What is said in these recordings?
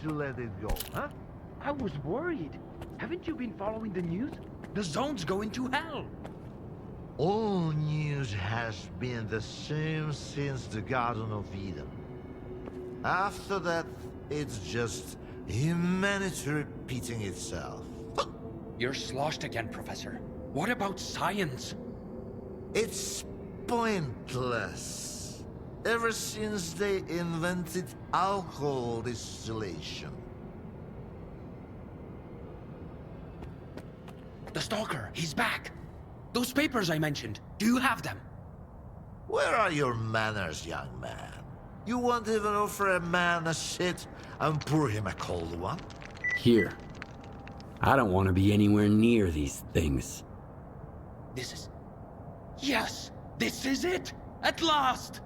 you let it go, huh? I was worried. Haven't you been following the news? The zone's going to hell. All news has been the same since the Garden of Eden. After that, it's just humanity repeating itself. You're sloshed again, Professor. What about science? It's pointless. Ever since they invented alcohol distillation. The Stalker, he's back. Those papers I mentioned, do you have them? Where are your manners, young man? You won't even offer a man a shit and pour him a cold one? Here. I don't want to be anywhere near these things. Yes! This is it! At last!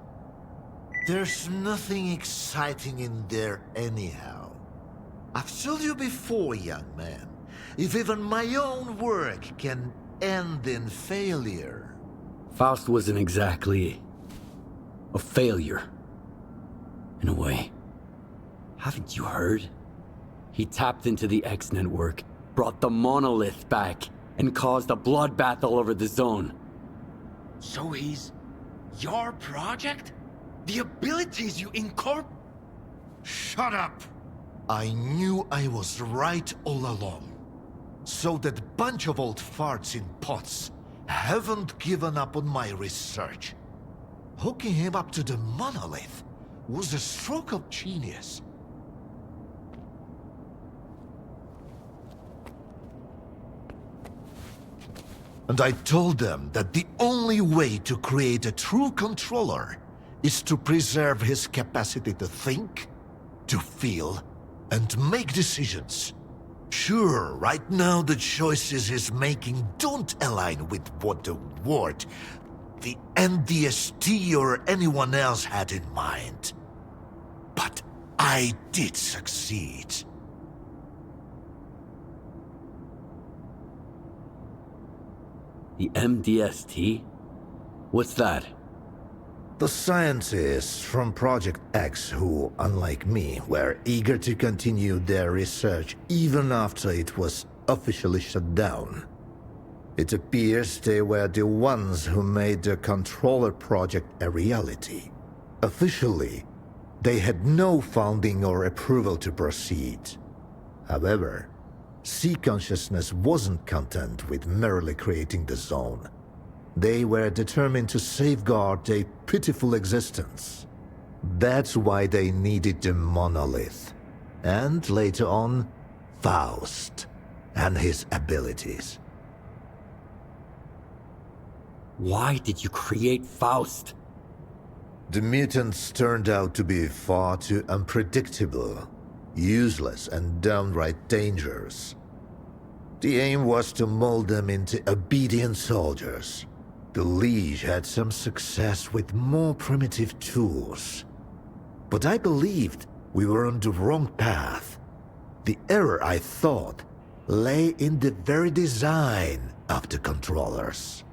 There's nothing exciting in there anyhow. I've told you before, young man, if even my own work can end in failure. Faust wasn't exactly a failure. In a way. Haven't you heard? He tapped into the X network, brought the monolith back, and caused a bloodbath all over the zone. So he's your project? The abilities you incorporate? Shut up! I knew I was right all along. So that bunch of old farts in pots haven't given up on my research. Hooking him up to the monolith was a stroke of genius. And I told them that the only way to create a true controller is to preserve his capacity to think, to feel, and make decisions. Sure, right now the choices he's making don't align with what the Ward, the NDST or anyone else had in mind. But I did succeed. The MDST? What's that? The scientists from Project X who, unlike me, were eager to continue their research even after it was officially shut down. It appears they were the ones who made the controller project a reality. Officially, they had no funding or approval to proceed. However, Sea Consciousness wasn't content with merely creating the zone. They were determined to safeguard a pitiful existence. That's why they needed the monolith. And later on, Faust and his abilities. Why did you create Faust? The mutants turned out to be far too unpredictable, useless, and downright dangerous. The aim was to mold them into obedient soldiers. The Liege had some success with more primitive tools. But I believed we were on the wrong path. The error, I thought, lay in the very design of the controllers.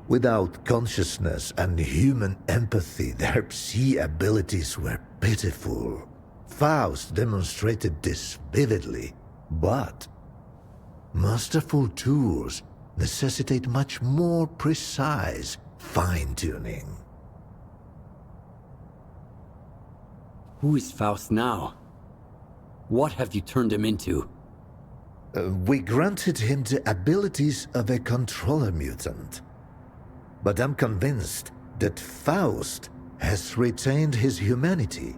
Without consciousness and human empathy, their Psi abilities were pitiful. Faust demonstrated this vividly, but masterful tools necessitate much more precise fine-tuning. Who is Faust now? What have you turned him into? We granted him the abilities of a controller mutant. But I'm convinced that Faust has retained his humanity.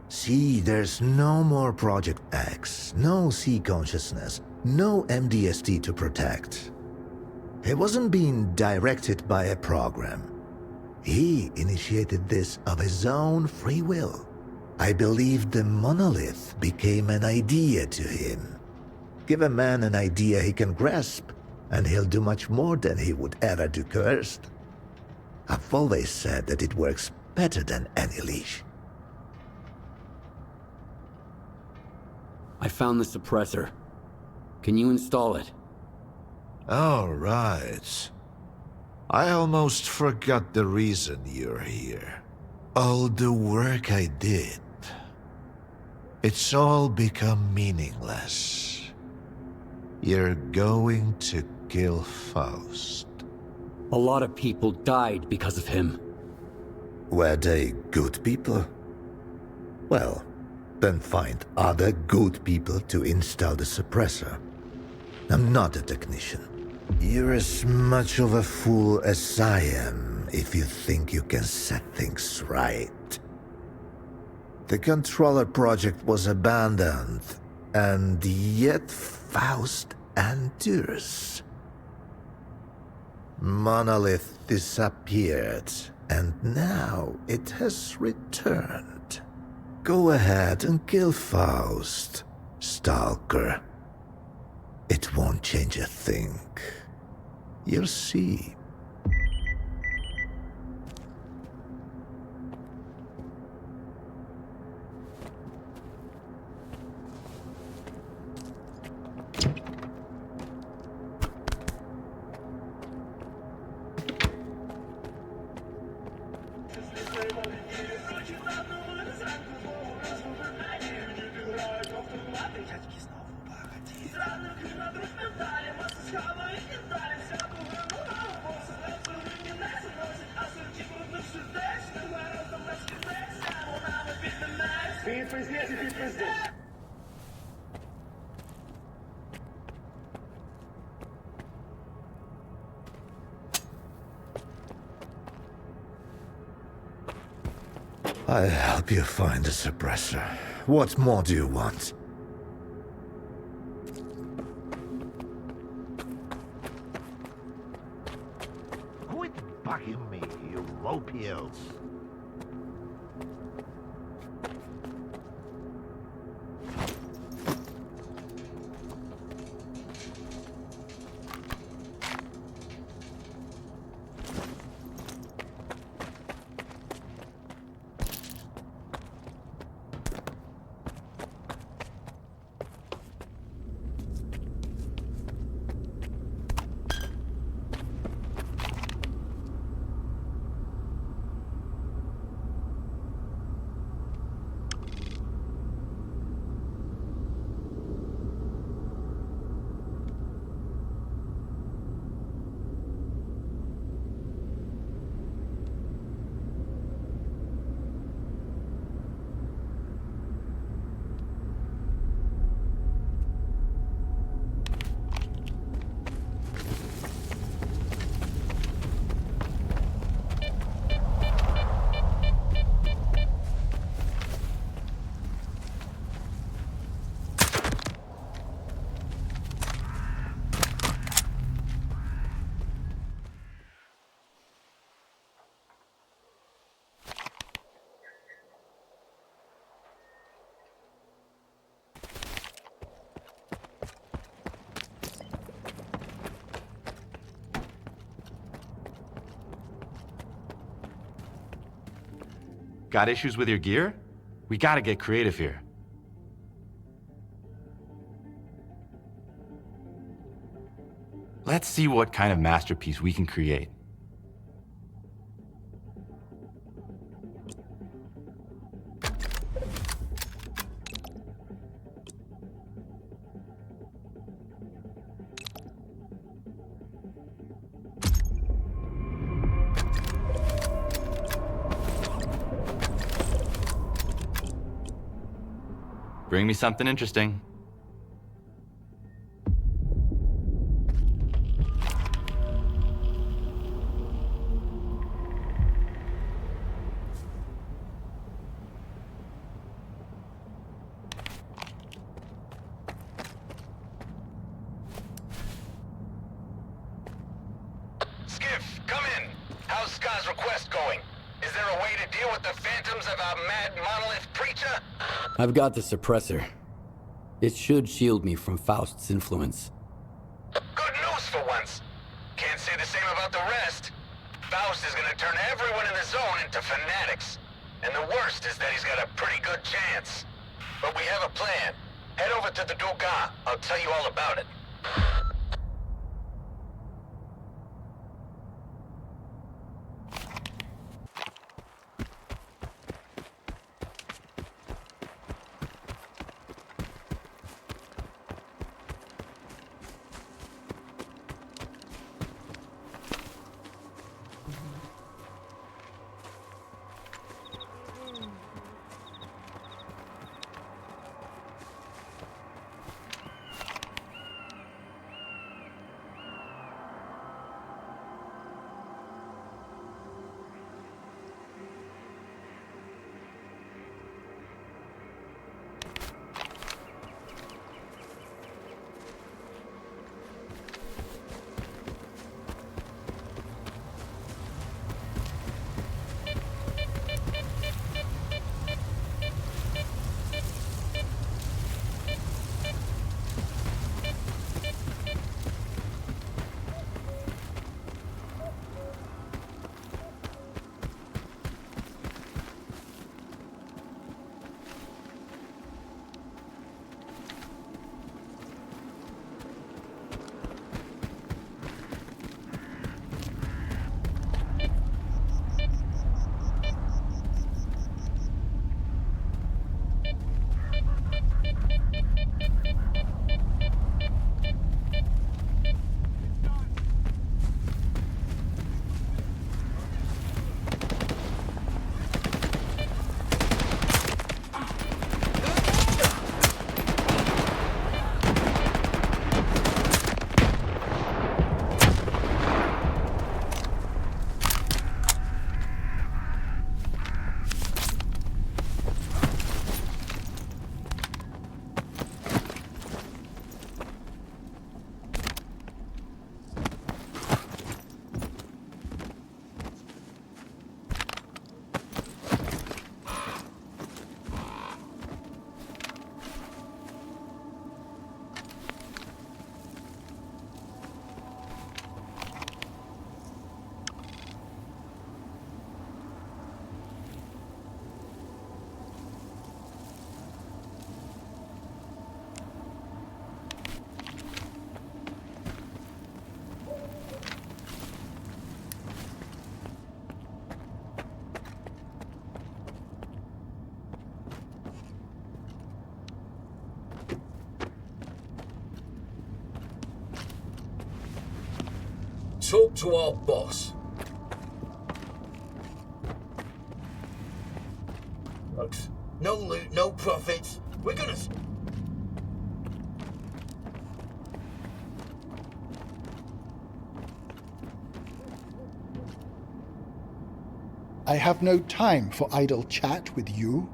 See, there's no more Project X, no Sea Consciousness, no MDST to protect. He wasn't being directed by a program. He initiated this of his own free will. I believe the monolith became an idea to him. Give a man an idea he can grasp, and he'll do much more than he would ever do cursed. I've always said that it works better than any leash. I found the suppressor. Can you install it? All right. I almost forgot the reason you're here. All the work I did. It's all become meaningless. You're going to kill Faust. A lot of people died because of him. Were they good people? Well, then find other good people to install the suppressor. I'm not a technician. You're as much of a fool as I am if you think you can set things right. The controller project was abandoned, and yet Faust endures. Monolith disappeared, and now it has returned. Go ahead and kill Faust, Stalker. It won't change a thing. You'll see. I'll help you find the suppressor. What more do you want? Quit bugging me, you low-peels. Got issues with your gear? We gotta get creative here. Let's see what kind of masterpiece we can create. Bring me something interesting. Skiff, come in. How's Ska's request going? Is there a way to deal with the phantoms of our mad monolith preacher? I've got the suppressor. It should shield me from Faust's influence. Good news for once. Can't say the same about the rest. Faust is gonna turn everyone in the zone into fanatics. And the worst is that he's got a pretty good chance. But we have a plan. Head over to the Dugan. I'll tell you all about it. talk to our boss. Look, no loot, no profits. We're gonna... I have no time for idle chat with you.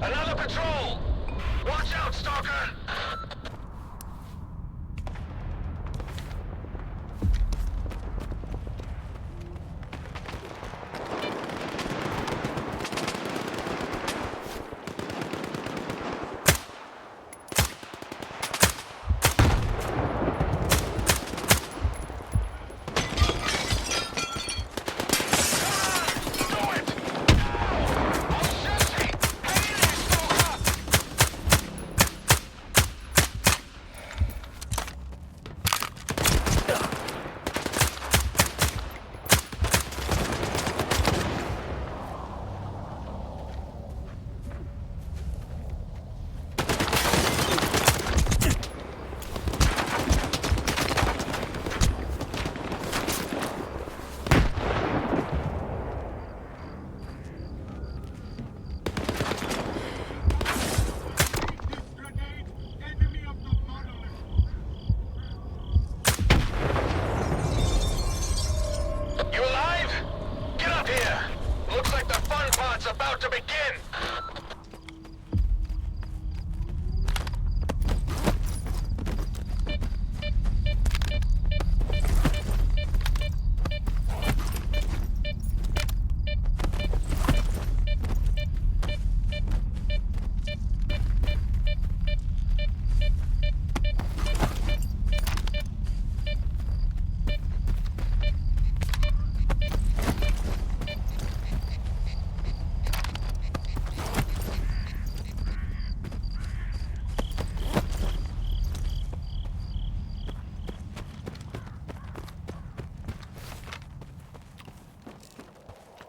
Another patrol! Watch out, Stalker! About to begin!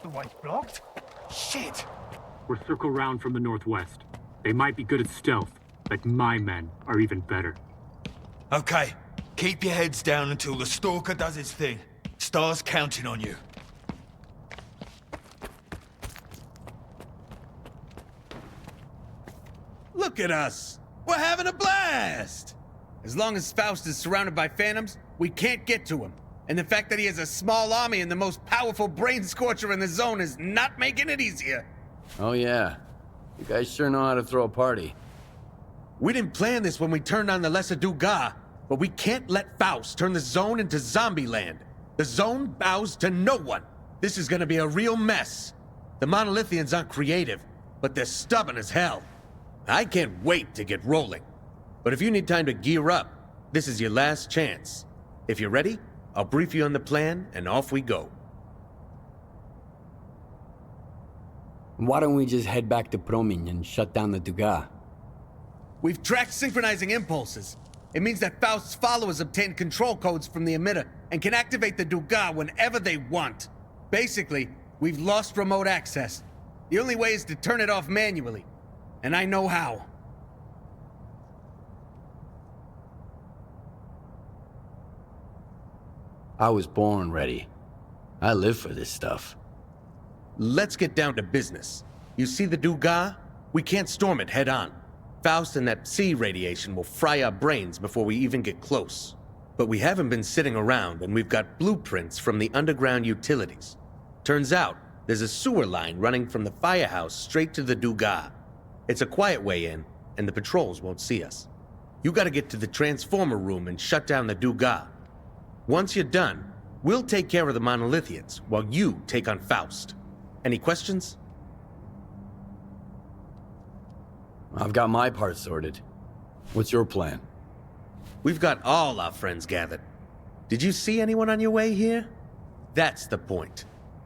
The way's blocked? Shit! We're circle round from the northwest. They might be good at stealth, but my men are even better. Okay, keep your heads down until the Stalker does his thing. Star's counting on you. Look at us! We're having a blast! As long as Faust is surrounded by phantoms, we can't get to him. And the fact that he has a small army and the most powerful brain scorcher in the zone is not making it easier. Oh yeah. You guys sure know how to throw a party. We didn't plan this when we turned on the Lesser Dugas, but we can't let Faust turn the zone into zombie land. The zone bows to no one. This is gonna be a real mess. The Monolithians aren't creative, but they're stubborn as hell. I can't wait to get rolling. But if you need time to gear up, this is your last chance. If you're ready, I'll brief you on the plan, and off we go. Why don't we just head back to Promin and shut down the Dugas? We've tracked synchronizing impulses. It means that Faust's followers obtain control codes from the emitter and can activate the Dugas whenever they want. Basically, we've lost remote access. The only way is to turn it off manually. And I know how. I was born ready. I live for this stuff. Let's get down to business. You see the Dugas? We can't storm it head on. Faust and that Psi radiation will fry our brains before we even get close. But we haven't been sitting around, and we've got blueprints from the underground utilities. Turns out, there's a sewer line running from the firehouse straight to the Dugas. It's a quiet way in, and the patrols won't see us. You gotta get to the transformer room and shut down the Dugas. Once you're done, we'll take care of the Monolithians while you take on Faust. Any questions? I've got my part sorted. What's your plan? We've got all our friends gathered. Did you see anyone on your way here? That's the point.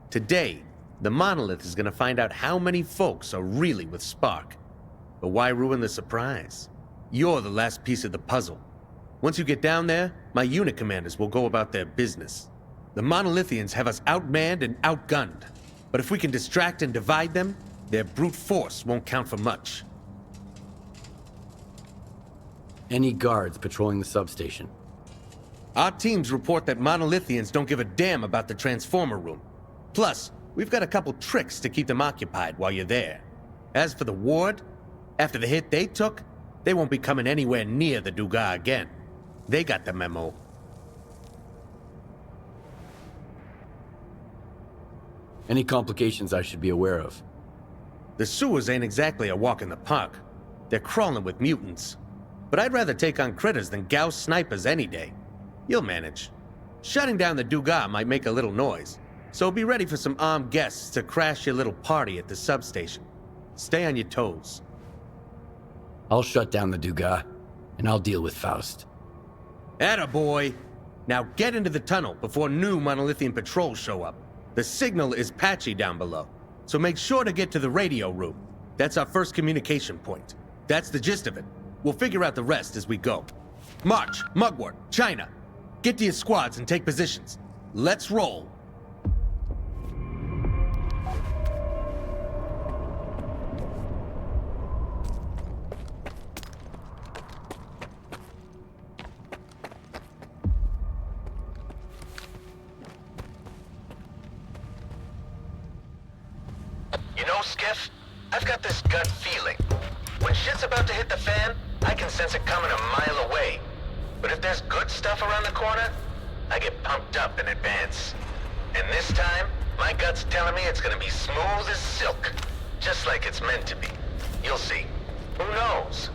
Today, the Monolith is gonna find out how many folks are really with Spark. But why ruin the surprise? You're the last piece of the puzzle. Once you get down there, my unit commanders will go about their business. The Monolithians have us outmanned and outgunned. But if we can distract and divide them, their brute force won't count for much. Any guards patrolling the substation? Our teams report that Monolithians don't give a damn about the transformer room. Plus, we've got a couple tricks to keep them occupied while you're there. As for the ward, after the hit they took, they won't be coming anywhere near the Dugas again. They got the memo. Any complications I should be aware of? The sewers ain't exactly a walk in the park. They're crawling with mutants. But I'd rather take on critters than Gauss snipers any day. You'll manage. Shutting down the Dugas might make a little noise, so be ready for some armed guests to crash your little party at the substation. Stay on your toes. I'll shut down the Dugas, and I'll deal with Faust. Attaboy! Now get into the tunnel before new Monolithian patrols show up. The signal is patchy down below, so make sure to get to the radio room. That's our first communication point. That's the gist of it. We'll figure out the rest as we go. March, Mugwort, China. Get to your squads and take positions. Let's roll. You know, Skiff, I've got this gut feeling. When shit's about to hit the fan, I can sense it coming a mile away. But if there's good stuff around the corner, I get pumped up in advance. And this time, my gut's telling me it's gonna be smooth as silk. Just like it's meant to be. You'll see. Who knows?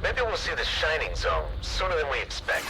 Maybe we'll see the Shining Zone sooner than we expect.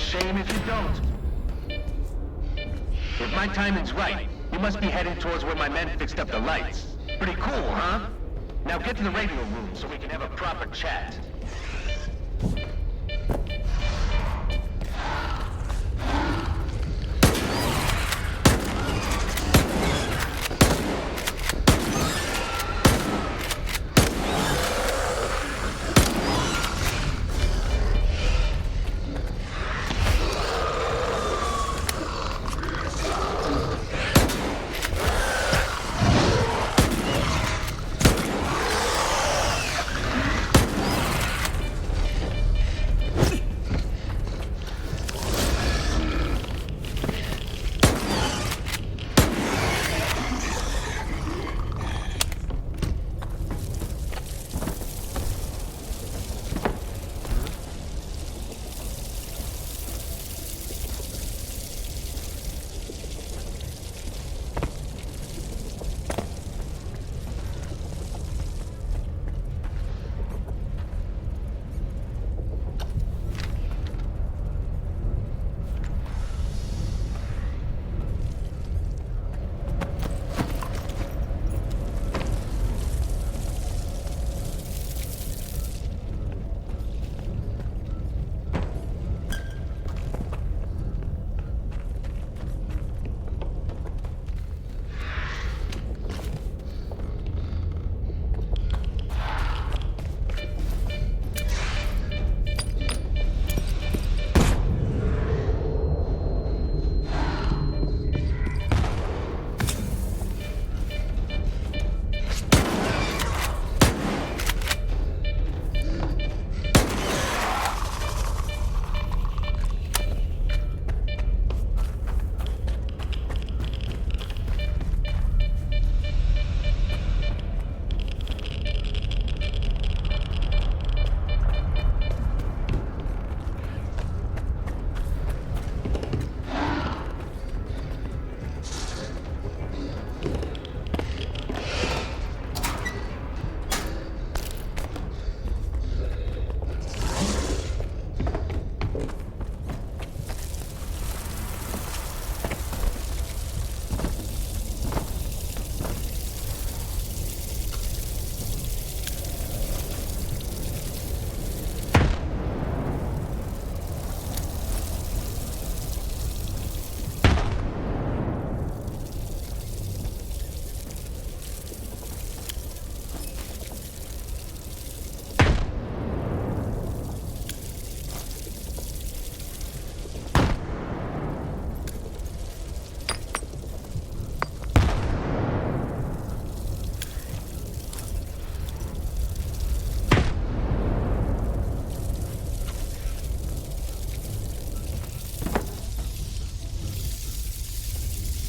shame if you don't. If my timing's right, you must be heading towards where my men fixed up the lights. Pretty cool, huh? Now get to the radio room so we can have a proper chat.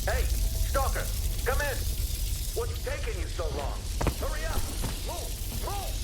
Hey, Stalker, come in. What's taking you so long? Hurry up. Move, move.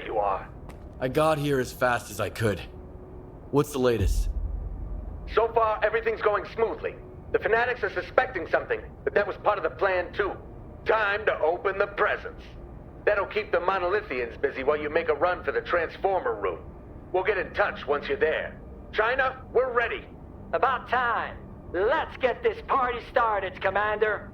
There you are. I got here as fast as I could. What's the latest? So far, everything's going smoothly. The Fanatics are suspecting something, but that was part of the plan too. Time to open the presents. That'll keep the Monolithians busy while you make a run for the Transformer room. We'll get in touch once you're there. China, we're ready. About time. Let's get this party started, Commander.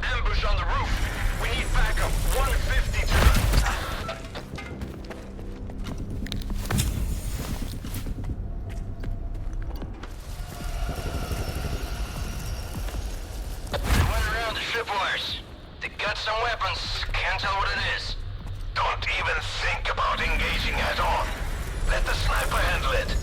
Ambush on the roof. We need backup. 150 to went around the tripwires. They got some weapons. Can't tell what it is. Don't even think about engaging head on. Let the sniper handle it.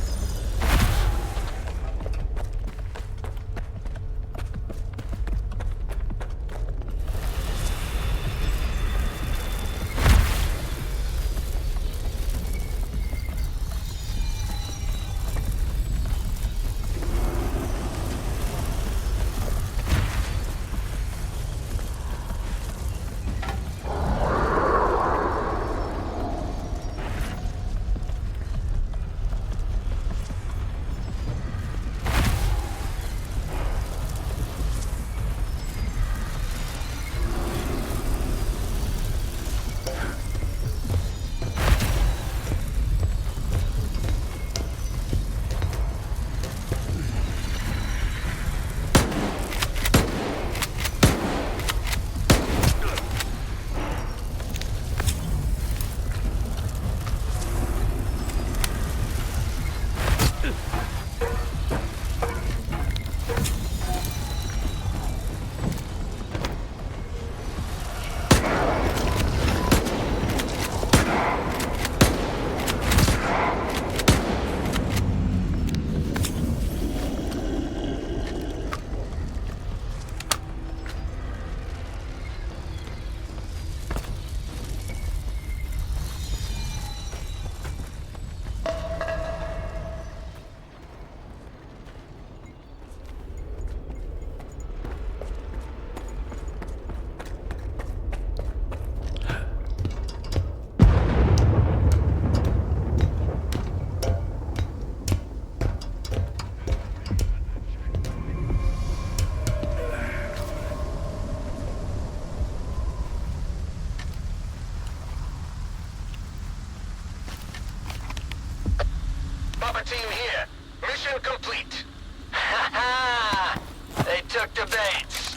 Team here. Mission complete. Ha ha! They took the baits.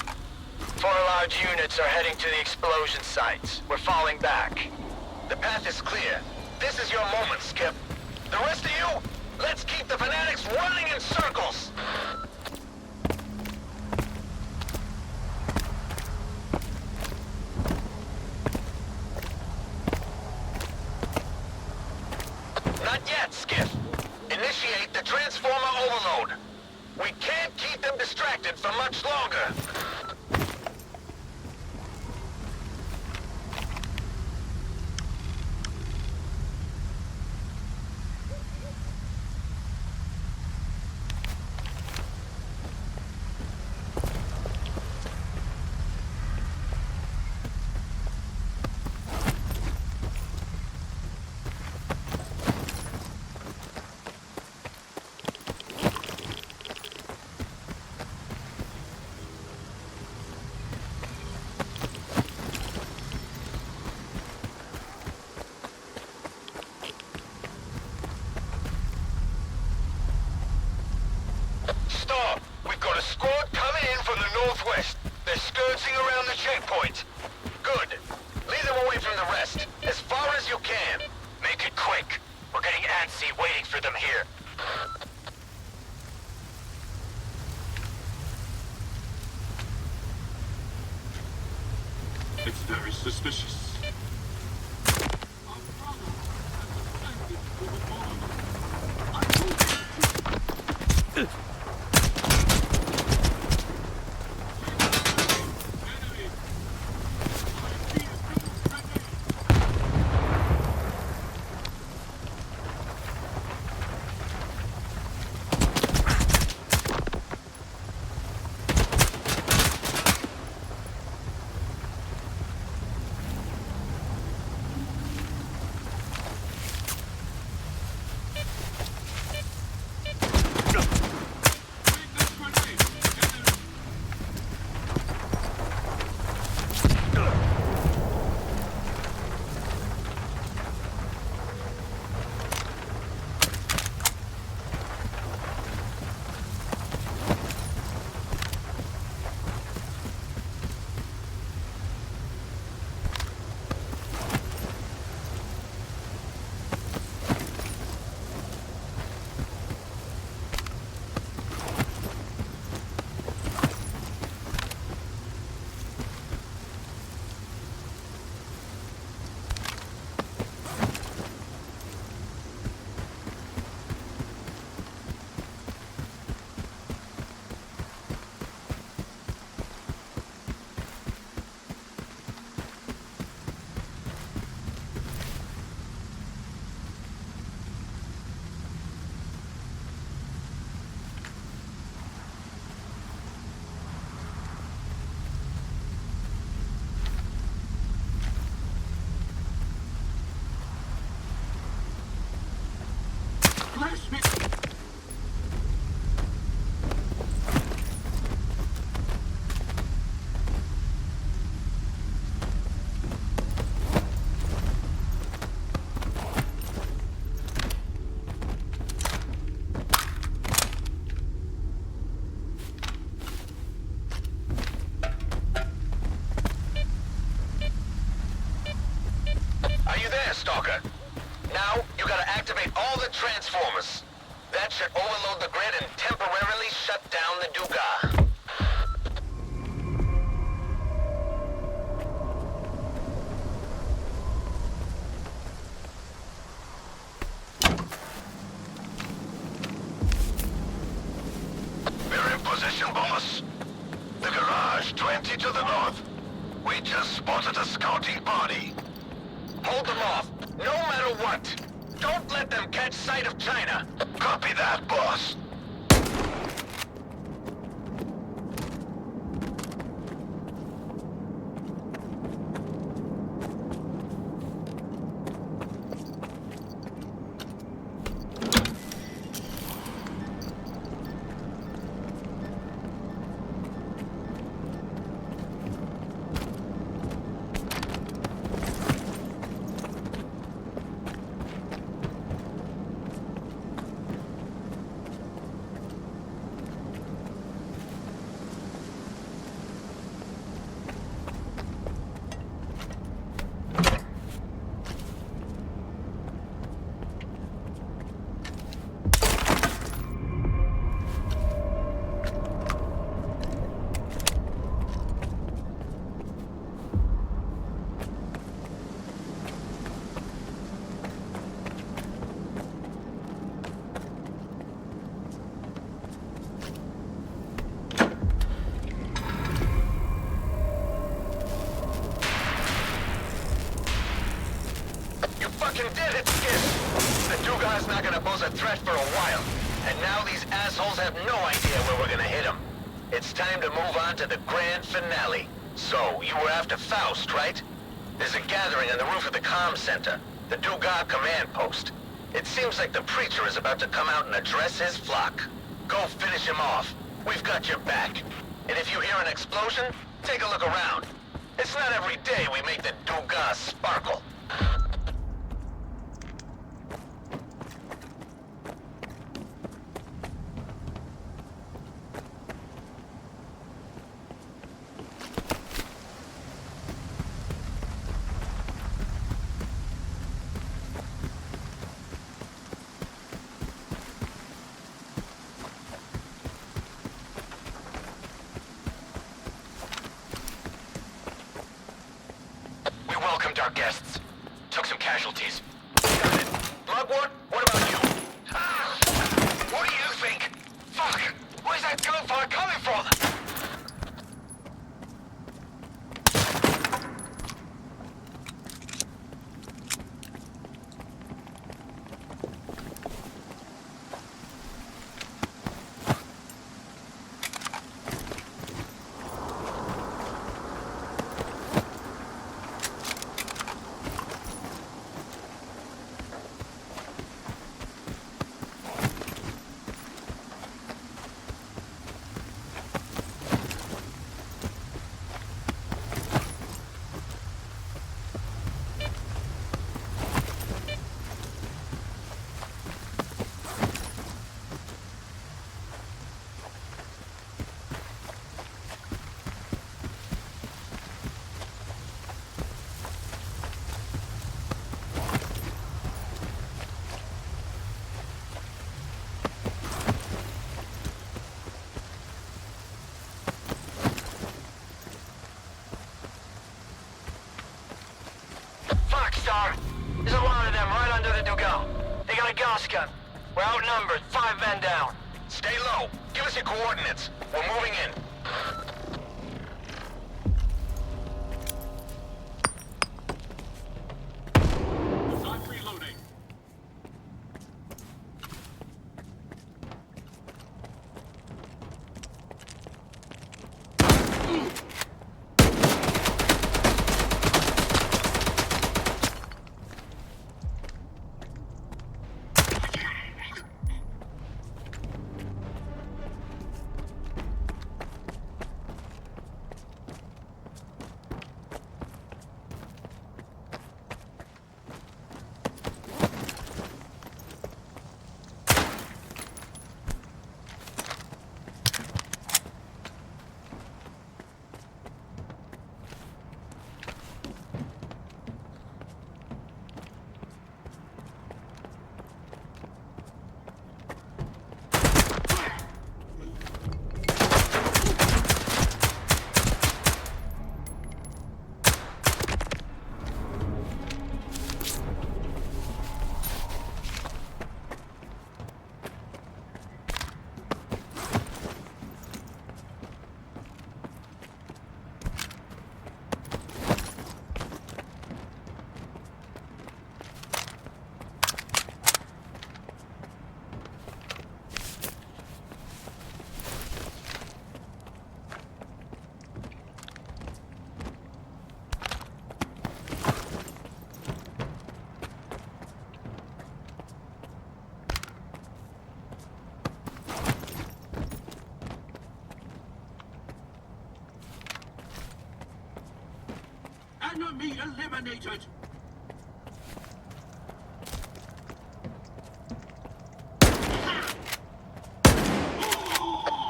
4 large units are heading to the explosion sites. We're falling back. The path is clear. This is your moment, Skip. The rest of you, let's keep the Fanatics running in circles. Not yet, Skip. Initiate the Transformer overload. We can't keep them distracted for much longer. checkpoint. Good. Lead them away from the rest, as far as you can. Make it quick. We're getting antsy waiting for them here. It's very suspicious. Stalker. Now, you gotta activate all the transformers. That should overload the grid and temporarily shut down the Dugas. We're in position, boss. The garage 20 to the north. We just spotted a scouting party. Hold them off, no matter what. Don't let them catch sight of China. Copy that, boss. Did it, Skid. The Dugas not gonna pose a threat for a while, and now these assholes have no idea where we're gonna hit them. It's time to move on to the grand finale. So, you were after Faust, right? There's a gathering on the roof of the comm center, the Dugas command post. It seems like the preacher is about to come out and address his flock. Go finish him off. We've got your back. And if you hear an explosion, take a look around. It's not every day we make the Dugas sparkle. welcomed our guests. Took some casualties. Got it. Bloodwort, what about you? Ah! What do you think? Fuck! Where's that gunfire coming from? There's a lot of them right under the Dugal. They got a gas gun. We're outnumbered, 5 men down. Stay low. Give us your coordinates. We're moving in. Start reloading. Enemy eliminated!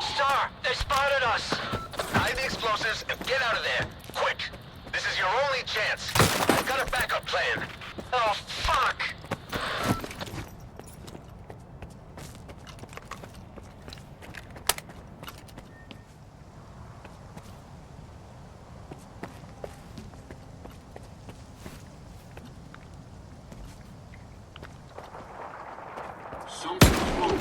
Star, they spotted us! Hide the explosives and get out of there, quick! This is your only chance. I've got a backup plan. Oh, fuck! Something's wrong.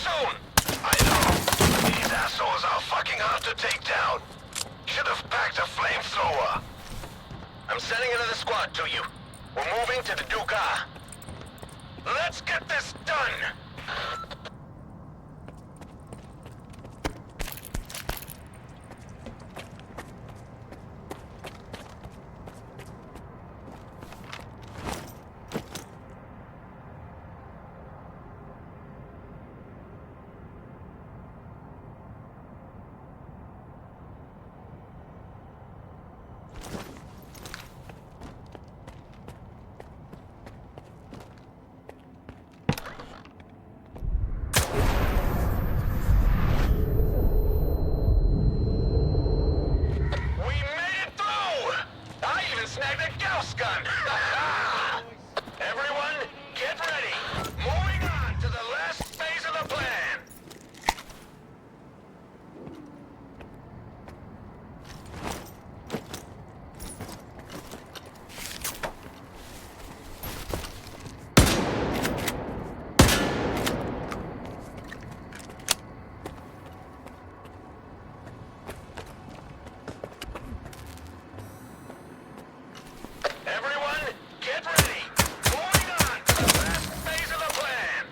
zone! I know. These assholes are fucking hard to take down. Should have packed a flamethrower. I'm sending another squad to you. We're moving to the Duga. Let's get this done! Everyone, get ready! Moving on to the last phase of the plan! Everyone, get ready! Moving on to the last phase of the plan!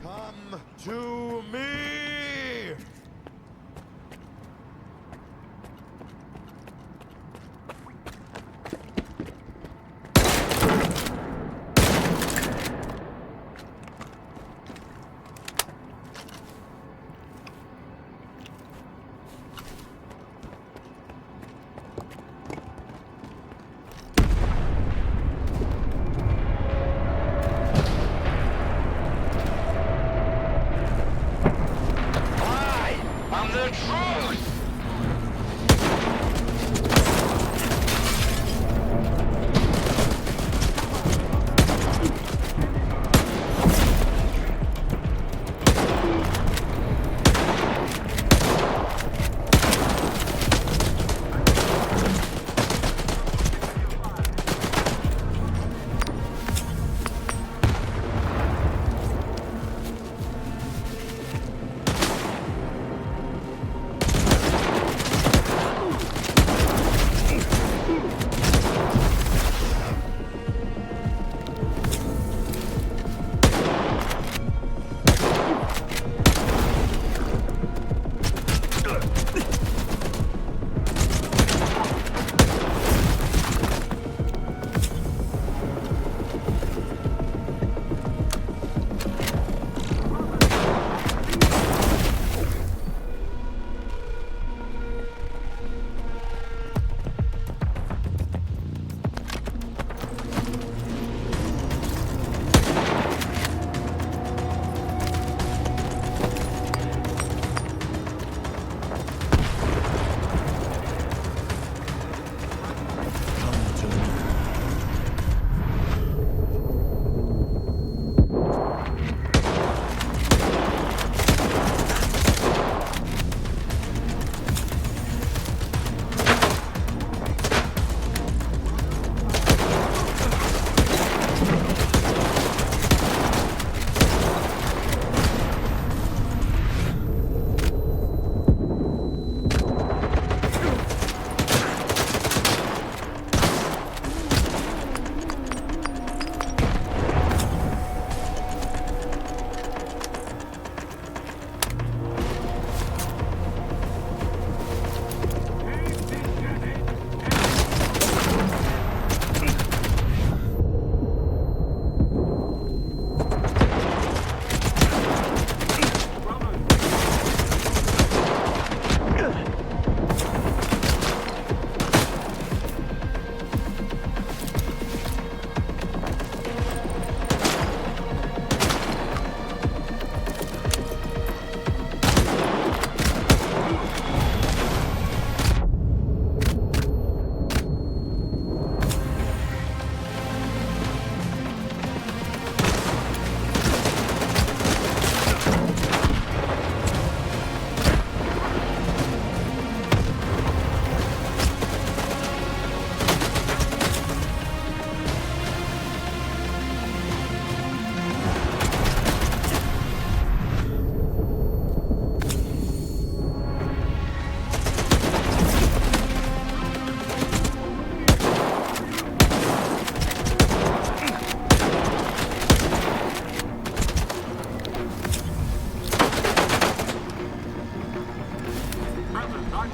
Come to me! I'm the truth!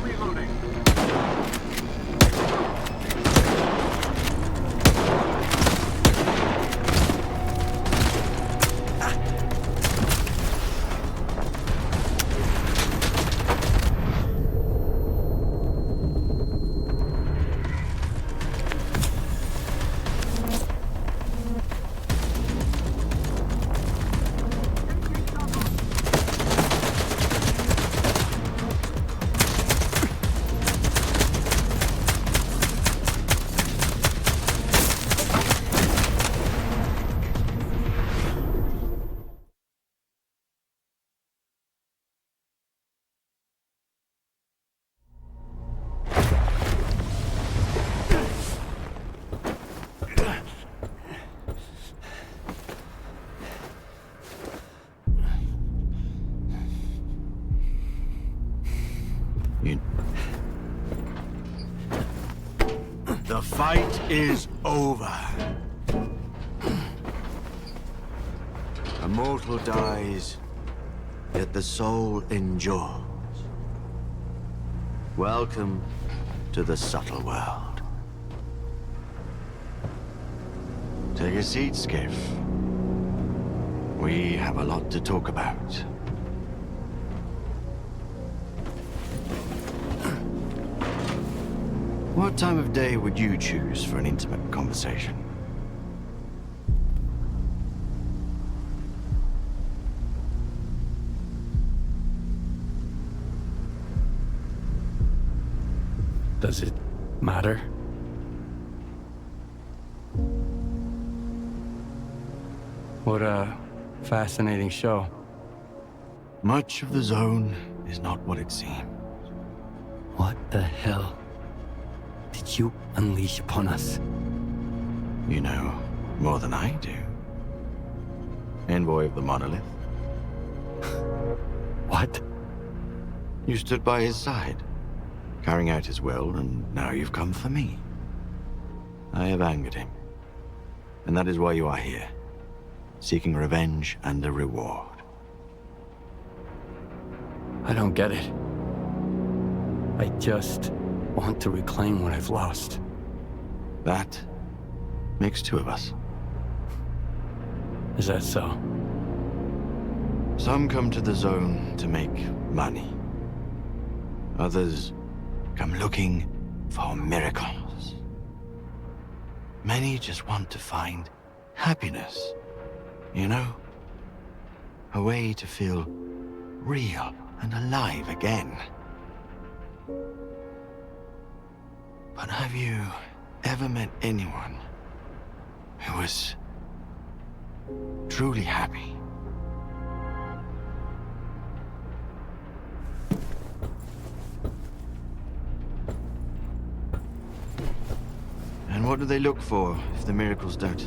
Reloading. The fight is over. A mortal dies, yet the soul endures. Welcome to the subtle world. Take a seat, Skiff. We have a lot to talk about. What time of day would you choose for an intimate conversation? Does it matter? What a fascinating show. Much of the zone is not what it seems. What the hell did you unleash upon us? You know more than I do. Envoy of the Monolith. What? You stood by his side, carrying out his will, and now you've come for me. I have angered him. And that is why you are here, seeking revenge and a reward. I don't get it. I just want to reclaim what I've lost. That makes two of us. Is that so? Some come to the zone to make money. Others come looking for miracles. Many just want to find happiness, you know? A way to feel real and alive again. But have you ever met anyone who was truly happy? And what do they look for if the miracles don't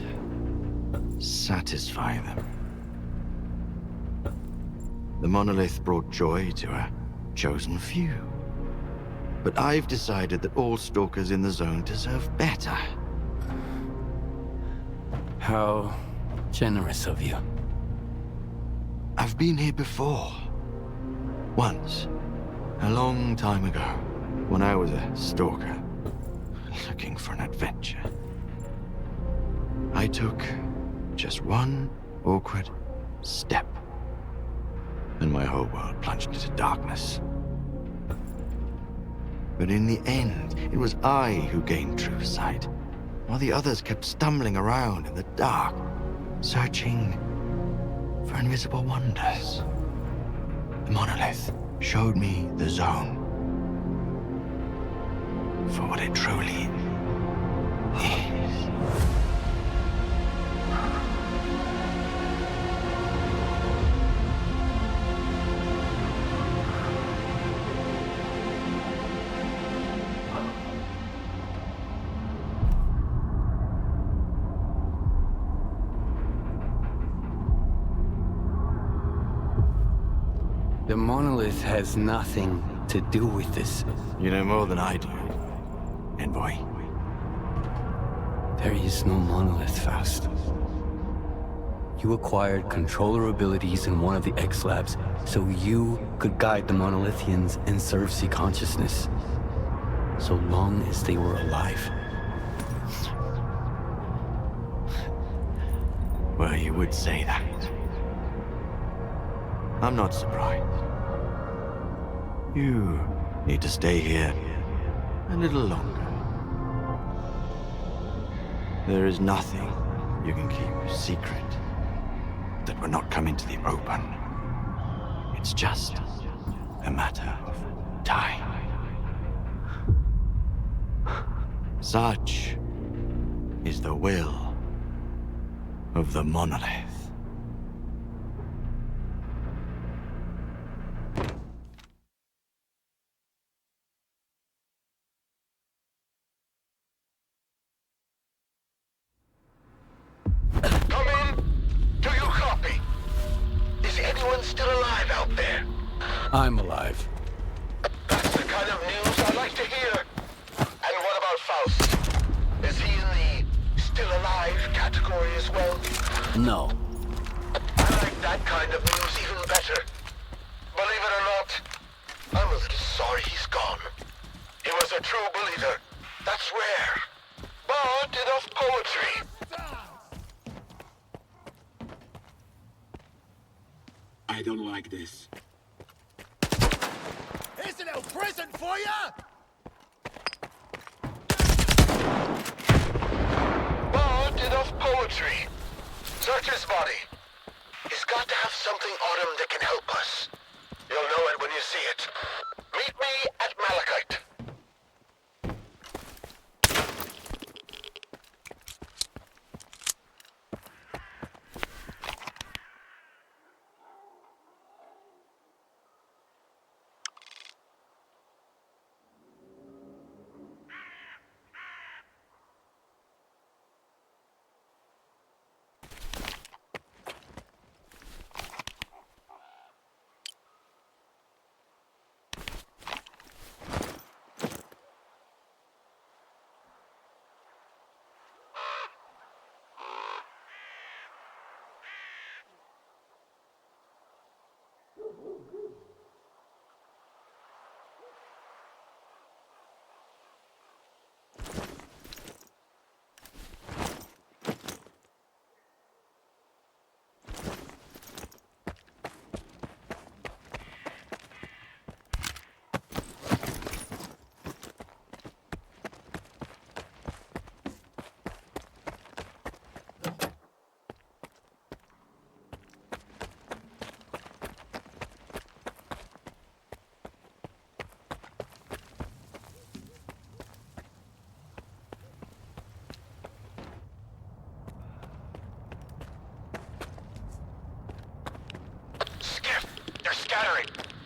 satisfy them? The monolith brought joy to a chosen few. But I've decided that all stalkers in the zone deserve better. How generous of you. I've been here before. Once. A long time ago. When I was a stalker. Looking for an adventure. I took just one awkward step. And my whole world plunged into darkness. But in the end, it was I who gained true sight, while the others kept stumbling around in the dark, searching for invisible wonders. The monolith showed me the zone for what it truly is. The monolith has nothing to do with this. You know more than I do, Envoy. There is no monolith, Faust. You acquired controller abilities in one of the X labs so you could guide the monolithians and serve C consciousness. So long as they were alive. Well, you would say that. I'm not surprised. You need to stay here a little longer. There is nothing you can keep secret that will not come into the open. It's just a matter of time. Such is the will of the monolith. Come in. Do you copy? Is anyone still alive out there? I'm alive. That's the kind of news I like to hear. And what about Faust? Is he in the still alive category as well? No. I like that kind of news even better. Believe it or not, I'm a little sorry he's gone. He was a true believer. That's rare. But enough poetry. I don't like this. Here's a little present for you! But enough poetry. Search his body. He's got to have something on him that can help us. You'll know it when you see it. Meet me at Malachite.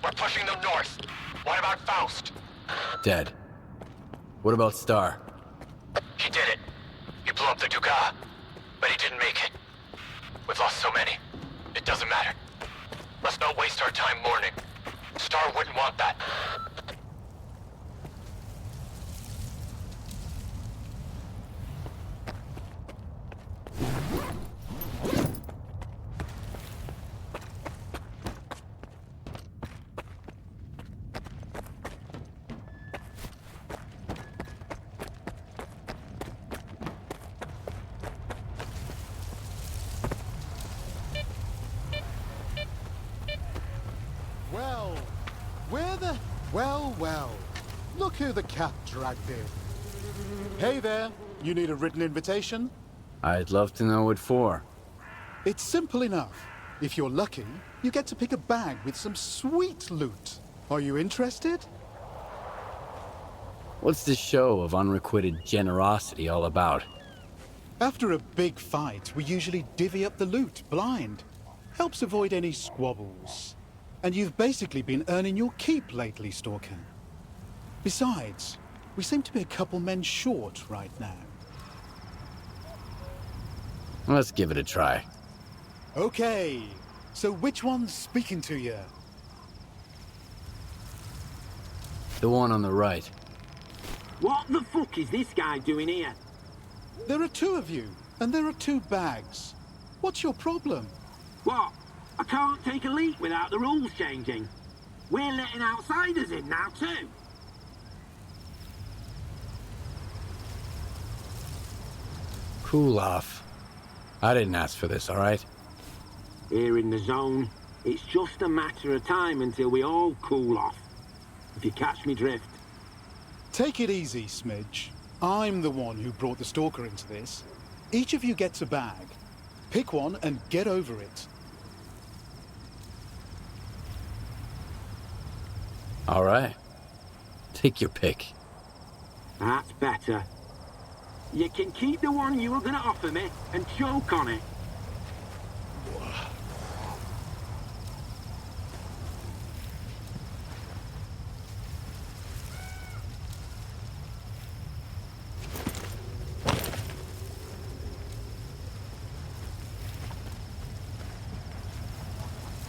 We're pushing them north. What about Faust? Dead. What about Star? He did it. He blew up the Dugas, but he didn't make it. We've lost so many. It doesn't matter. Let's not waste our time mourning. Star wouldn't want that. Well, where the... Well. Look who the cat dragged in. Hey there, you need a written invitation? I'd love to know what for. It's simple enough. If you're lucky, you get to pick a bag with some sweet loot. Are you interested? What's this show of unrequited generosity all about? After a big fight, we usually divvy up the loot blind. Helps avoid any squabbles. And you've basically been earning your keep lately, Stalker. Besides, we seem to be a couple men short right now. Let's give it a try. Okay, so which one's speaking to you? The one on the right. What the fuck is this guy doing here? There are two of you, and there are two bags. What's your problem? What? I can't take a leak without the rules changing. We're letting outsiders in now too. Cool off. I didn't ask for this, all right? Here in the zone, it's just a matter of time until we all cool off. If you catch me drift. Take it easy, Smidge. I'm the one who brought the Stalker into this. Each of you gets a bag. Pick one and get over it. All right. Take your pick. That's better. You can keep the one you were going to offer me and choke on it.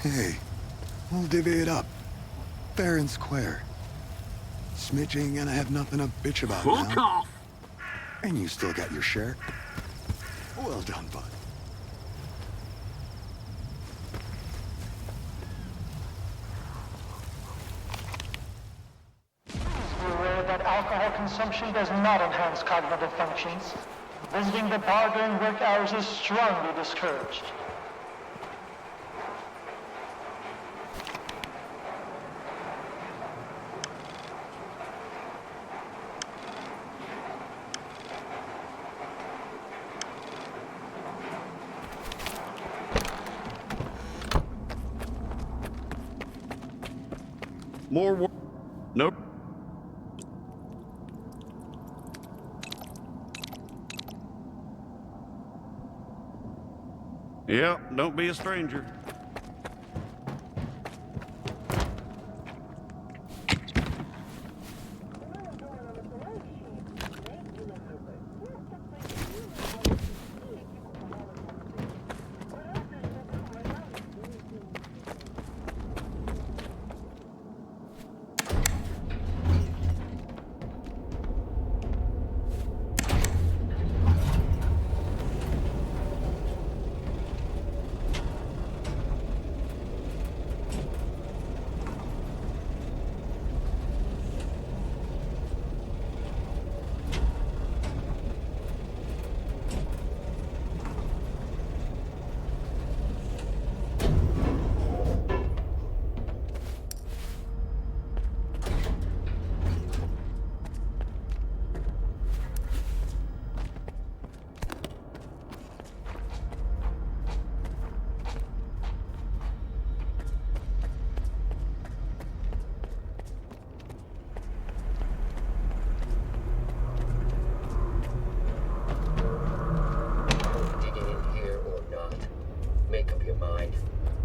Hey, we'll divvy it up. Fair and square. Smidge ain't gonna have nothing to bitch about now. Fuck off! And you still got your share. Well done, bud. Please be aware that alcohol consumption does not enhance cognitive functions. Visiting the bar during work hours is strongly discouraged. More work. Nope. Yeah, don't be a stranger.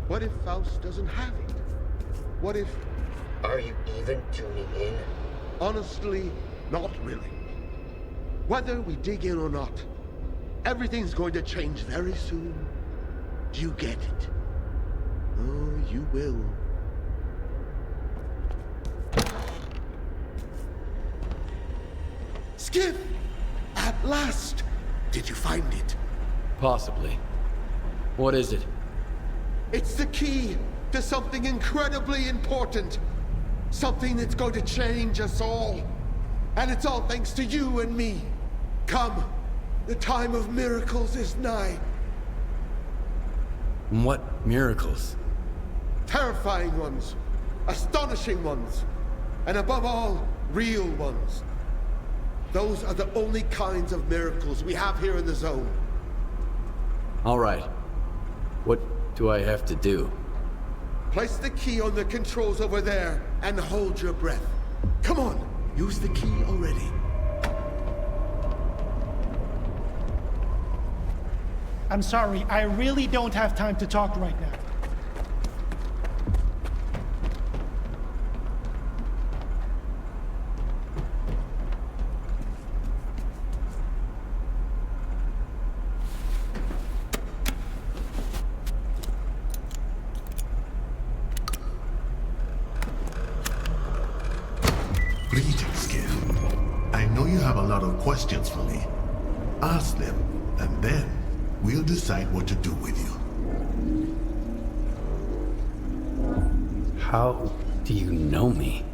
What if Faust doesn't have it? What if... Are you even tuning in? Honestly, not really. Whether we dig in or not, everything's going to change very soon. Do you get it? Oh, you will. Skiff! At last! Did you find it? Possibly. What is it? It's the key to something incredibly important. Something that's going to change us all. And it's all thanks to you and me. Come, the time of miracles is nigh. What miracles? Terrifying ones, astonishing ones, and above all, real ones. Those are the only kinds of miracles we have here in the zone. All right. What do I have to do? Place the key on the controls over there and hold your breath. Come on, use the key already. I'm sorry, I really don't have time to talk right now. Greetings, Skiff. I know you have a lot of questions for me. Ask them, and then we'll decide what to do with you. How do you know me?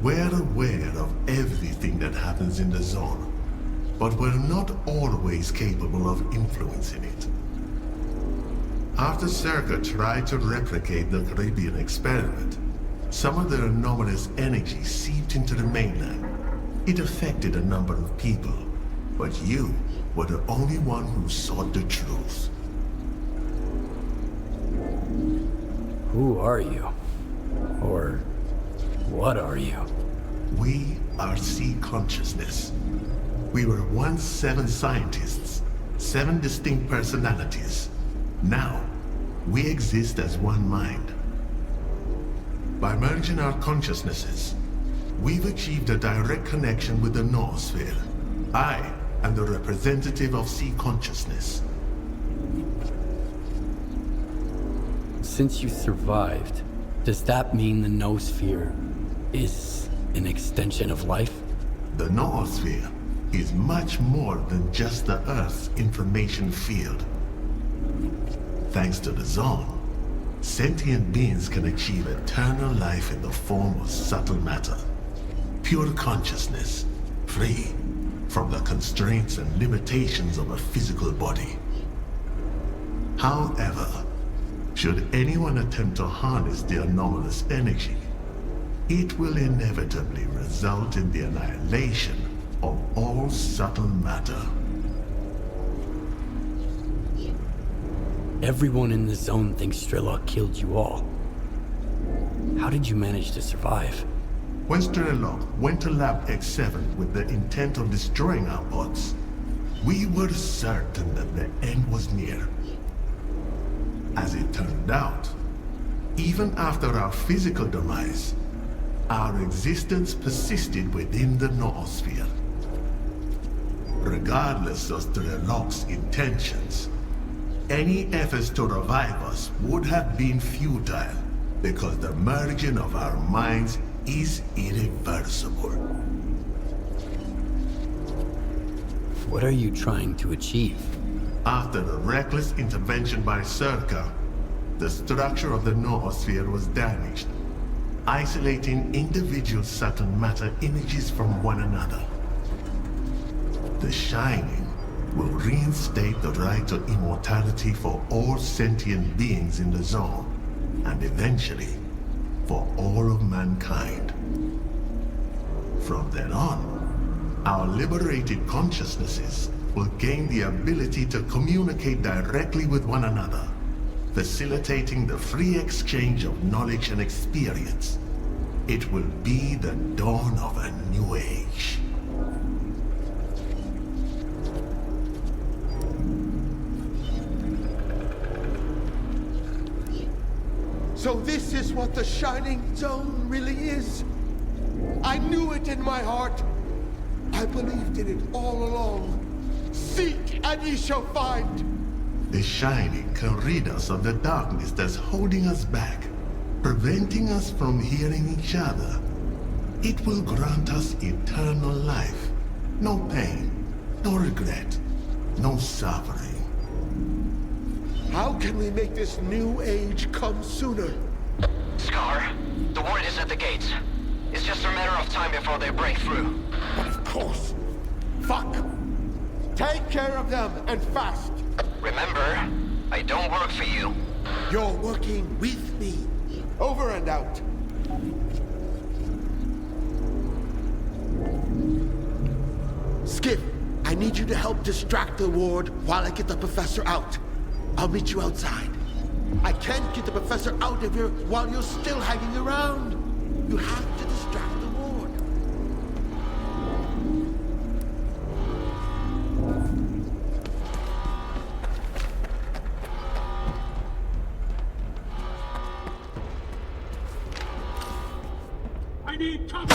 We're aware of everything that happens in the zone, but we're not always capable of influencing it. After Stalker tried to replicate the Caribbean experiment, some of the anomalous energy seeped into the mainland. It affected a number of people, but you were the only one who sought the truth. Who are you? Or what are you? We are C Consciousness. We were once 7 scientists, 7 distinct personalities. Now, we exist as one mind. By merging our consciousnesses, we've achieved a direct connection with the Noosphere. I am the representative of C Consciousness. Since you survived, does that mean the Noosphere is an extension of life? The Noosphere is much more than just the Earth's information field. Thanks to the Zone, sentient beings can achieve eternal life in the form of subtle matter. Pure consciousness, free from the constraints and limitations of a physical body. However, should anyone attempt to harness the anomalous energy, it will inevitably result in the annihilation of all subtle matter. Everyone in the zone thinks Strelok killed you all. How did you manage to survive? When Strelok went to Lab X7 with the intent of destroying our pods, we were certain that the end was near. As it turned out, even after our physical demise, our existence persisted within the Noosphere. Regardless of Strelok's intentions, any efforts to revive us would have been futile, because the merging of our minds is irreversible. What are you trying to achieve? After the reckless intervention by Stalker, the structure of the Noosphere was damaged, isolating individual subtle matter images from one another. The Shining will reinstate the right to immortality for all sentient beings in the zone, and eventually, for all of mankind. From then on, our liberated consciousnesses will gain the ability to communicate directly with one another, facilitating the free exchange of knowledge and experience. It will be the dawn of a new age. So this is what the Shining Zone really is. I knew it in my heart. I believed in it all along. Seek and ye shall find. The Shining can rid us of the darkness that's holding us back, preventing us from hearing each other. It will grant us eternal life. No pain, no regret, no suffering. How can we make this new age come sooner? Scar, the word is at the gates. It's just a matter of time before they break through. But of course. Fuck. Take care of them and fast. Remember, I don't work for you. You're working with me. Over and out. Skiff, I need you to help distract the ward while I get the professor out. I'll meet you outside. I can't get the professor out of here while you're still hanging around. You have to distract the ward. I need cover!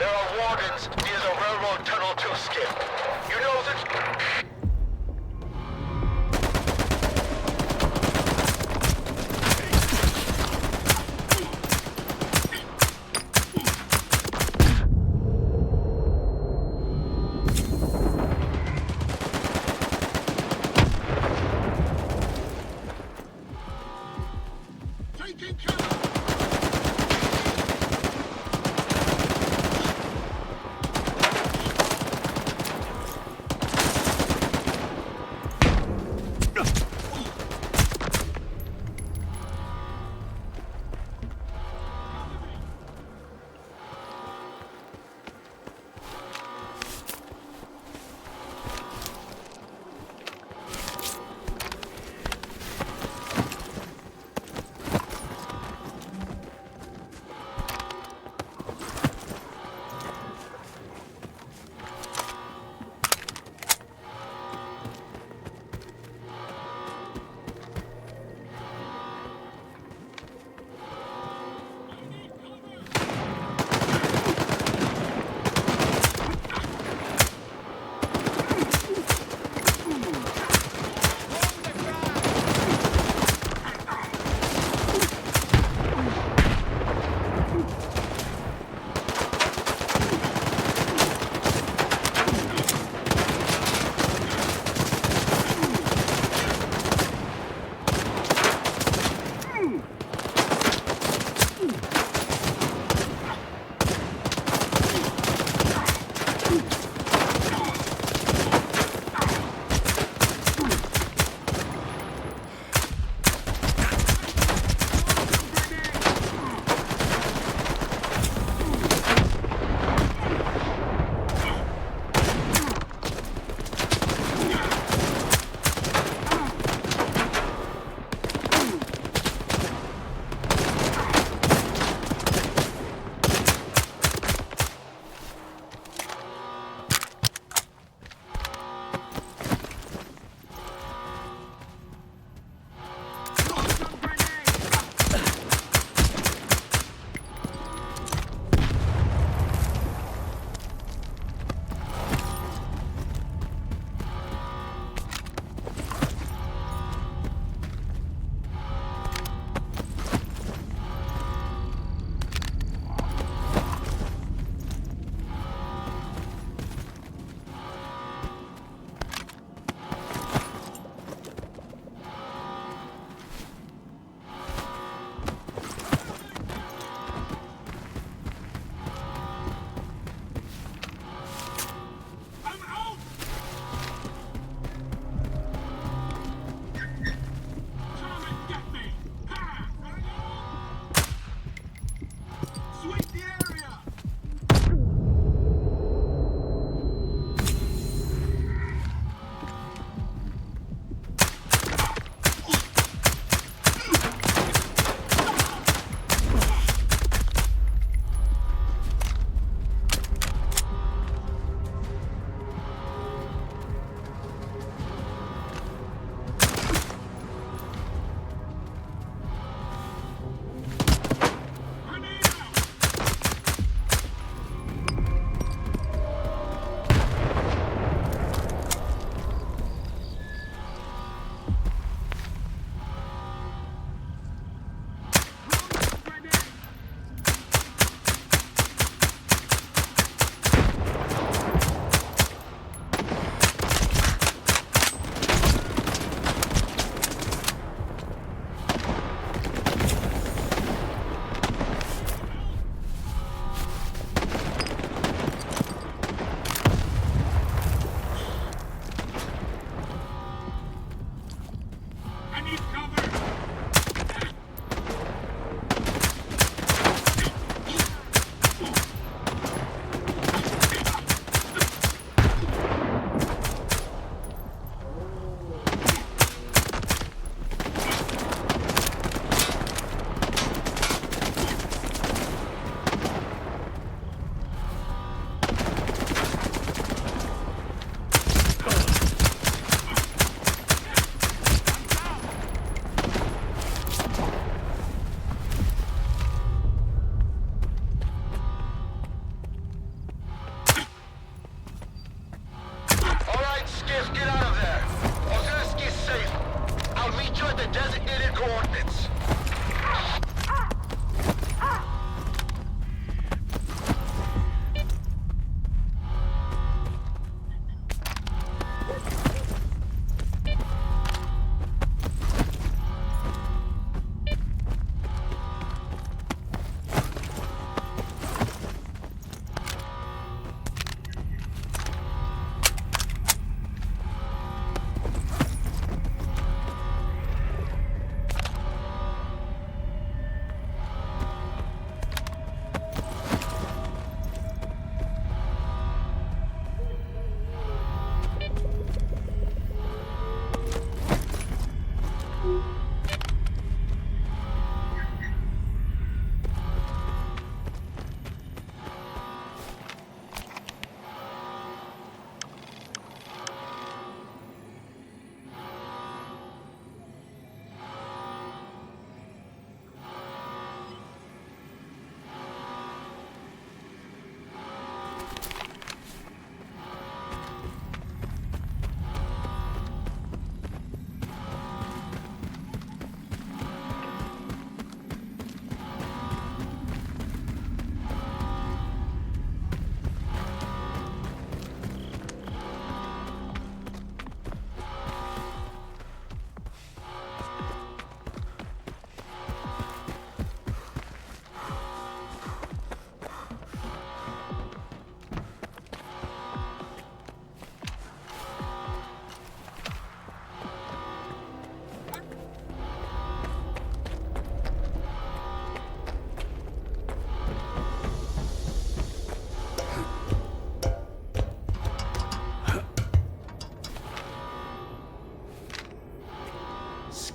There are wardens near the railroad tunnel to skip. You know that...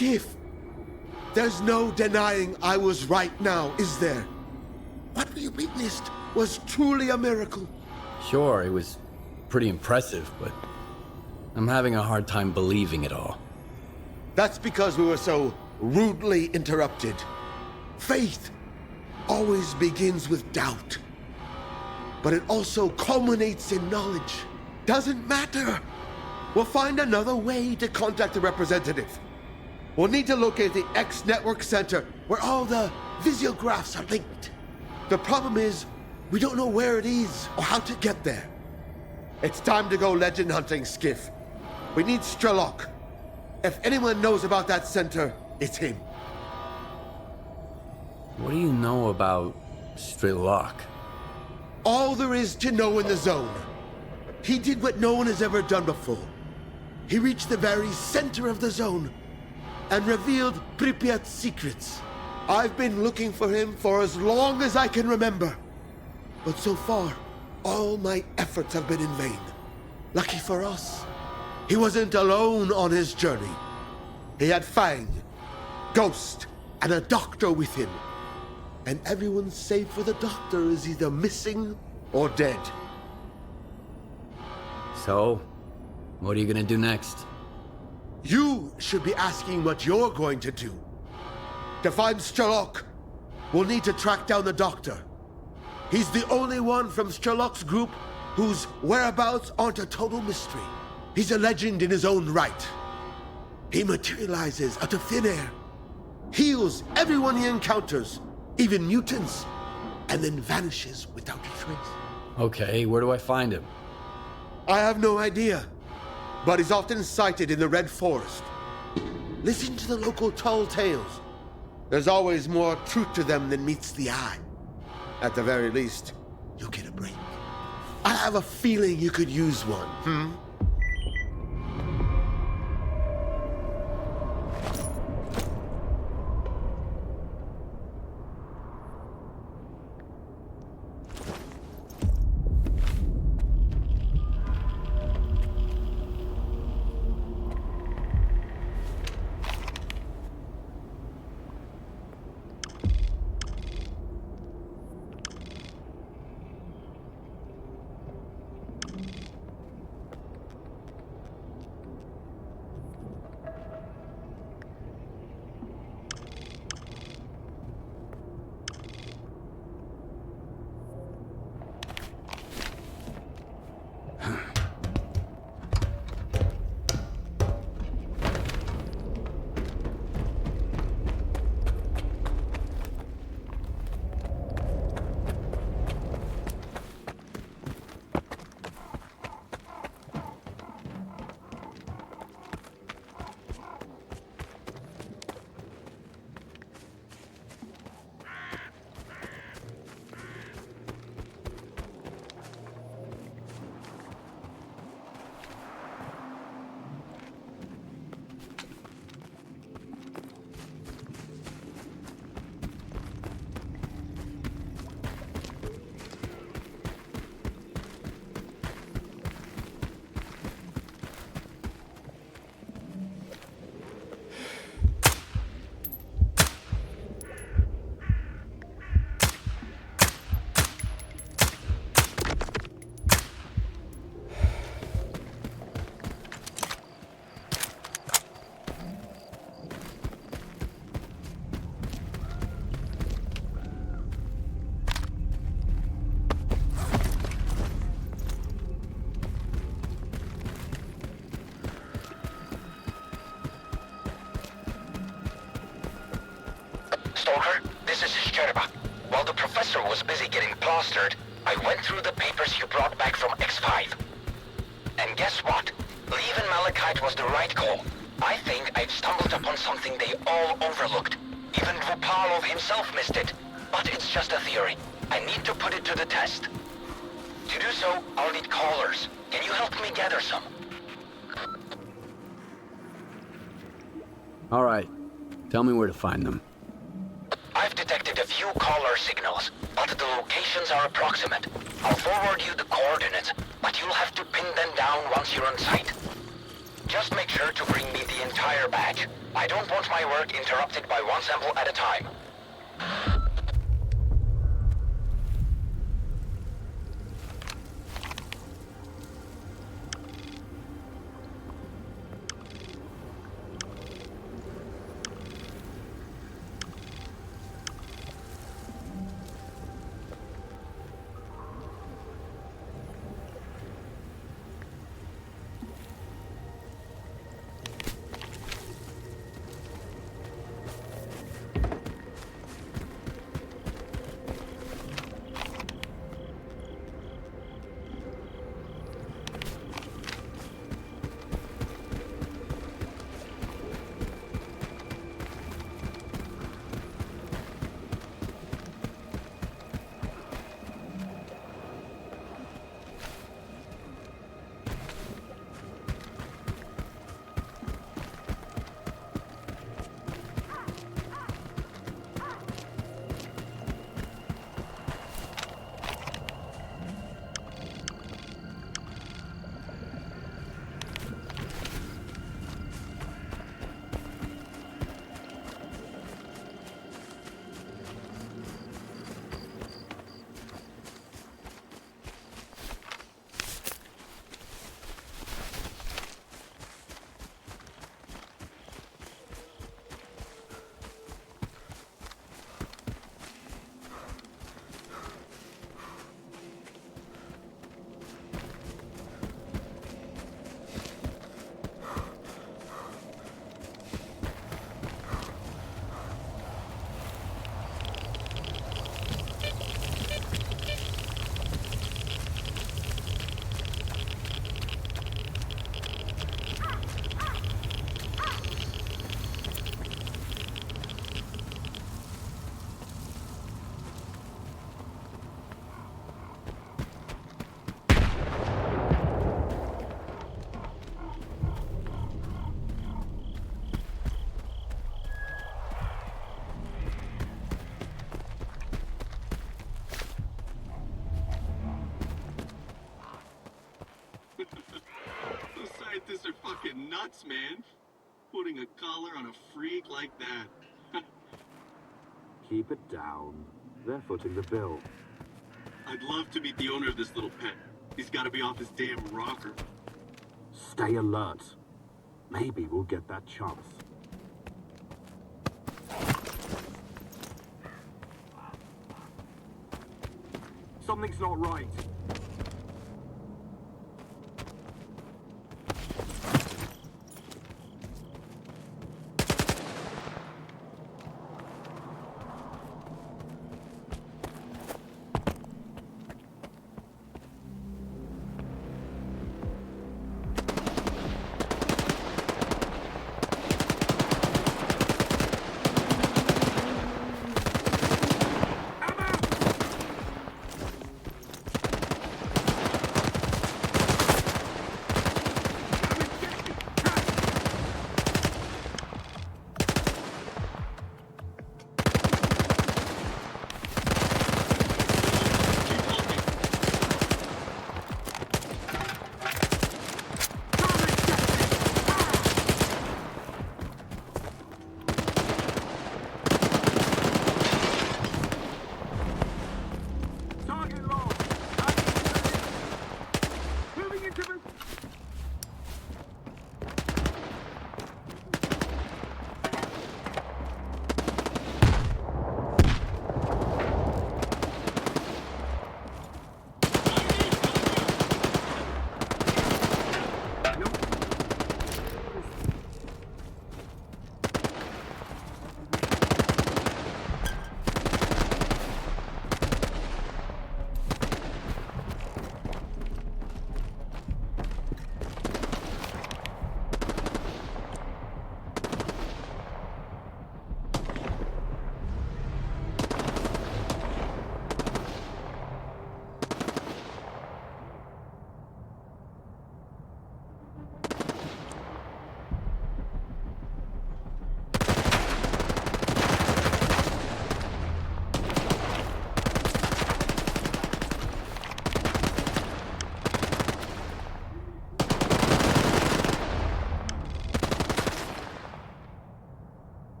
Skiff! There's no denying I was right now, is there? What we witnessed was truly a miracle. Sure, it was pretty impressive, but I'm having a hard time believing it all. That's because we were so rudely interrupted. Faith always begins with doubt. But it also culminates in knowledge. Doesn't matter. We'll find another way to contact the representative. We'll need to locate the X Network Center, where all the visiographs are linked. The problem is, we don't know where it is or how to get there. It's time to go legend hunting, Skiff. We need Strelok. If anyone knows about that center, it's him. What do you know about Strelok? All there is to know in the zone. He did what no one has ever done before. He reached the very center of the zone and revealed Pripyat's secrets. I've been looking for him for as long as I can remember. But so far, all my efforts have been in vain. Lucky for us, he wasn't alone on his journey. He had Fang, Ghost, and a doctor with him. And everyone save for the doctor is either missing or dead. So, what are you gonna do next? You should be asking what you're going to do. To find Strelok, we'll need to track down the doctor. He's the only one from Strelok's group whose whereabouts aren't a total mystery. He's a legend in his own right. He materializes out of thin air, heals everyone he encounters, even mutants, and then vanishes without a trace. Okay, where do I find him? I have no idea, but he's often sighted in the Red Forest. Listen to the local tall tales. There's always more truth to them than meets the eye. At the very least, you'll get a break. I have a feeling you could use one, Stalker, this is Sherba. While the professor was busy getting plastered, I went through the papers you brought back from X5. And guess what? Leaving Malachite was the right call. I think I've stumbled upon something they all overlooked. Even Vupalov himself missed it. But it's just a theory. I need to put it to the test. To do so, I'll need callers. Can you help me gather some? All right. Tell me where to find them. I've detected a few caller signals, but the locations are approximate. I'll forward you the coordinates, but you'll have to pin them down once you're on site. Just make sure to bring me the entire batch. I don't want my work interrupted by one sample at a time. Those scientists are fucking nuts, man. Putting a collar on a freak like that. Keep it down. They're footing the bill. I'd love to meet the owner of this little pet. He's gotta be off his damn rocker. Stay alert. Maybe we'll get that chance. Something's not right.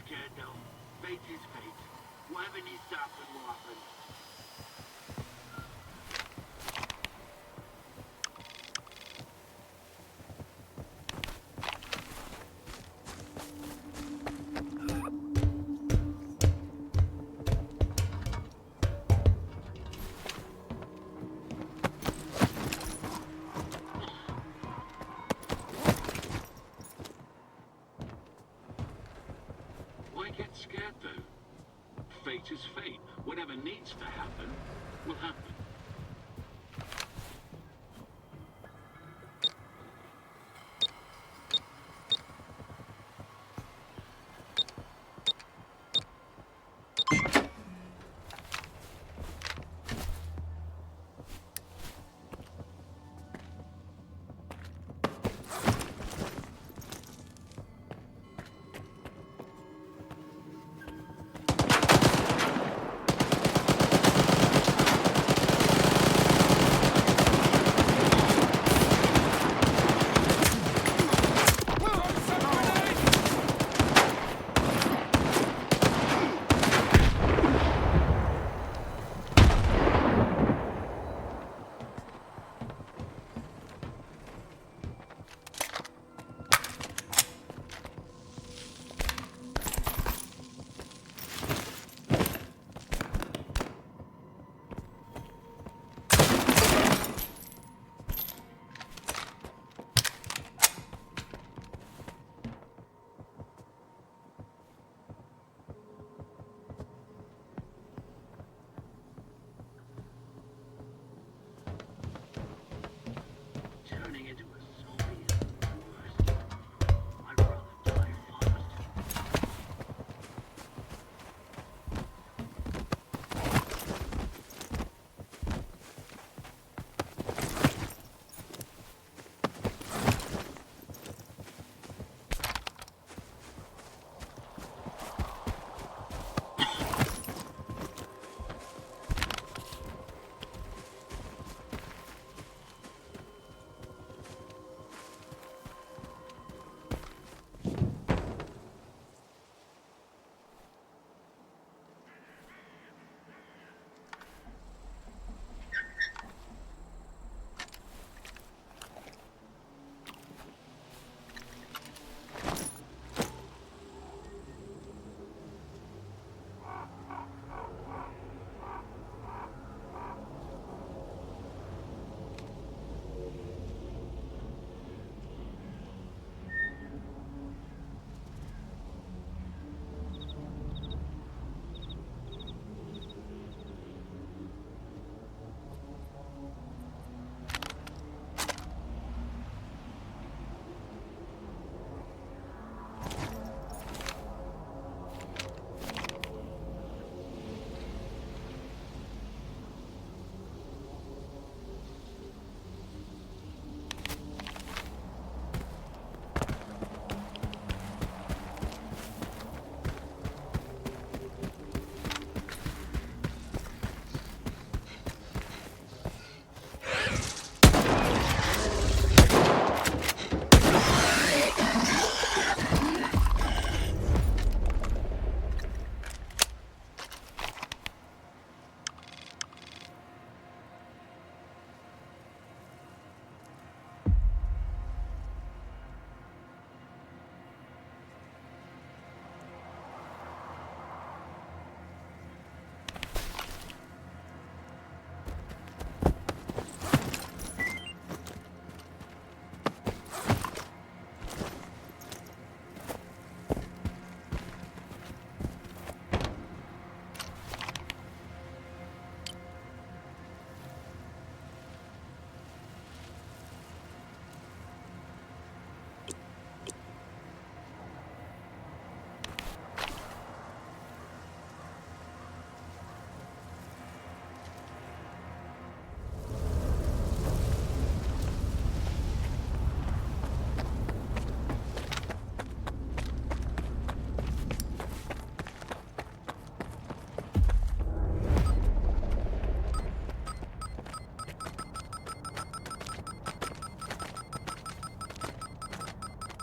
scared though. Fate is fate. Whatever needs to happen will happen. Why get scared though? Fate is fate. Whatever needs to happen will happen. Turning into a zombie is the worst. I'd rather die fast.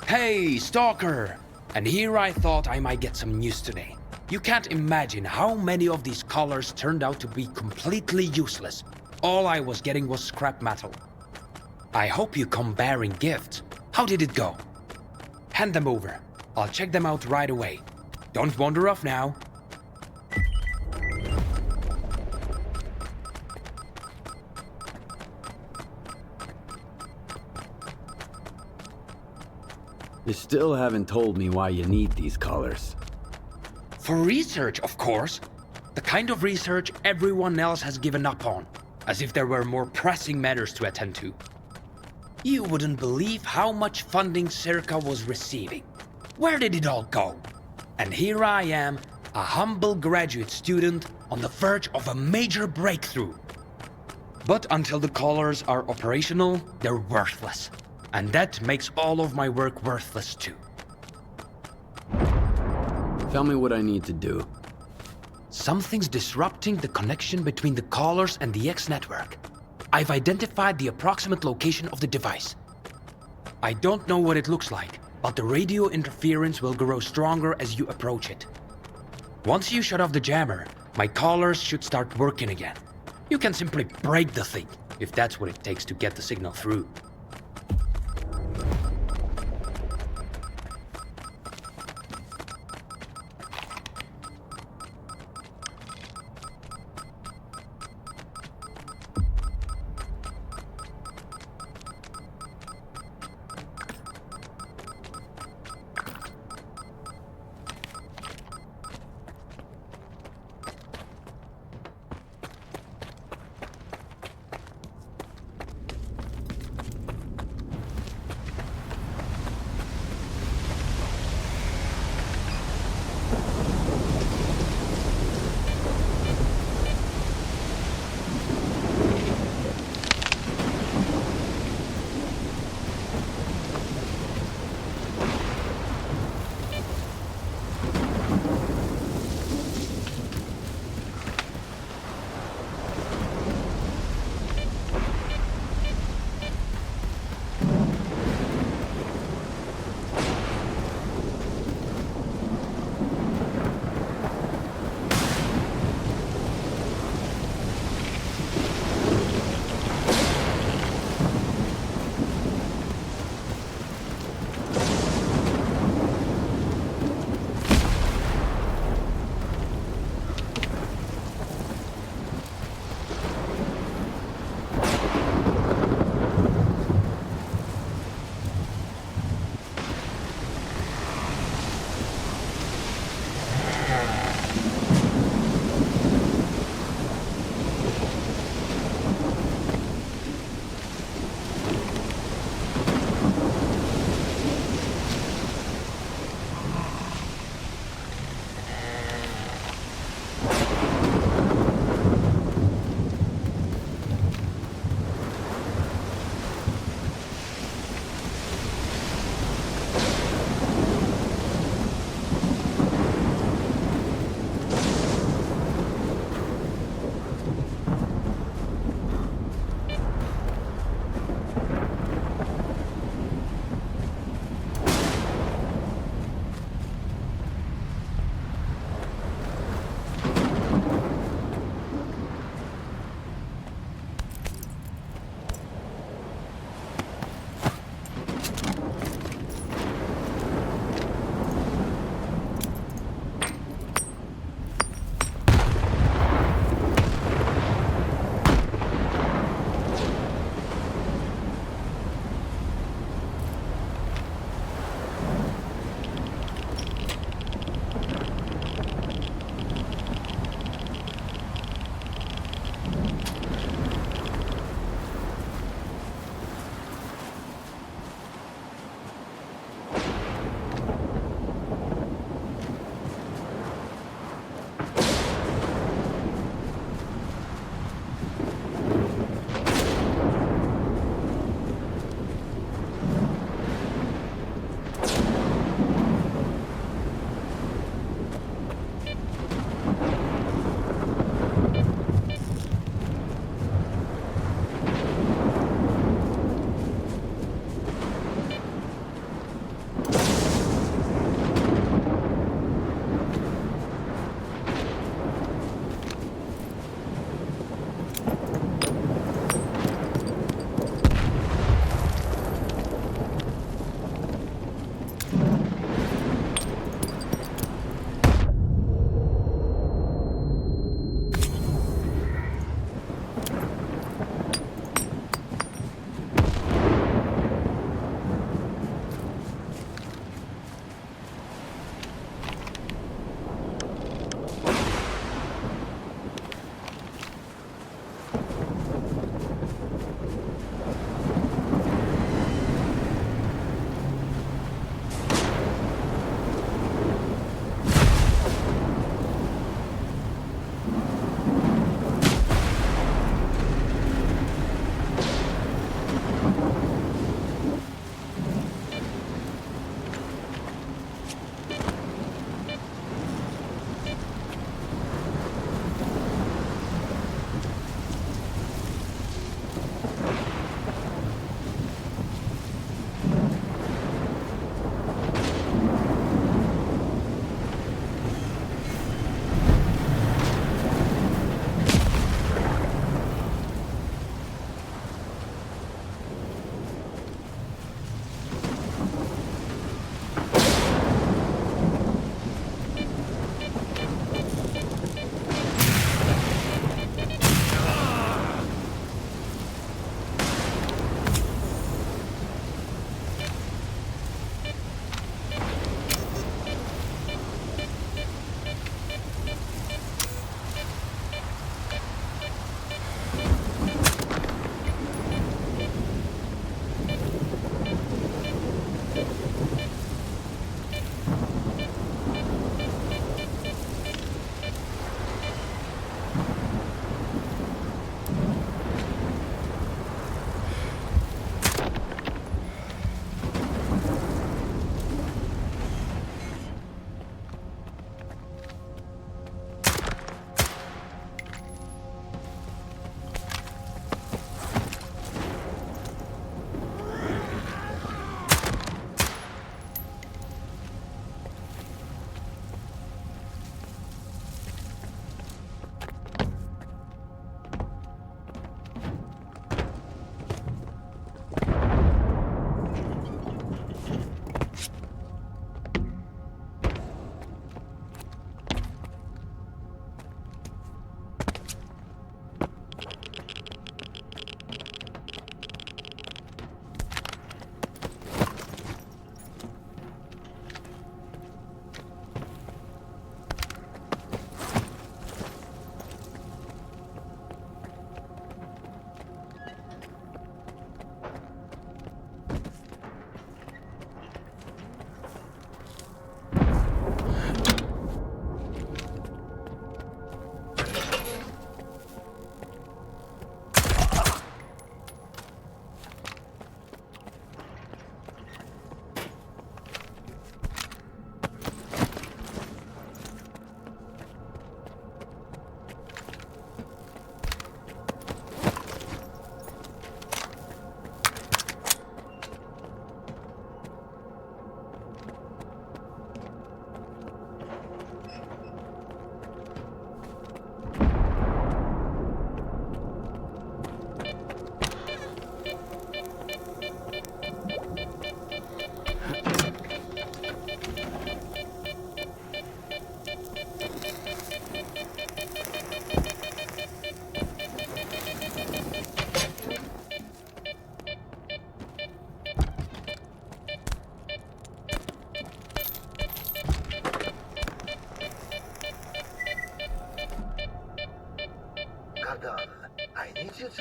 Hey, Stalker! And here I thought I might get some news today. You can't imagine how many of these collars turned out to be completely useless. All I was getting was scrap metal. I hope you come bearing gifts. How did it go? Hand them over. I'll check them out right away. Don't wander off now. You still haven't told me why you need these collars. For research, of course. The kind of research everyone else has given up on, as if there were more pressing matters to attend to. You wouldn't believe how much funding Circa was receiving. Where did it all go? And here I am, a humble graduate student on the verge of a major breakthrough. But until the collars are operational, they're worthless. And that makes all of my work worthless too. Tell me what I need to do. Something's disrupting the connection between the collars and the X network. I've identified the approximate location of the device. I don't know what it looks like, but the radio interference will grow stronger as you approach it. Once you shut off the jammer, my collars should start working again. You can simply break the thing, if that's what it takes to get the signal through.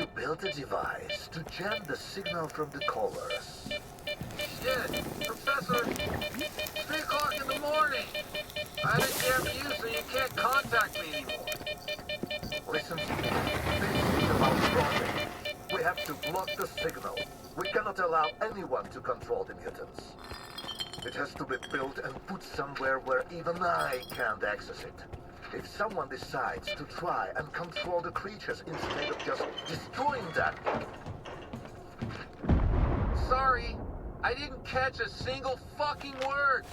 to build a device to jam the signal from the callers. Shit, Professor, 3 o'clock in the morning. I haven't jammed you, so you can't contact me anymore. Listen to me. This is about project. We have to block the signal. We cannot allow anyone to control the mutants. It has to be built and put somewhere where even I can't access it. If someone decides to try and control the creatures instead of just destroying them... Sorry, I didn't catch a single fucking word.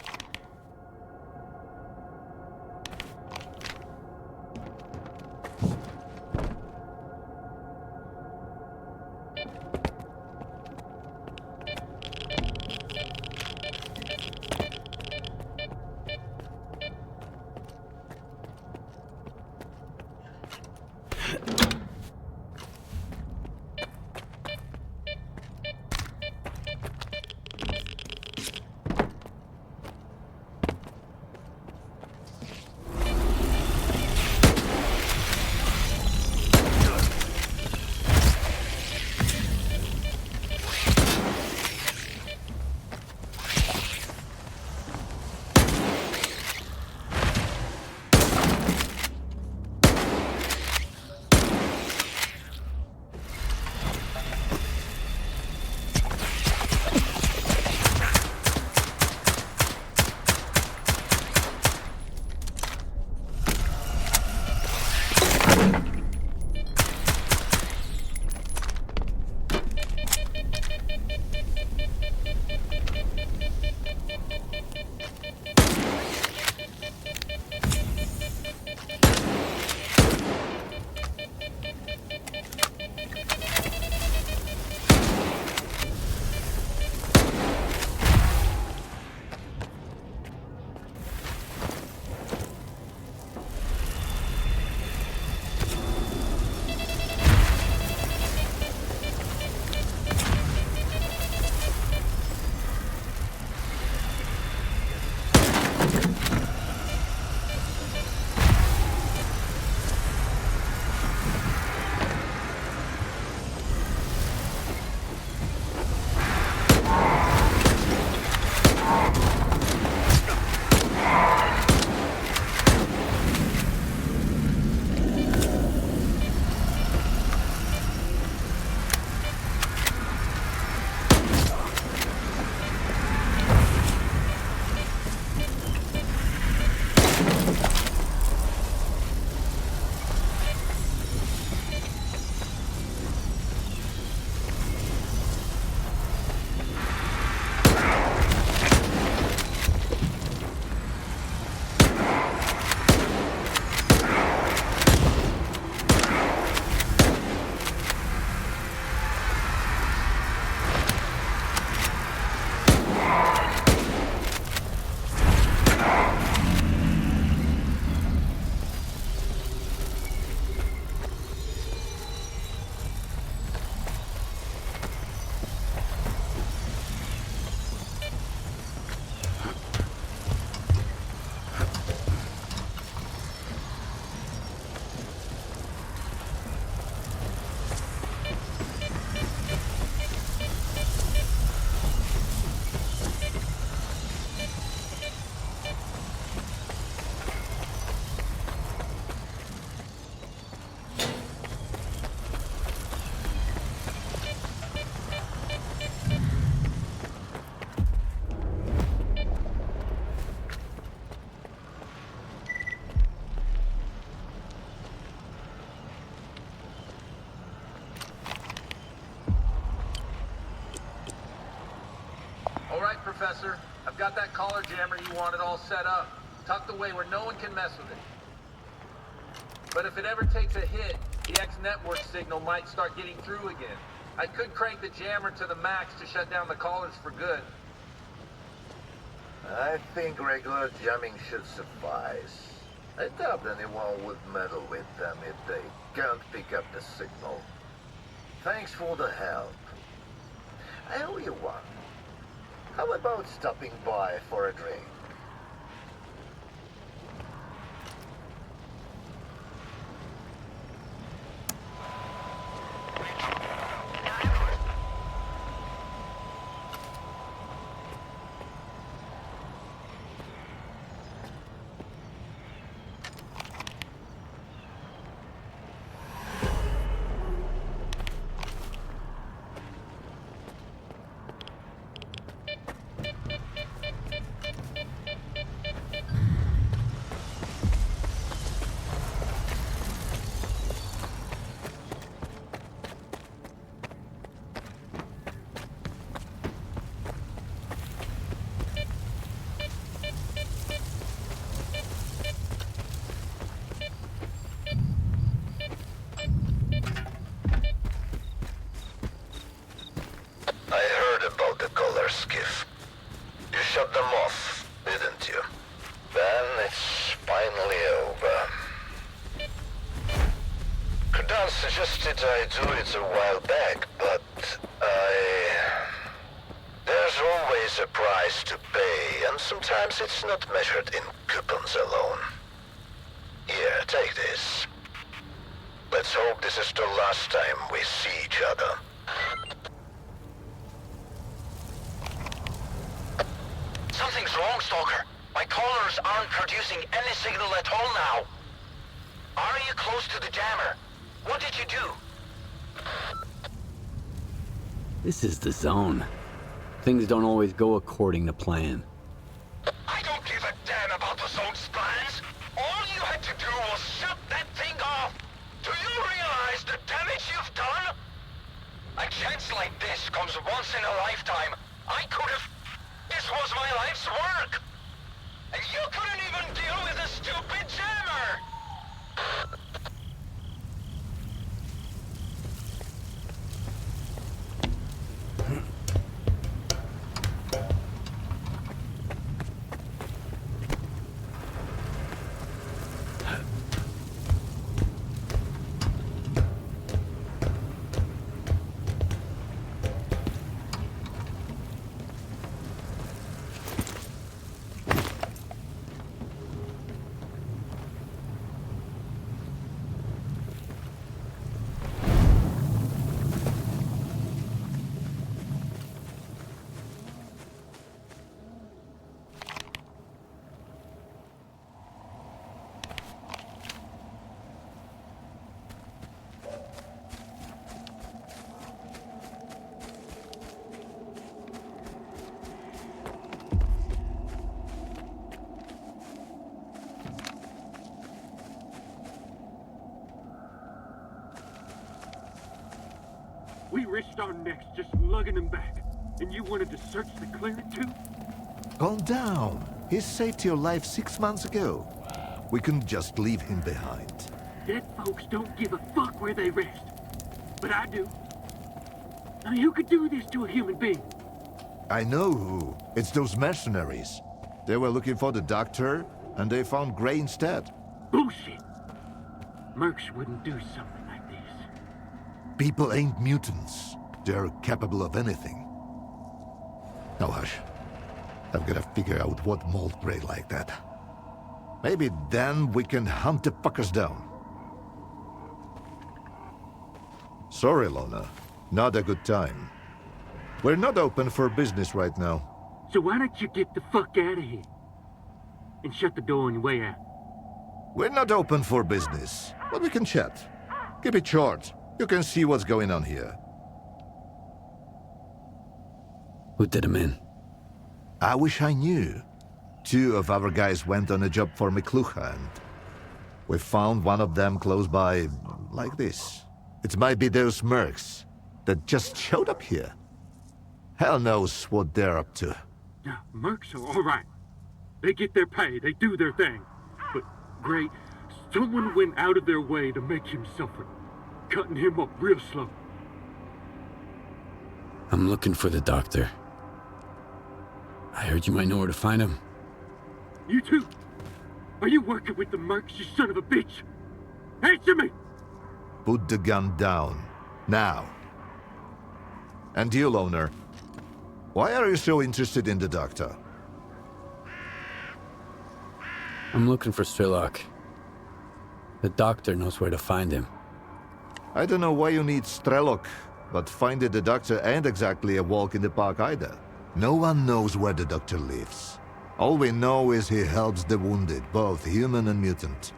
Professor. I've got that collar jammer you wanted all set up, tucked away where no one can mess with it. But if it ever takes a hit, the X-network signal might start getting through again. I could crank the jammer to the max to shut down the collars for good. I think regular jamming should suffice. I doubt anyone would meddle with them if they can't pick up the signal. Thanks for the help. I owe you one. How about stopping by for a drink? shut them off, didn't you? Then it's finally over. Kudan suggested I do it a while back, but there's always a price to pay, and sometimes it's not measured in coupons alone. Here, take this. Let's hope this is the last time we see each other. Something's wrong, Stalker. My collars aren't producing any signal at all now. Are you close to the jammer? What did you do? This is the zone. Things don't always go according to plan. I don't give a damn about the zone's plans. All you had to do was shut that thing off. Do you realize the damage you've done? A chance like this comes once in a lifetime. I could have... This was my life's work. And you couldn't even deal with a stupid jammer. We risked our necks just lugging him back, and you wanted to search the clearing too? Calm down. He saved your life 6 months ago. We couldn't just leave him behind. Dead folks don't give a fuck where they rest. But I do. I mean, who could do this to a human being? I know who. It's those mercenaries. They were looking for the doctor, and they found Gray instead. Bullshit. Mercs wouldn't do something like this. People ain't mutants. They're capable of anything. Now hush. I've got to figure out what mauled Gray like that. Maybe then we can hunt the fuckers down. Sorry, Lona. Not a good time. We're not open for business right now. So why don't you get the fuck out of here? And shut the door on your way out. We're not open for business, but we can chat. Keep it short. You can see what's going on here. Who did him in? I wish I knew. 2 of our guys went on a job for Miklucha, and we found one of them close by, like this. It might be those mercs that just showed up here. Hell knows what they're up to. Now, mercs are all right. They get their pay, they do their thing. But, Gray, someone went out of their way to make him suffer, cutting him up real slow. I'm looking for the doctor. I heard you might know where to find him. You too? Are you working with the mercs, you son of a bitch? Answer me! Put the gun down. Now. And you, Loner. Why are you so interested in the doctor? I'm looking for Strelok. The doctor knows where to find him. I don't know why you need Strelok, but finding the doctor ain't exactly a walk in the park either. No one knows where the doctor lives. All we know is he helps the wounded, both human and mutant.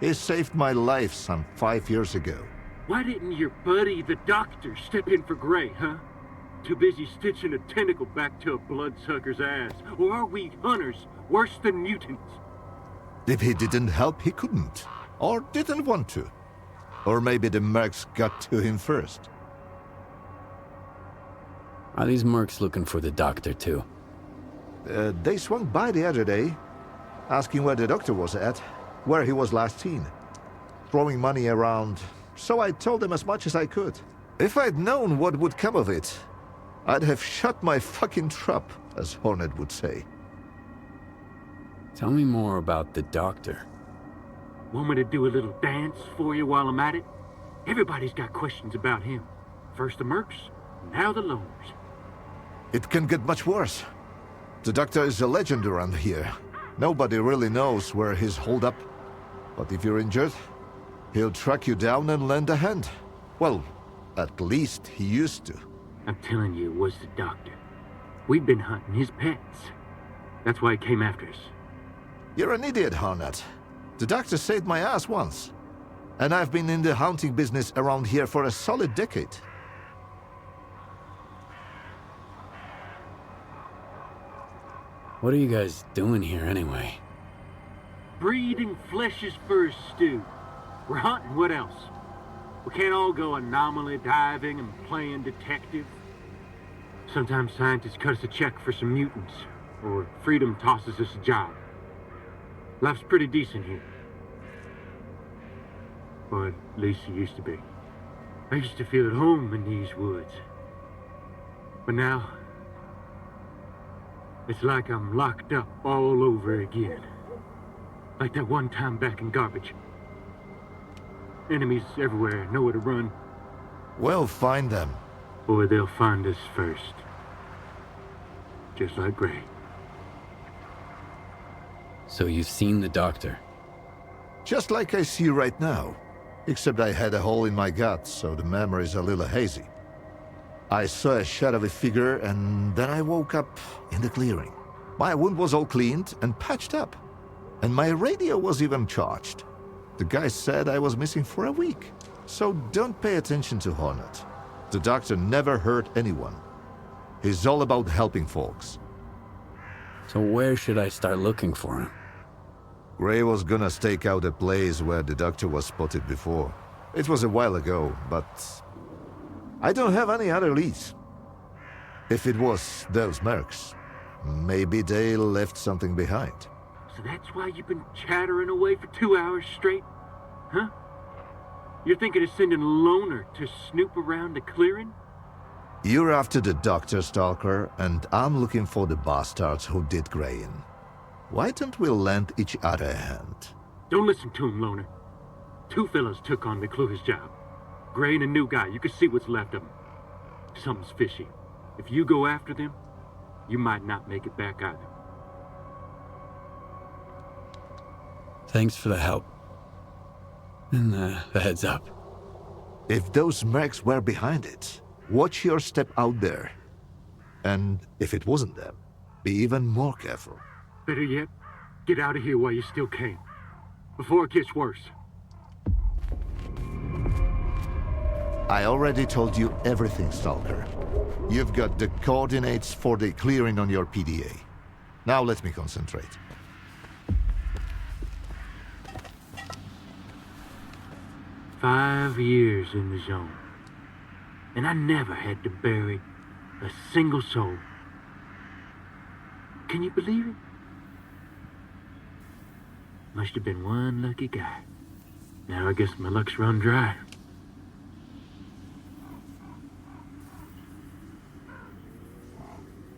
He saved my life some 5 years ago. Why didn't your buddy, the doctor, step in for Gray, huh? Too busy stitching a tentacle back to a bloodsucker's ass. Or are we hunters, worse than mutants? If he didn't help, he couldn't. Or didn't want to. Or maybe the mercs got to him first. Are these mercs looking for the doctor too? They swung by the other day, asking where the doctor was at, where he was last seen. Throwing money around, so I told them as much as I could. If I'd known what would come of it, I'd have shut my fucking trap, as Hornet would say. Tell me more about the doctor. Want me to do a little dance for you while I'm at it? Everybody's got questions about him. First the Mercs, now the loners. It can get much worse. The doctor is a legend around here. Nobody really knows where he's holed up. But if you're injured, he'll track you down and lend a hand. Well, at least he used to. I'm telling you, it was the doctor. We've been hunting his pets. That's why he came after us. You're an idiot, Harnett. The doctor saved my ass once. And I've been in the hunting business around here for a solid decade. What are you guys doing here anyway? Breeding flesh's fur stew. We're hunting, what else? We can't all go anomaly diving and playing detective. Sometimes scientists cut us a check for some mutants, or freedom tosses us a job. Life's pretty decent here. Or at least it used to be. I used to feel at home in these woods. But now, it's like I'm locked up all over again. Like that one time back in Garbage. Enemies everywhere, nowhere to run. We'll find them. Or they'll find us first. Just like Gray. So you've seen the doctor? Just like I see right now. Except I had a hole in my gut, so the memory's a little hazy. I saw a shadowy figure, and then I woke up in the clearing. My wound was all cleaned and patched up. And my radio was even charged. The guy said I was missing for a week. So don't pay attention to Hornet. The doctor never hurt anyone. He's all about helping folks. So where should I start looking for him? Gray was gonna stake out a place where the doctor was spotted before. It was a while ago, but I don't have any other leads. If it was those mercs, maybe they left something behind. So that's why you've been chattering away for 2 hours straight? Huh? You're thinking of sending a loner to snoop around the clearing? You're after the doctor, Stalker, and I'm looking for the bastards who did Gray in. Why don't we lend each other a hand? Don't listen to him, loner. 2 fellas took on McClure's job. Gray and a new guy. You can see what's left of him. Something's fishy. If you go after them, you might not make it back either. Thanks for the help. And the heads up. If those mercs were behind it, watch your step out there. And if it wasn't them, be even more careful. Better yet, get out of here while you still can. Before it gets worse. I already told you everything, Stalker. You've got the coordinates for the clearing on your PDA. Now let me concentrate. "5 years in the zone. And I never had to bury a single soul. Can you believe it? Must have been one lucky guy. Now I guess my luck's run dry.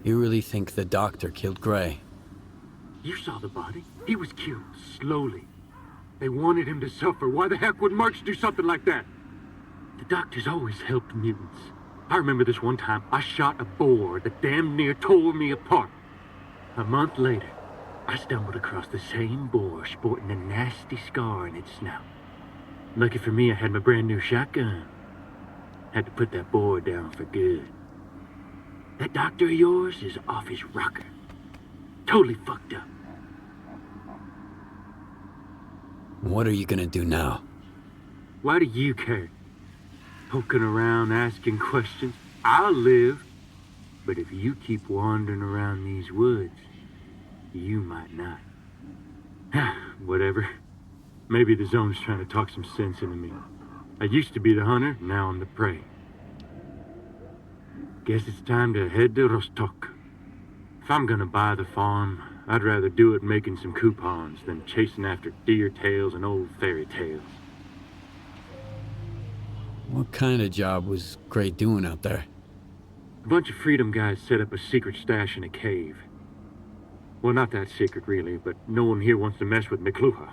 You really think the doctor killed Gray? You saw the body. He was killed slowly. They wanted him to suffer. Why the heck would March do something like that? The doctor's always helped mutants. I remember this one time I shot a boar that damn near tore me apart. A month later, I stumbled across the same boar sporting a nasty scar in its snout. Lucky for me, I had my brand new shotgun. Had to put that boar down for good. That doctor of yours is off his rocker. Totally fucked up. What are you gonna do now? Why do you care? Poking around, asking questions. I'll live. But if you keep wandering around these woods, you might not. Whatever. Maybe the zone's trying to talk some sense into me. I used to be the hunter, now I'm the prey. Guess it's time to head to Rostok. If I'm gonna buy the farm, I'd rather do it making some coupons than chasing after deer tails and old fairy tales. What kind of job was Gray doing out there? A bunch of freedom guys set up a secret stash in a cave. Well, not that secret, really, but no one here wants to mess with McCluha.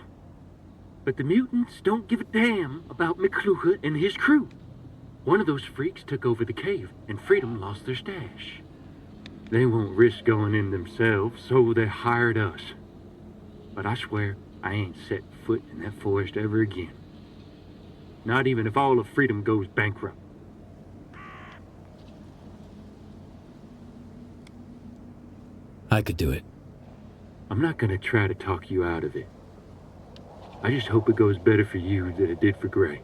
But the mutants don't give a damn about McCluha and his crew. One of those freaks took over the cave, and Freedom lost their stash. They won't risk going in themselves, so they hired us. But I swear, I ain't set foot in that forest ever again. Not even if all of Freedom goes bankrupt. I could do it. I'm not gonna try to talk you out of it. I just hope it goes better for you than it did for Gray.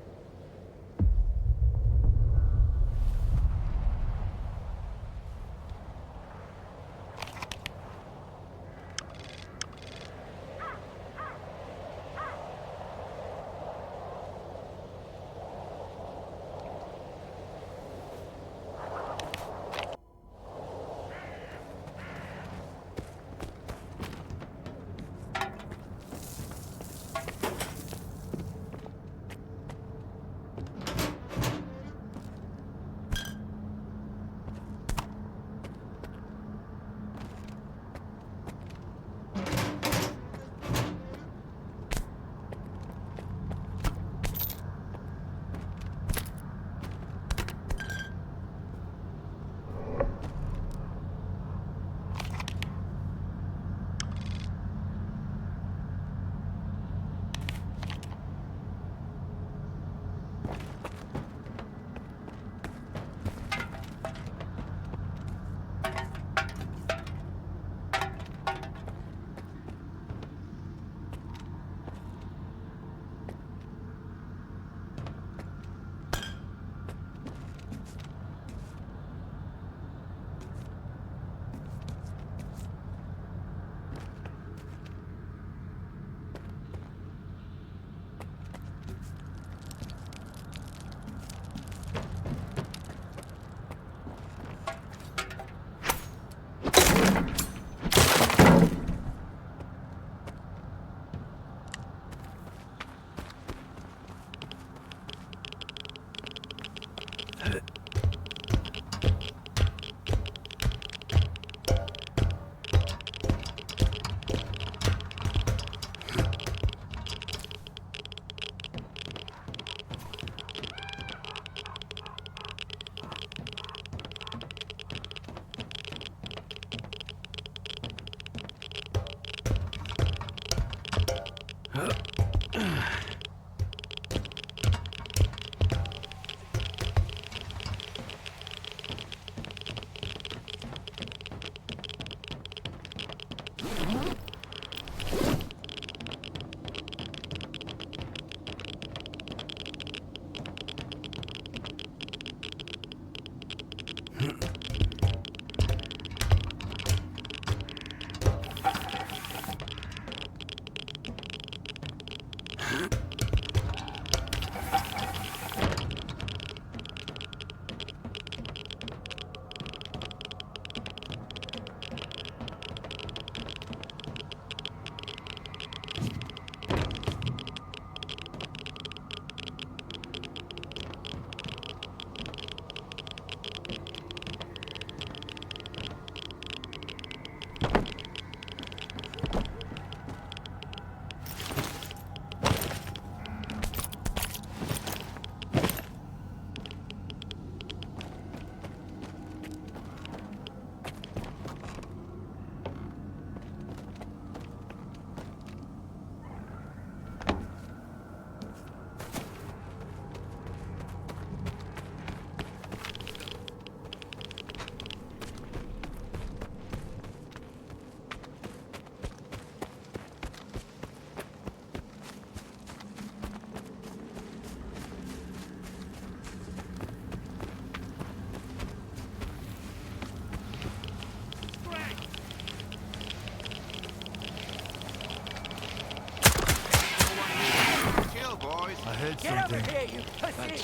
heard Get something. over here, you pussy!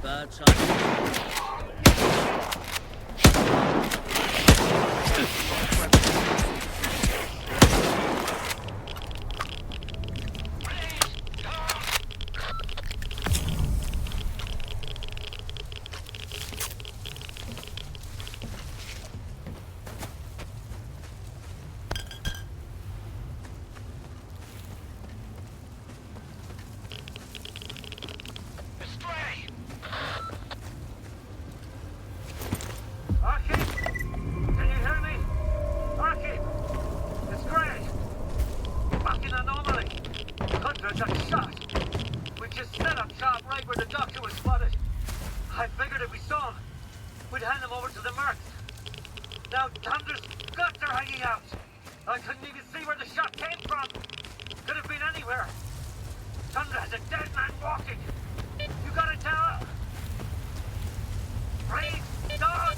Birds Sandra got shot. We just set up shop right where the doctor was spotted. I figured if we saw him, we'd hand him over to the mercs. Now Sandra's guts are hanging out. I couldn't even see where the shot came from. Could have been anywhere. Sandra has a dead man walking. You got it now? Freeze! Dodge!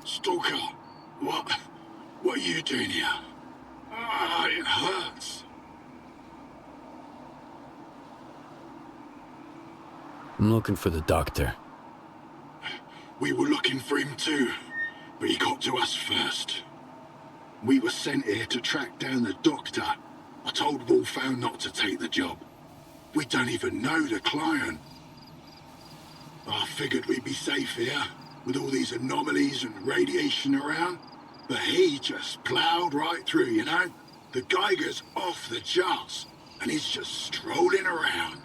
Stalker, what are you doing here? Ah, it hurts. I'm looking for the doctor. We were looking for him too, but he got to us first. We were sent here to track down the doctor. I told Wolfhound not to take the job. We don't even know the client. I figured we'd be safe here, with all these anomalies and radiation around. But he just ploughed right through, you know? The Geiger's off the charts, and he's just strolling around.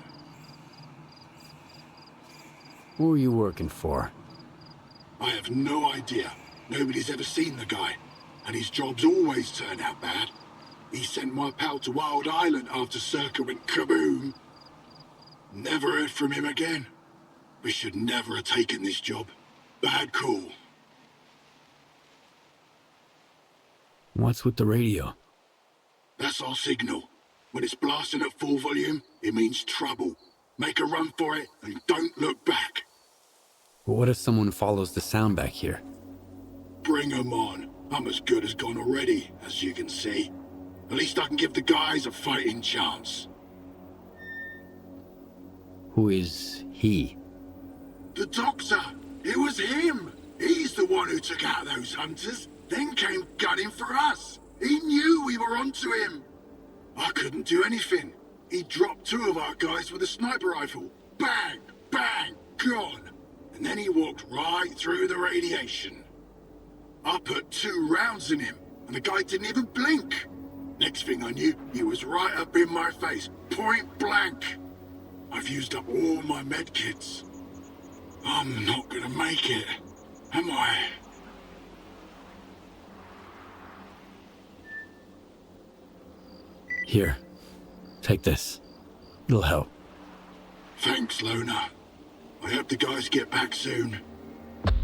Who are you working for? I have no idea. Nobody's ever seen the guy, and his jobs always turn out bad. He sent my pal to Wild Island after Circa went kaboom. Never heard from him again. We should never have taken this job. Bad call. What's with the radio? That's our signal. When it's blasting at full volume, it means trouble. Make a run for it and don't look back. But what if someone follows the sound back here? Bring 'em on. I'm as good as gone already, as you can see. At least I can give the guys a fighting chance. Who is he? The doctor! It was him! He's the one who took out those hunters, then came gunning for us. He knew we were onto him. I couldn't do anything. He dropped 2 of our guys with a sniper rifle. Bang! Bang! Gone! And then he walked right through the radiation. I put 2 rounds in him, and the guy didn't even blink. Next thing I knew, he was right up in my face, point blank. I've used up all my medkits. I'm not gonna make it, am I? Here, take this. It'll help. Thanks, Loner. I hope the guys get back soon.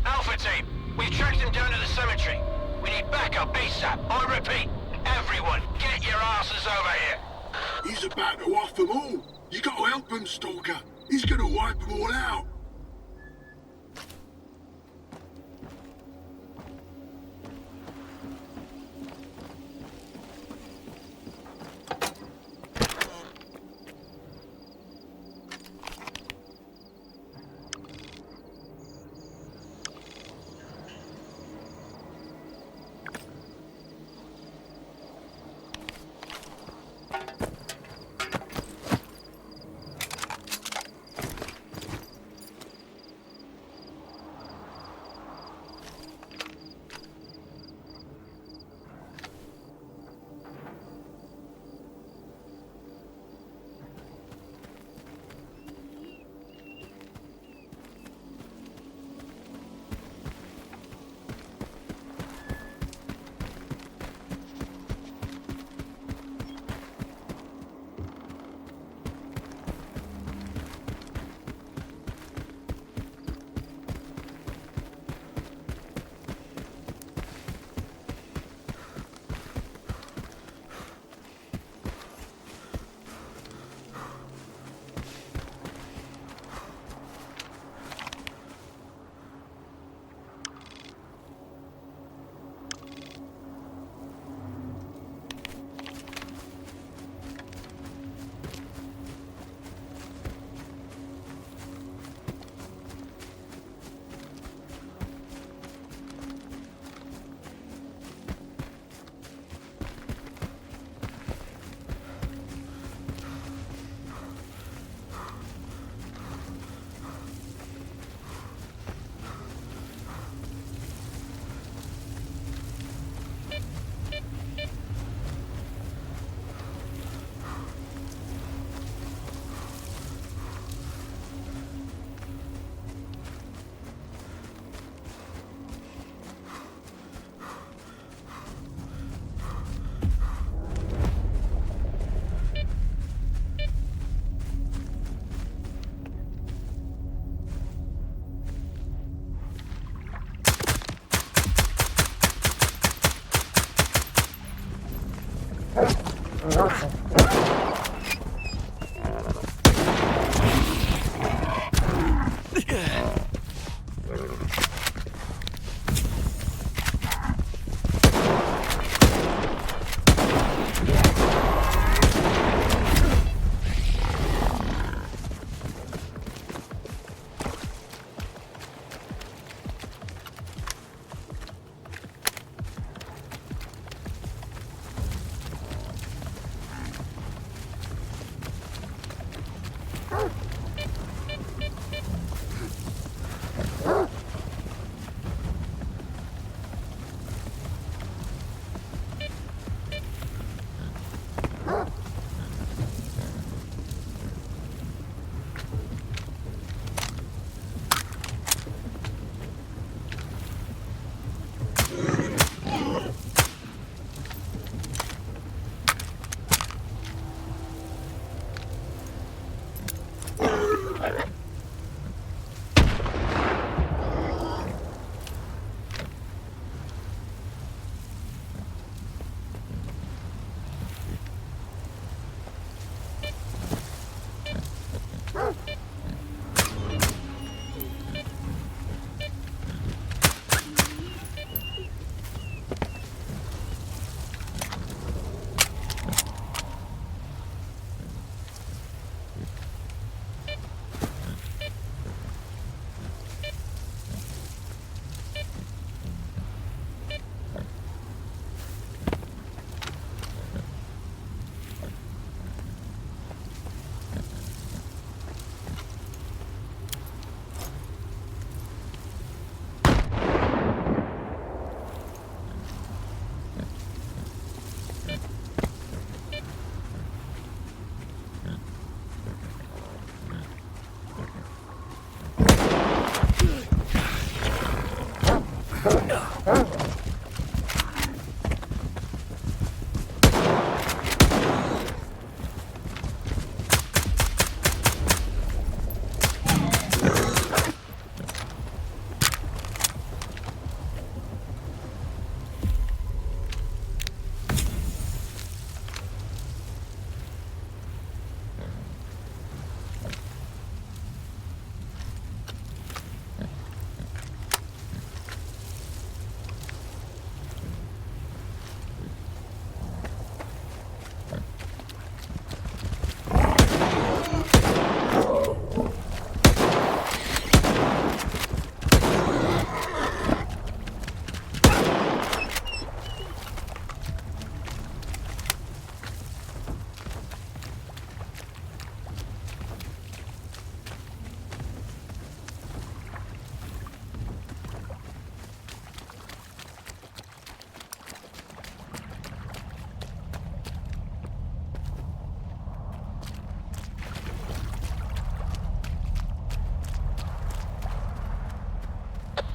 Alpha team, we've tracked him down to the cemetery. We need backup ASAP. I repeat, everyone, get your asses over here. He's about to off them all. You gotta help him, Stalker. He's gonna wipe them all out.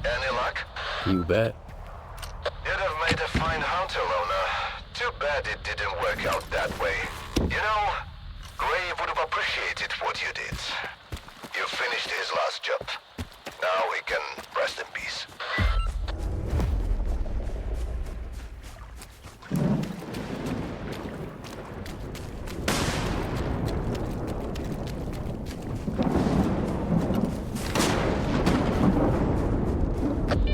Any luck? You bet. You'd have made a fine hunter, Lona. Too bad it didn't work out that way. You know, Gray would have appreciated what you did. You finished his last job. Now he can rest in peace.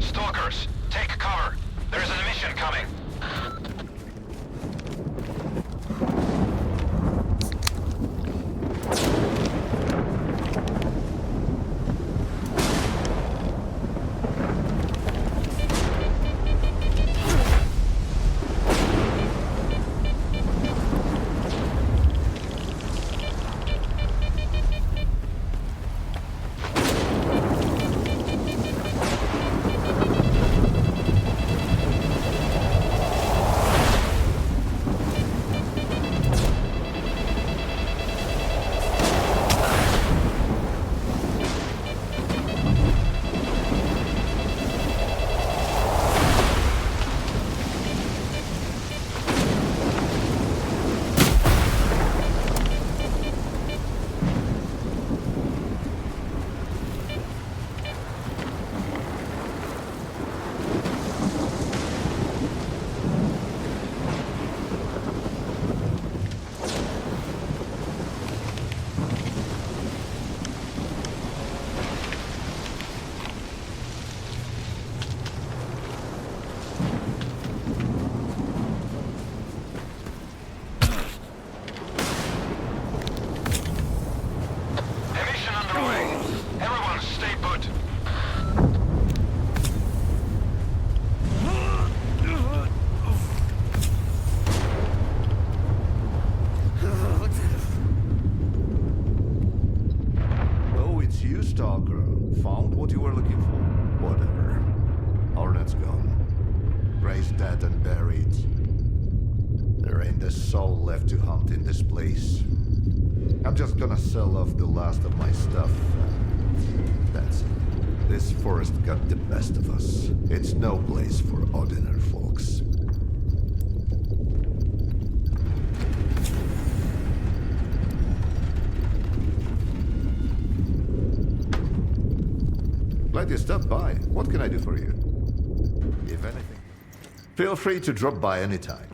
Stalkers, take cover. There's an mission coming. Stalker. Found what you were looking for. Whatever. Hornet's gone. Gray's dead and buried. There ain't a soul left to hunt in this place. I'm just gonna sell off the last of my stuff. That's it. This forest got the best of us. It's no place for ordinary folks. Glad you stopped by. What can I do for you? If anything, feel free to drop by anytime.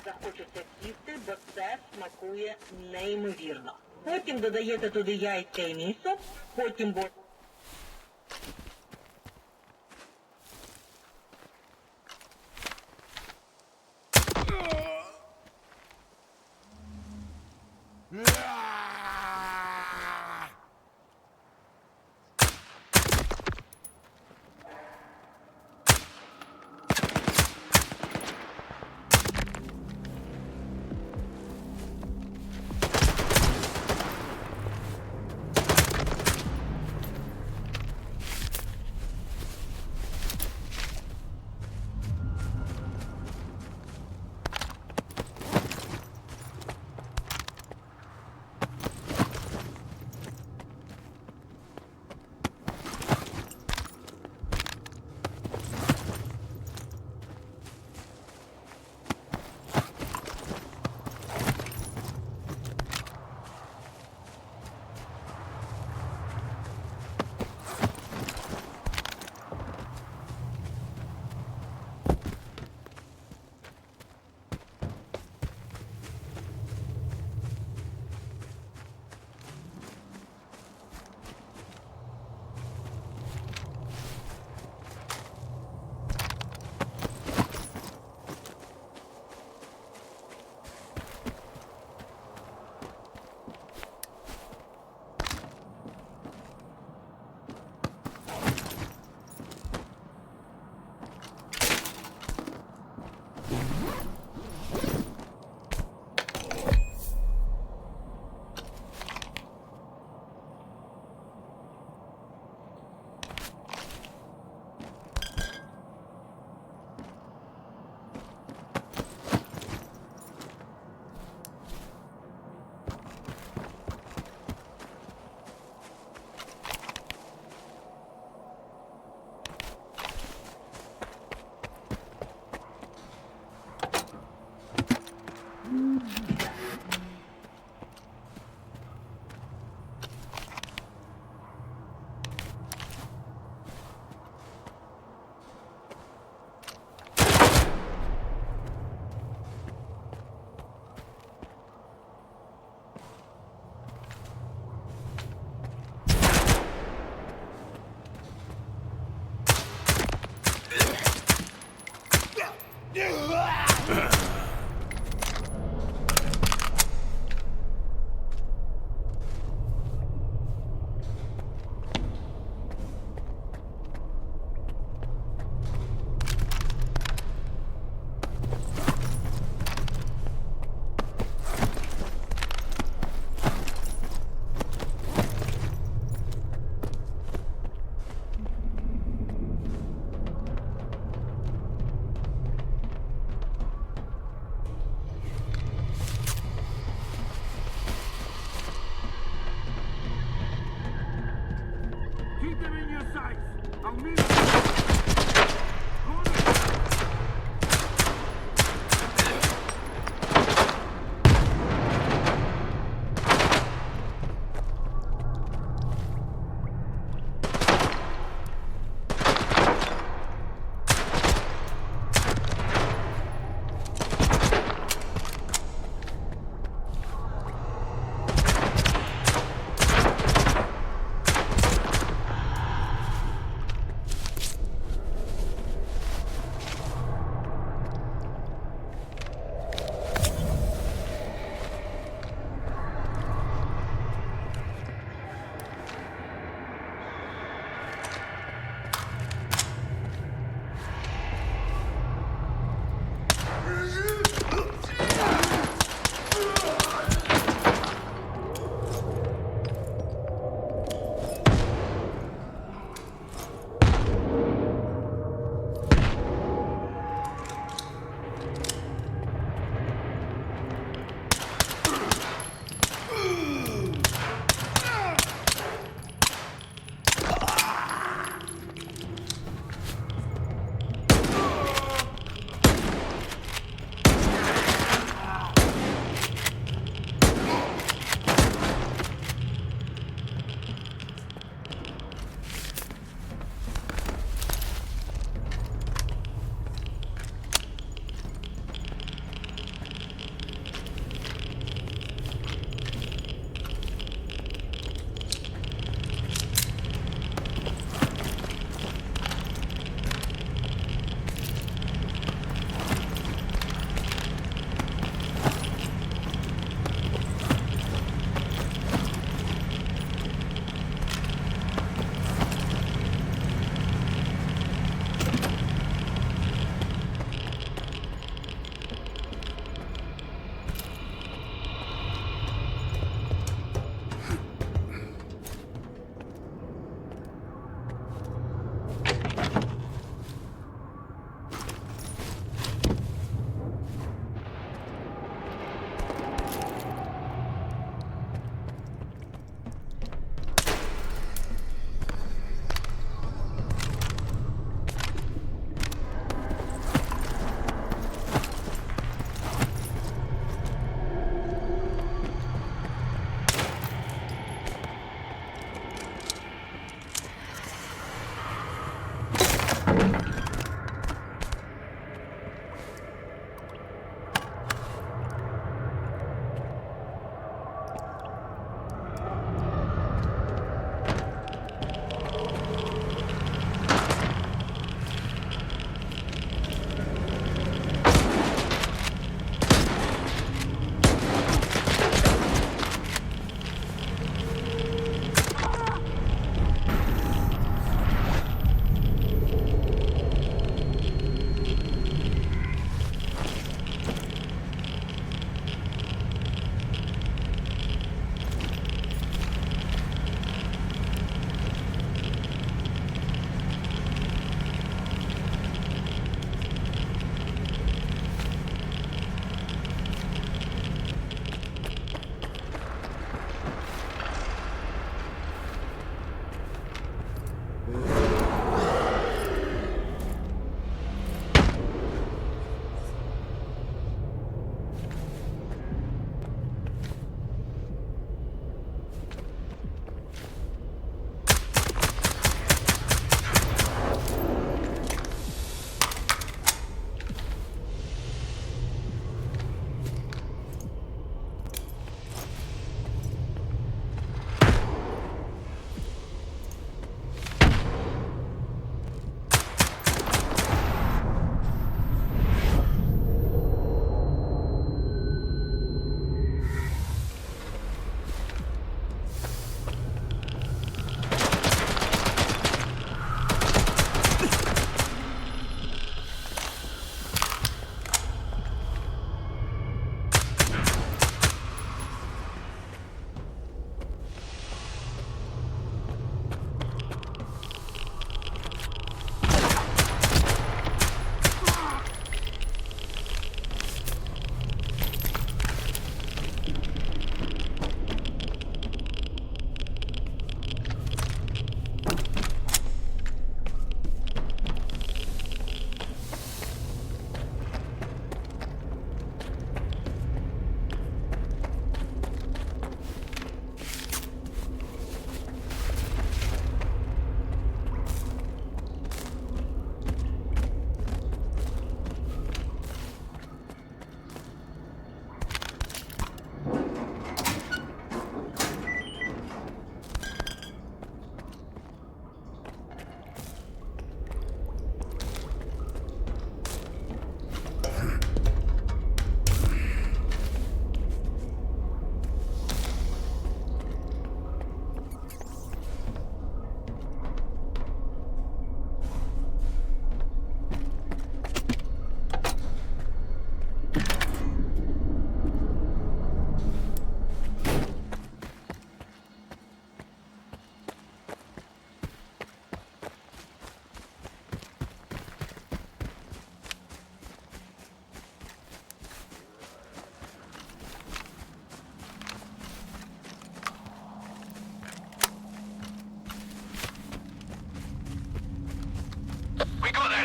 Захочеться їсти, бо це смакує неймовірно. Потім додаєте туди яйця і місо, потім Keep them in your sights. I'll meet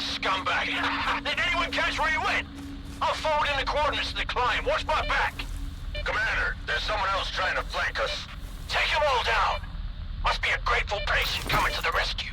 scumbag! Did anyone catch where he went? I'll forward in the coordinates to the client. Watch my back! Commander, there's someone else trying to flank us. Take them all down! Must be a grateful patient coming to the rescue.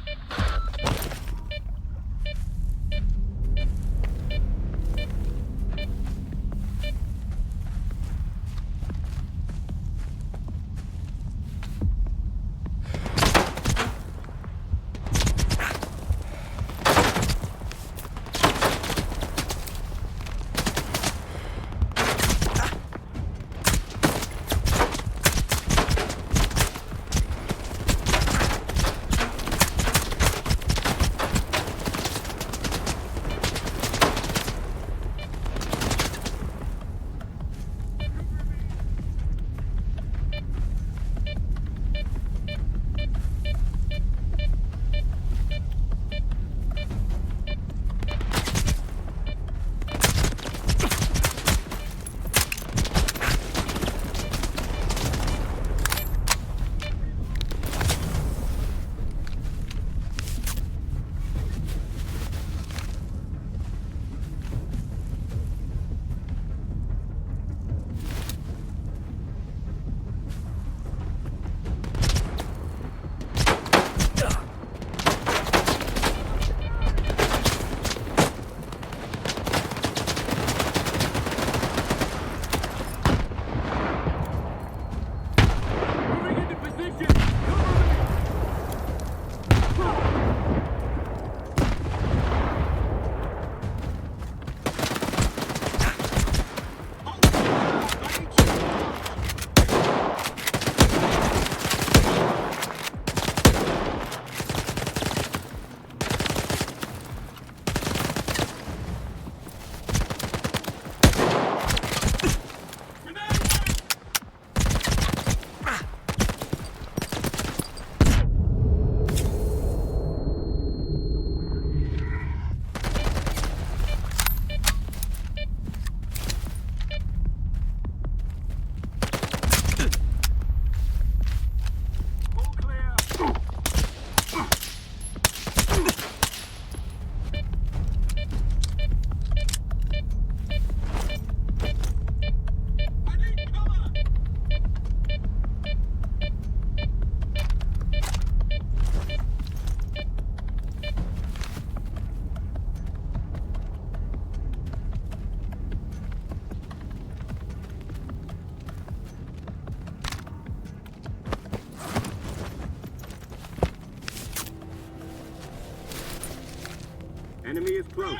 Enemy is close.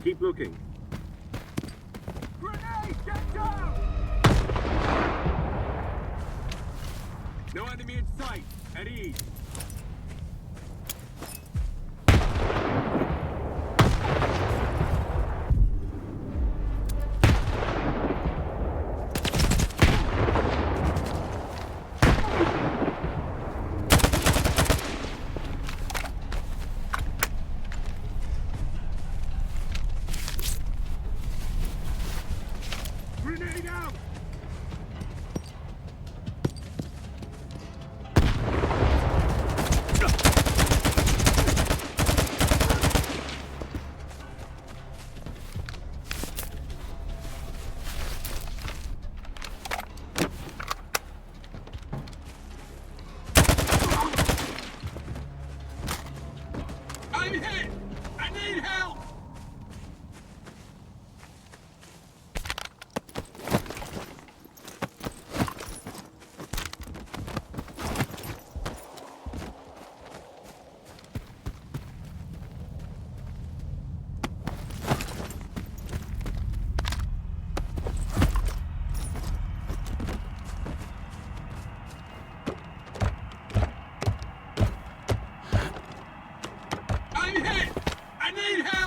Keep looking. Grenade! Get down! No enemy in sight. At ease. Grenade out! I'm hit! I need help! I'm hit! I need help!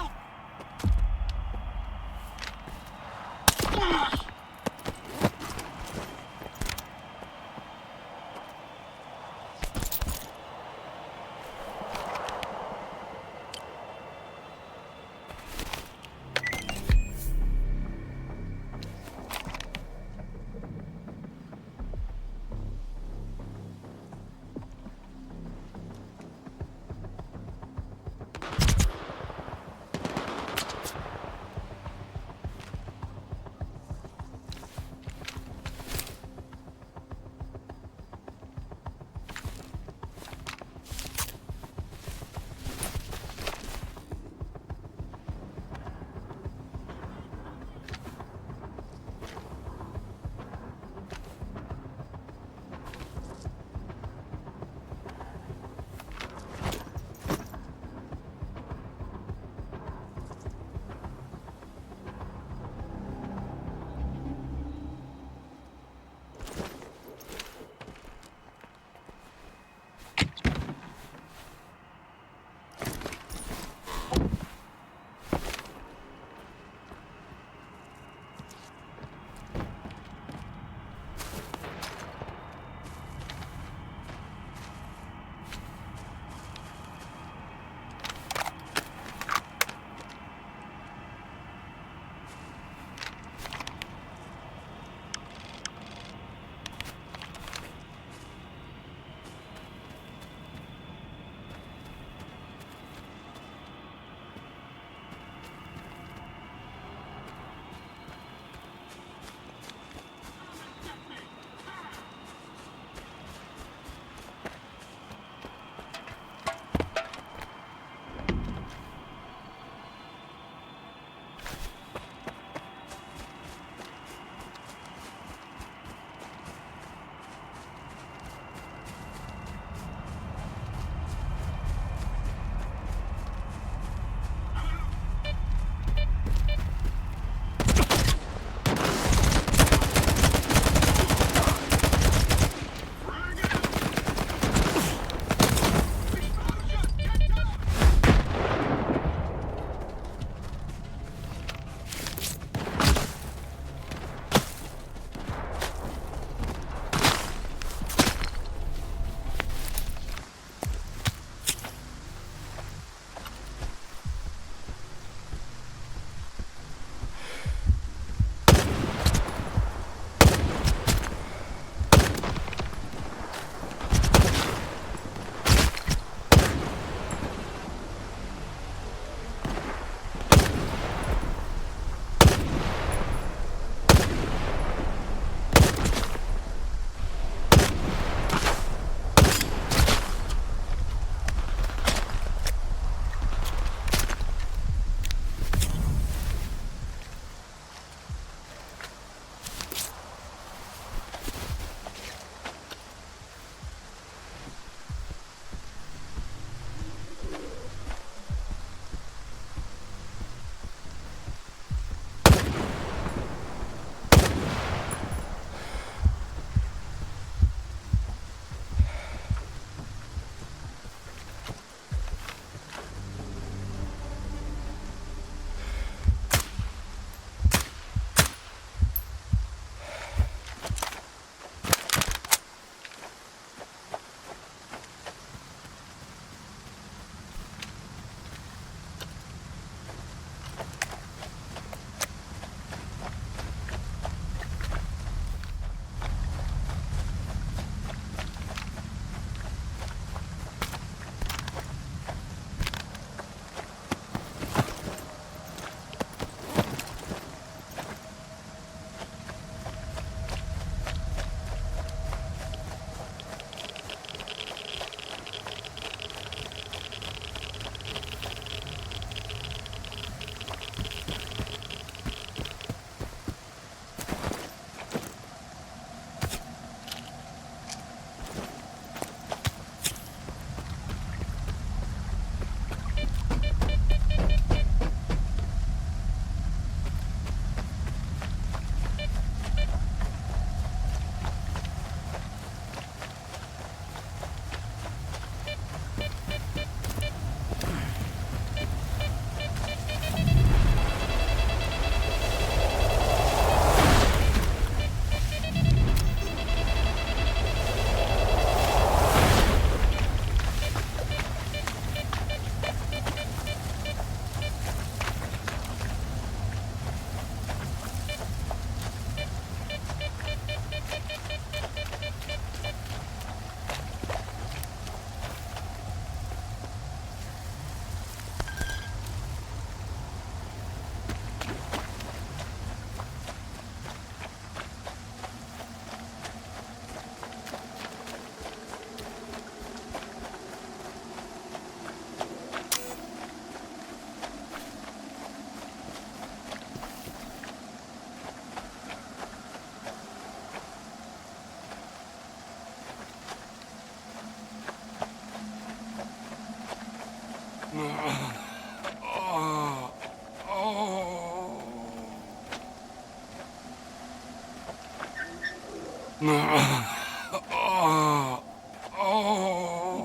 He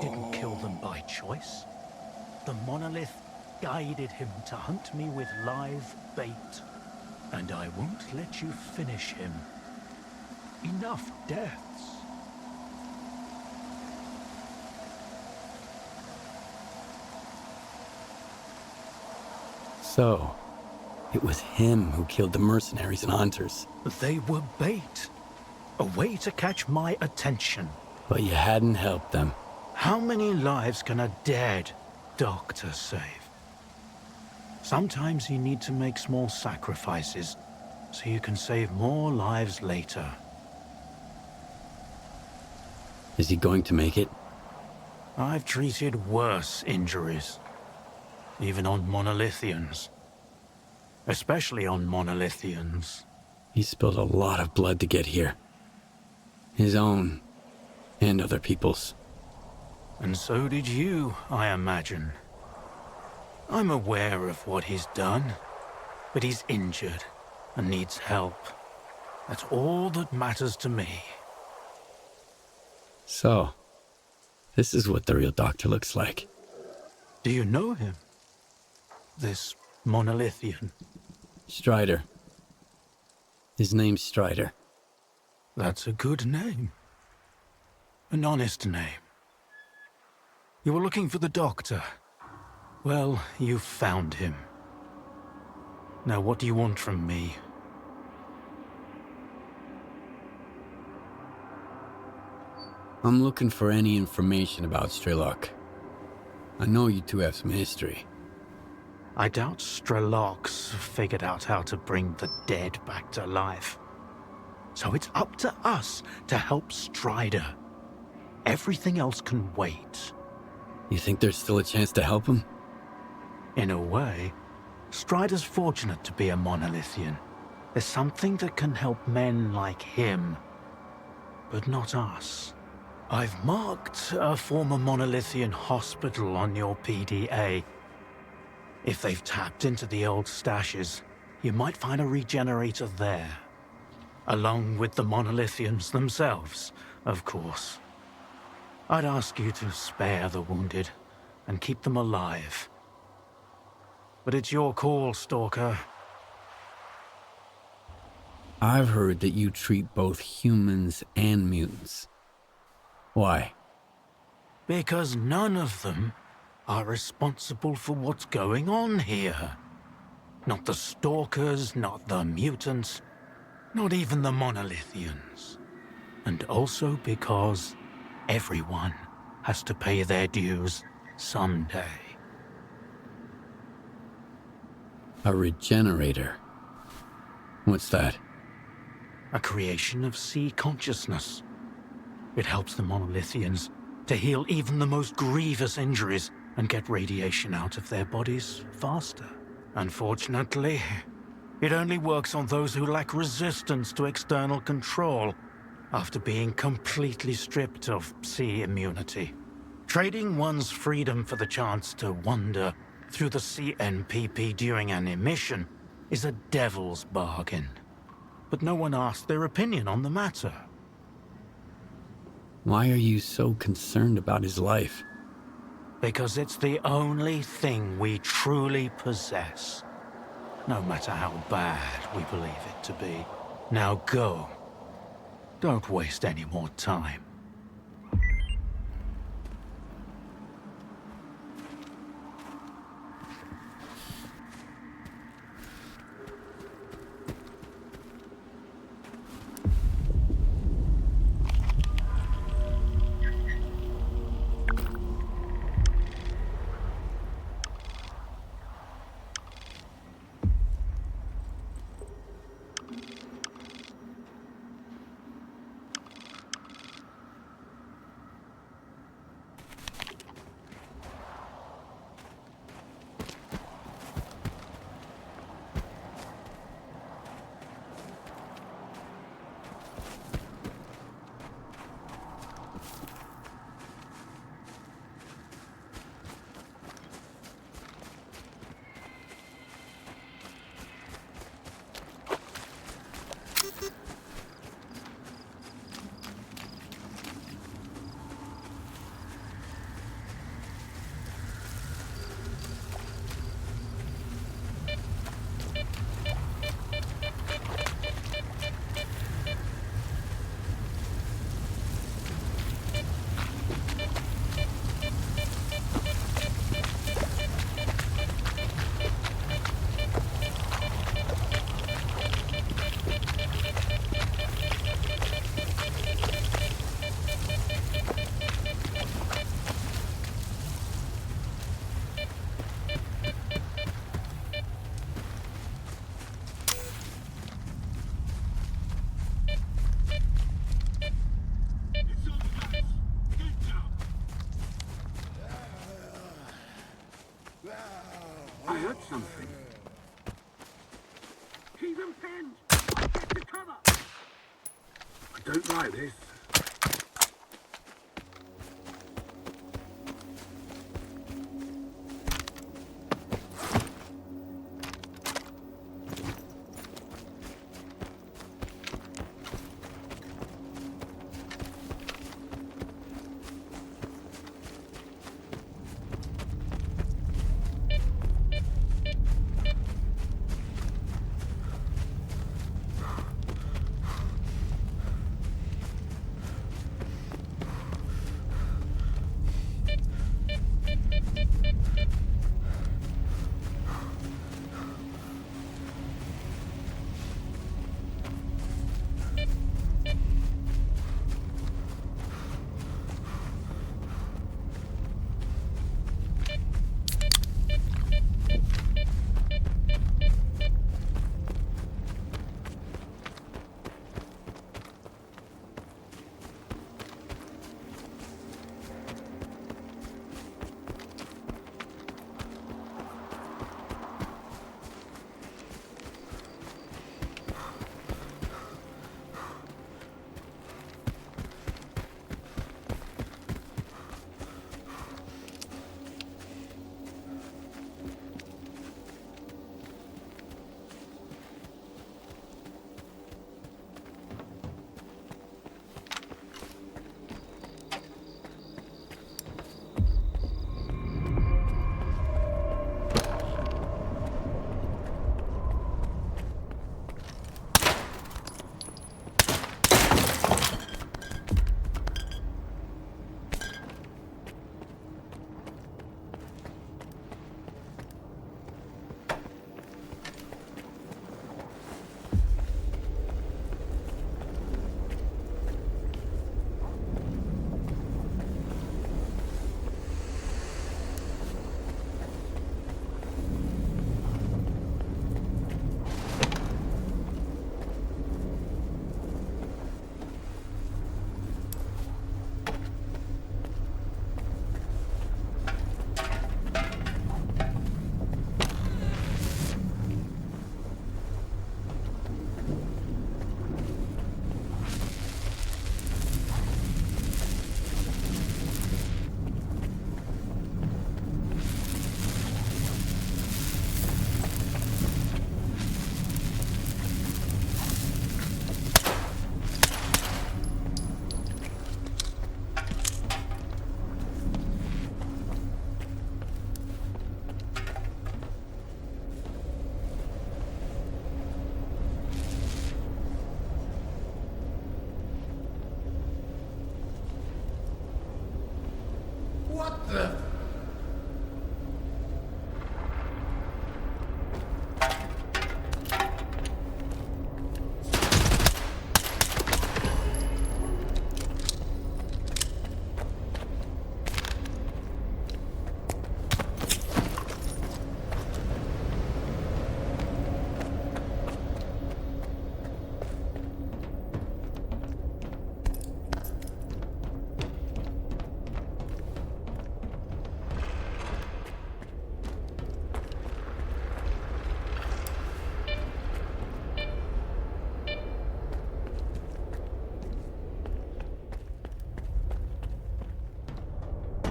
didn't kill them by choice. The monolith guided him to hunt me with live bait. And I won't let you finish him. Enough deaths. So, it was him who killed the mercenaries and hunters. They were bait. A way to catch my attention. But you hadn't helped them. How many lives can a dead doctor save? Sometimes you need to make small sacrifices, so you can save more lives later. Is he going to make it? I've treated worse injuries. Even on monolithians. Especially on monolithians. He spilled a lot of blood to get here. His own, and other people's. And so did you, I imagine. I'm aware of what he's done, but he's injured and needs help. That's all that matters to me. So, this is what the real doctor looks like. Do you know him? This monolithian? Strider. His name's Strider. That's a good name. An honest name. You were looking for the doctor. Well, you found him. Now what do you want from me? I'm looking for any information about Strelok. I know you two have some history. I doubt Strelok's figured out how to bring the dead back to life. So it's up to us to help Strider. Everything else can wait. You think there's still a chance to help him? In a way, Strider's fortunate to be a monolithian. There's something that can help men like him, but not us. I've marked a former monolithian hospital on your PDA. If they've tapped into the old stashes, you might find a regenerator there. Along with the monolithians themselves, of course. I'd ask you to spare the wounded and keep them alive. But it's your call, Stalker. I've heard that you treat both humans and mutants. Why? Because none of them are responsible for what's going on here. Not the Stalkers, not the mutants, not even the monolithians. And also because everyone has to pay their dues someday. A regenerator? What's that? A creation of sea consciousness. It helps the monolithians to heal even the most grievous injuries and get radiation out of their bodies faster. Unfortunately, it only works on those who lack resistance to external control after being completely stripped of sea immunity. Trading one's freedom for the chance to wander through the CNPP during an emission is a devil's bargain. But no one asked their opinion on the matter. Why are you so concerned about his life? Because it's the only thing we truly possess. No matter how bad we believe it to be. Now go. Don't waste any more time. I heard something. Keep them pinned! Get to cover! I don't like this. What the?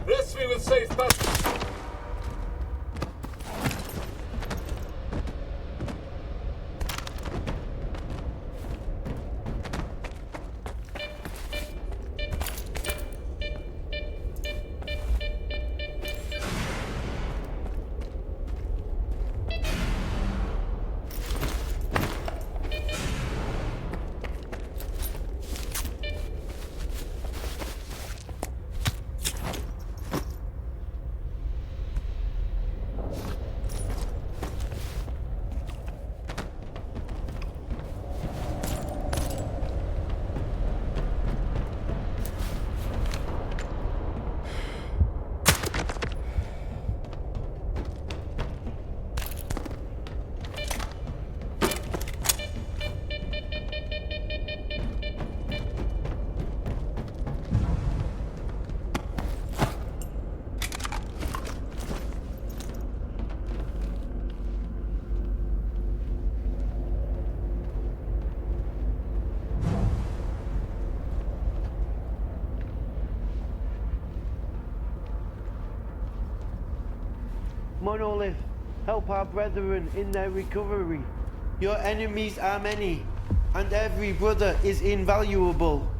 Bless me with safe passage. monolith. Help our brethren in their recovery. Your enemies are many, and every brother is invaluable.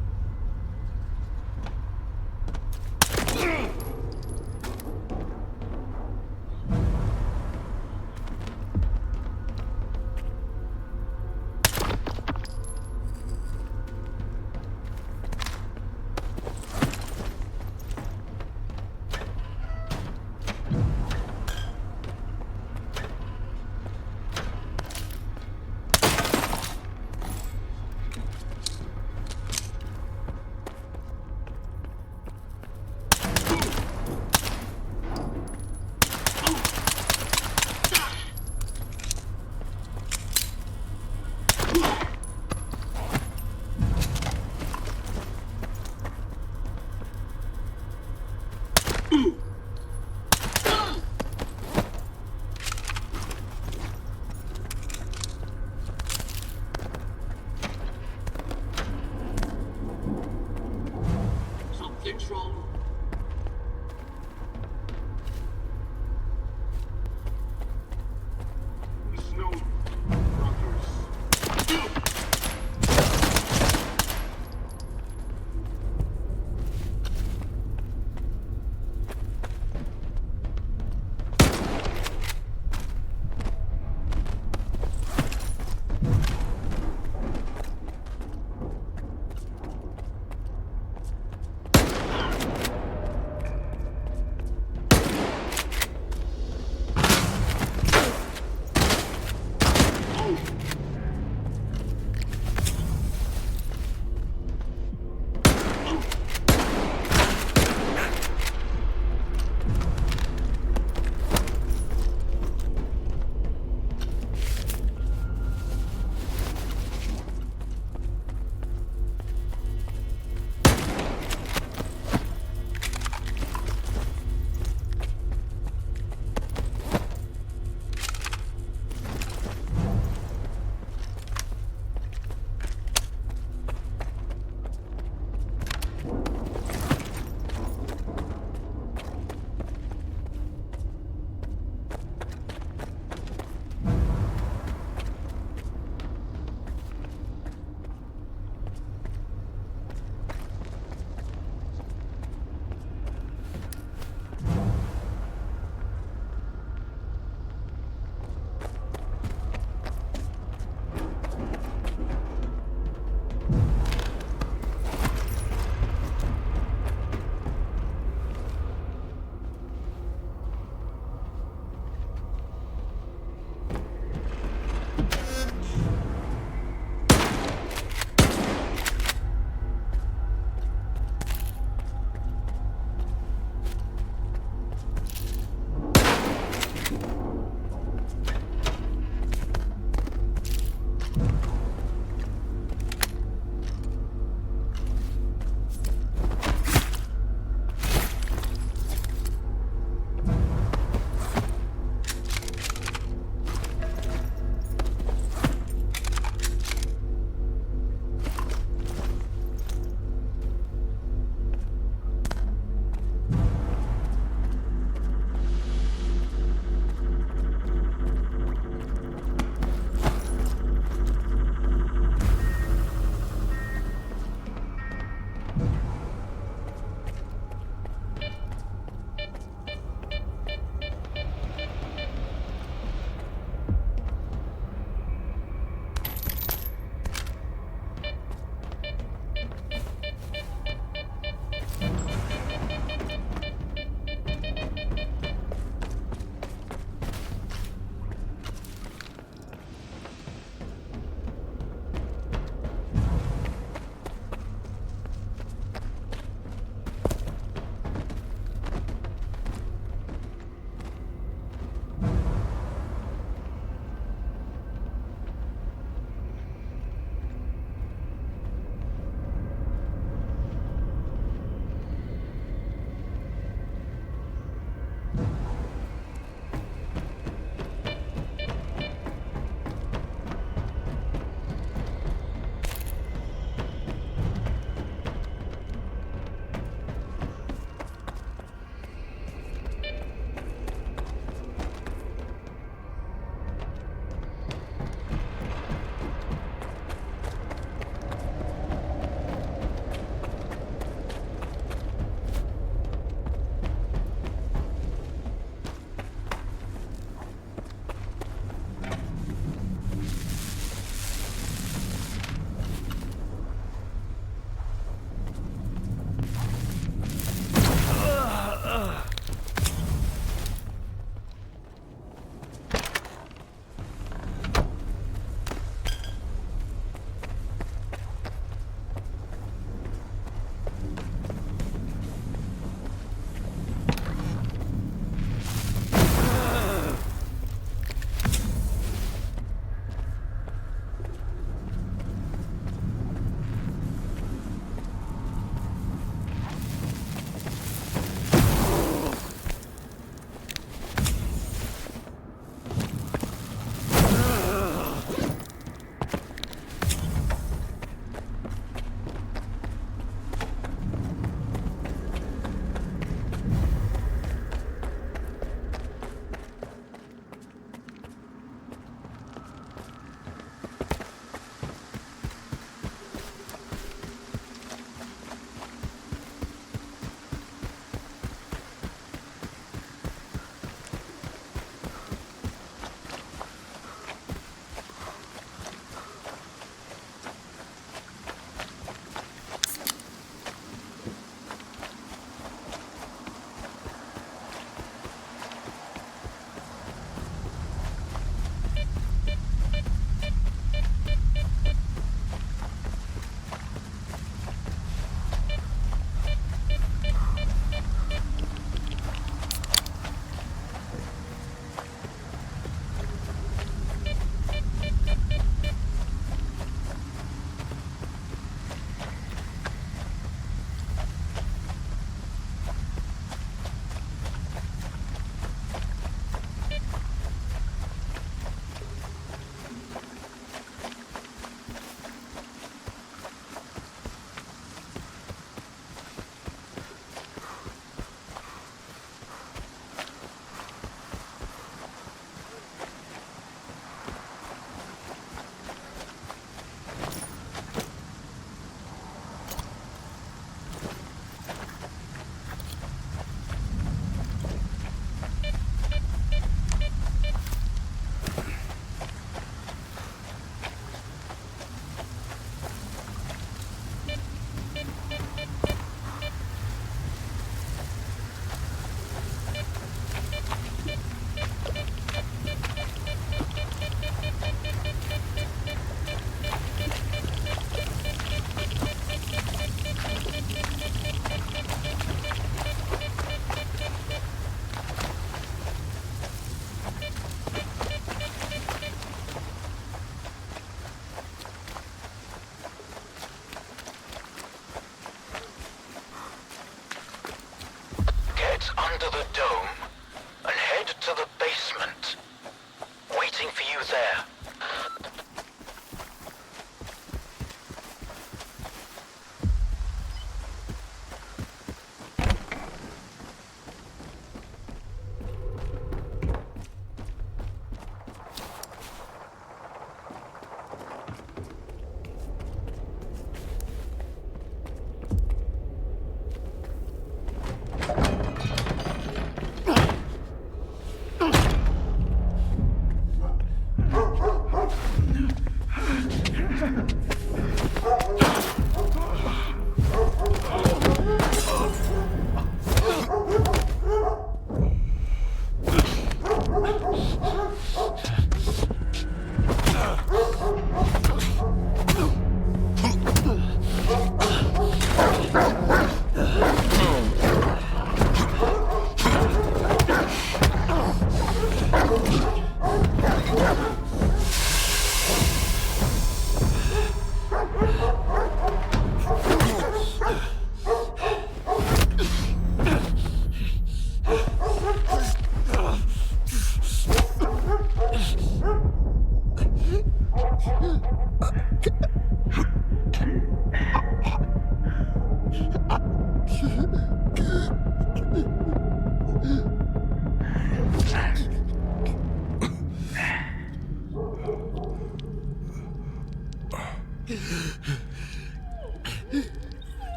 the dome and head to the basement. Waiting for you there.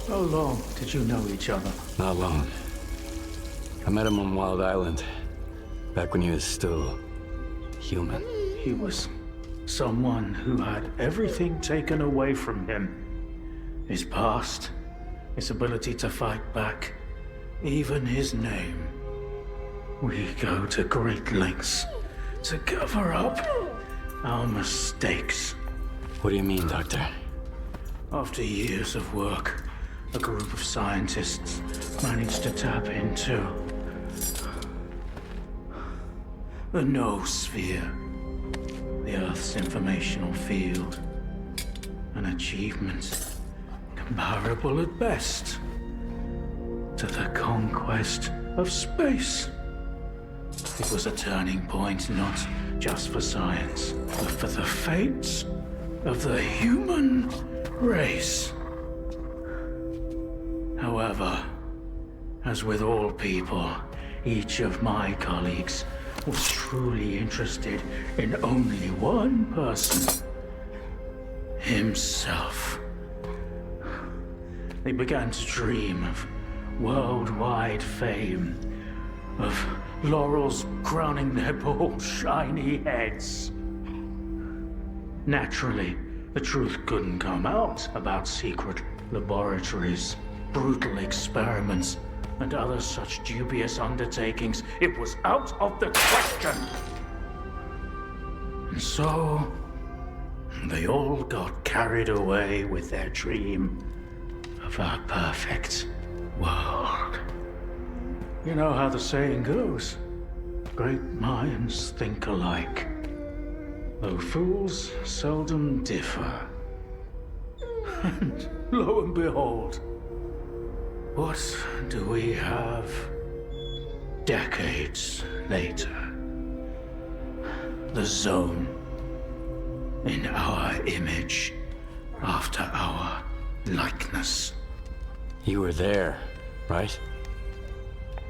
How long did you know each other? Not long. I met him on Wild Island, back when he was still human. He was someone who had everything taken away from him. His past, his ability to fight back, even his name. We go to great lengths to cover up our mistakes. What do you mean, Doctor? After years of work, a group of scientists managed to tap into the noosphere, the Earth's informational field. An achievement comparable at best to the conquest of space. It was a turning point not just for science, but for the fate of the human race. However, as with all people, each of my colleagues was truly interested in only one person. Himself. They began to dream of worldwide fame, of laurels crowning their bald, shiny heads. Naturally, the truth couldn't come out about secret laboratories, brutal experiments, and other such dubious undertakings. It was out of the question. And so, they all got carried away with their dream of a perfect world. You know how the saying goes, great minds think alike, though fools seldom differ. And lo and behold, what do we have decades later? The Zone, in our image, after our likeness. You were there, right?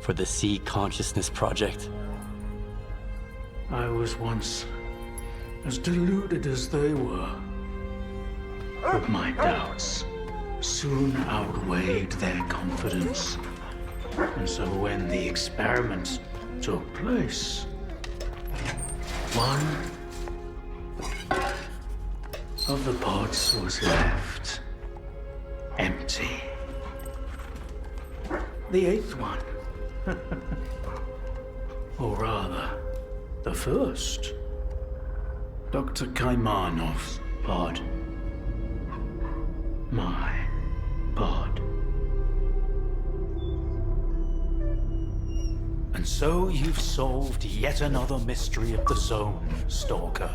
For the Sea Consciousness Project? I was once as deluded as they were. But my doubts soon outweighed their confidence. And so when the experiment took place, one of the pods was left empty. The eighth one, or rather, the first, Dr. Kaimanov's pod, my pod. And so you've solved yet another mystery of the zone, Stalker.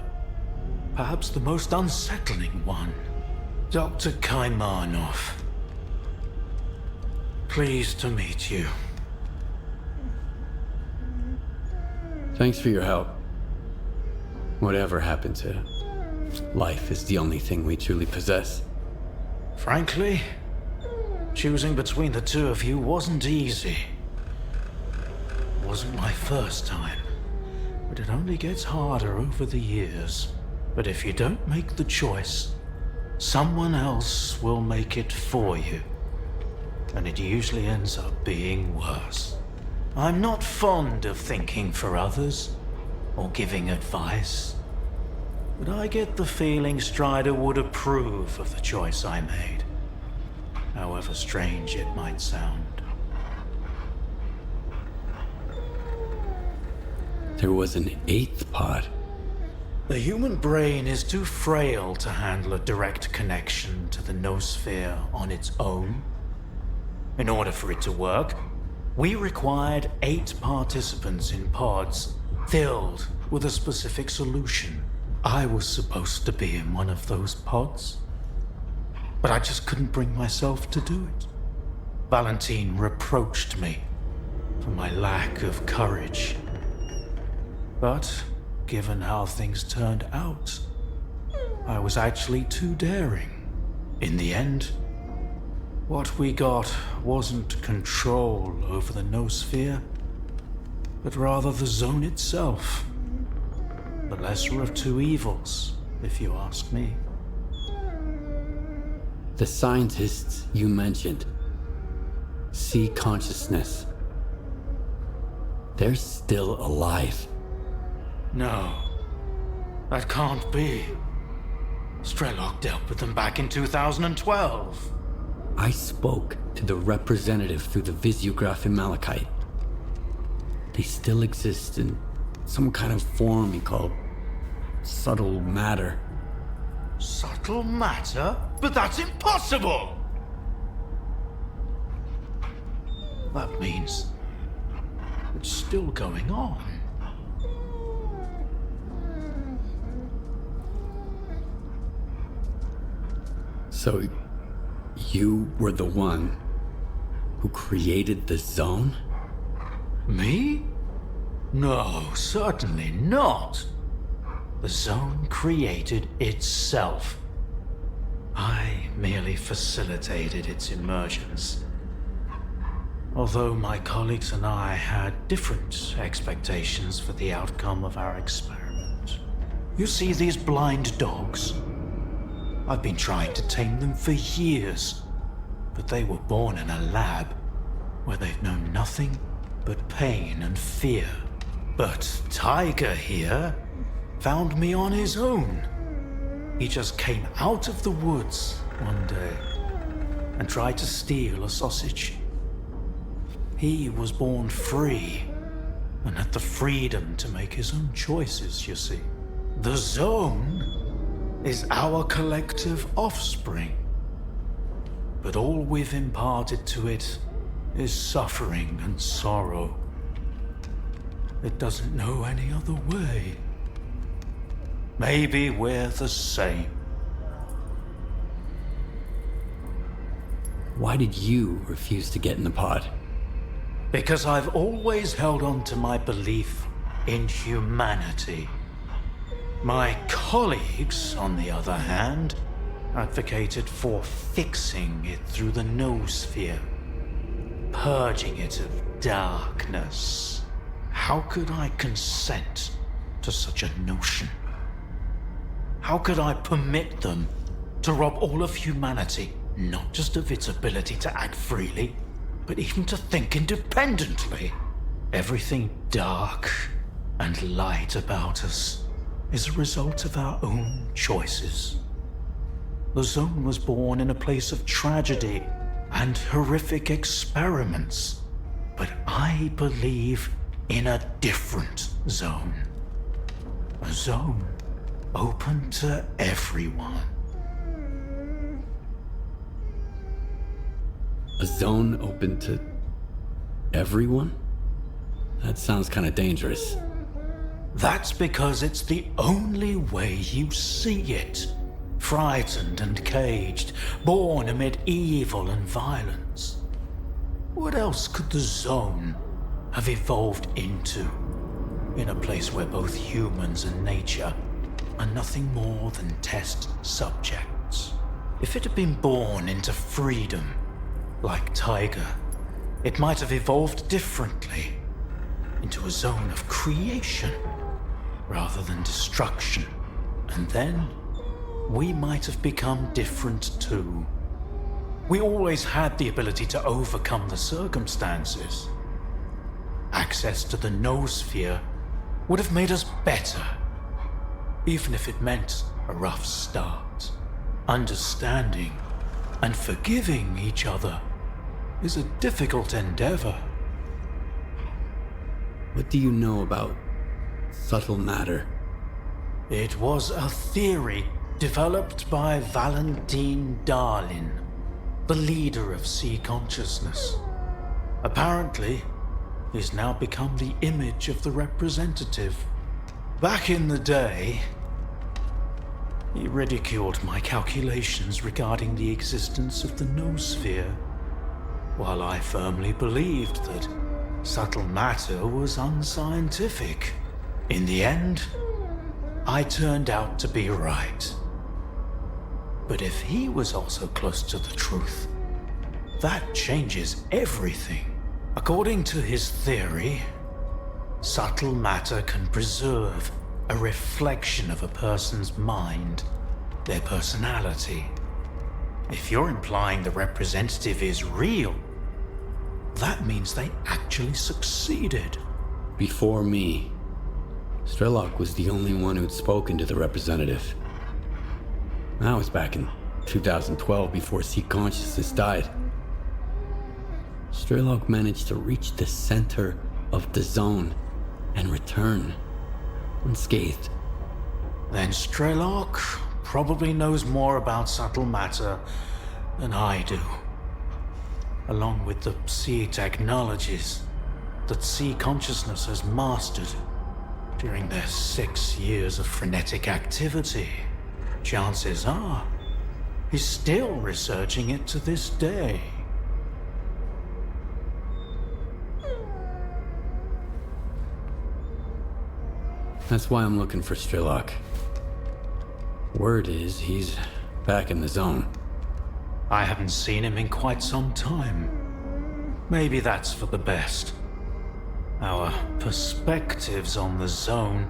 Perhaps the most unsettling one. Dr. Kaimanov. Pleased to meet you. Thanks for your help. Whatever happened to life is the only thing we truly possess. Frankly, choosing between the two of you wasn't easy. Wasn't my first time, but it only gets harder over the years. But if you don't make the choice, someone else will make it for you. And it usually ends up being worse. I'm not fond of thinking for others, or giving advice. But I get the feeling Strider would approve of the choice I made, however strange it might sound. There was an 8th pod. The human brain is too frail to handle a direct connection to the noosphere on its own. In order for it to work, we required 8 participants in pods filled with a specific solution. I was supposed to be in one of those pods, but I just couldn't bring myself to do it. Valentine reproached me for my lack of courage. But given how things turned out, I was actually too daring. In the end, what we got wasn't control over the noosphere, but rather the zone itself. The lesser of two evils, if you ask me. The scientists you mentioned see consciousness. They're still alive. No, that can't be. Strelok dealt with them back in 2012. I spoke to the representative through the Visiograph in Malachite. They still exist in some kind of form he called subtle matter. Subtle matter? But that's impossible! That means it's still going on. So, you were the one who created the zone? Me? No, certainly not. The zone created itself. I merely facilitated its emergence. Although my colleagues and I had different expectations for the outcome of our experiment. You see these blind dogs? I've been trying to tame them for years, but they were born in a lab where they've known nothing but pain and fear. But Tiger here found me on his own. He just came out of the woods one day and tried to steal a sausage. He was born free and had the freedom to make his own choices, you see. The zone is our collective offspring. But all we've imparted to it is suffering and sorrow. It doesn't know any other way. Maybe we're the same. Why did you refuse to get in the pod? Because I've always held on to my belief in humanity. My colleagues, on the other hand, advocated for fixing it through the noosphere, purging it of darkness. How could I consent to such a notion? How could I permit them to rob all of humanity, not just of its ability to act freely, but even to think independently? Everything dark and light about us is a result of our own choices. The zone was born in a place of tragedy and horrific experiments, but I believe in a different zone. A zone open to everyone. A zone open to everyone? That sounds kind of dangerous. That's because it's the only way you see it. Frightened and caged, born amid evil and violence. What else could the zone have evolved into? In a place where both humans and nature are nothing more than test subjects. If it had been born into freedom, like Tiger, it might have evolved differently, into a zone of creation, rather than destruction. And then, we might have become different too. We always had the ability to overcome the circumstances. Access to the noosphere would have made us better, even if it meant a rough start. Understanding and forgiving each other is a difficult endeavor. What do you know about subtle matter? It was a theory developed by Valentine Darlin, the leader of sea consciousness. Apparently, he's now become the image of the representative. Back in the day, he ridiculed my calculations regarding the existence of the noosphere, while I firmly believed that subtle matter was unscientific. In the end, I turned out to be right. But if he was also close to the truth, that changes everything. According to his theory, subtle matter can preserve a reflection of a person's mind, their personality. If you're implying the representative is real, that means they actually succeeded. Before me, Strelok was the only one who'd spoken to the representative. That was back in 2012, before Sea Consciousness died. Strelok managed to reach the center of the zone and return unscathed. Then Strelok probably knows more about subtle matter than I do. Along with the sea technologies that Sea Consciousness has mastered during their 6 years of frenetic activity, chances are he's still researching it to this day. That's why I'm looking for Strelok. Word is he's back in the zone. I haven't seen him in quite some time. Maybe that's for the best. Our perspectives on the zone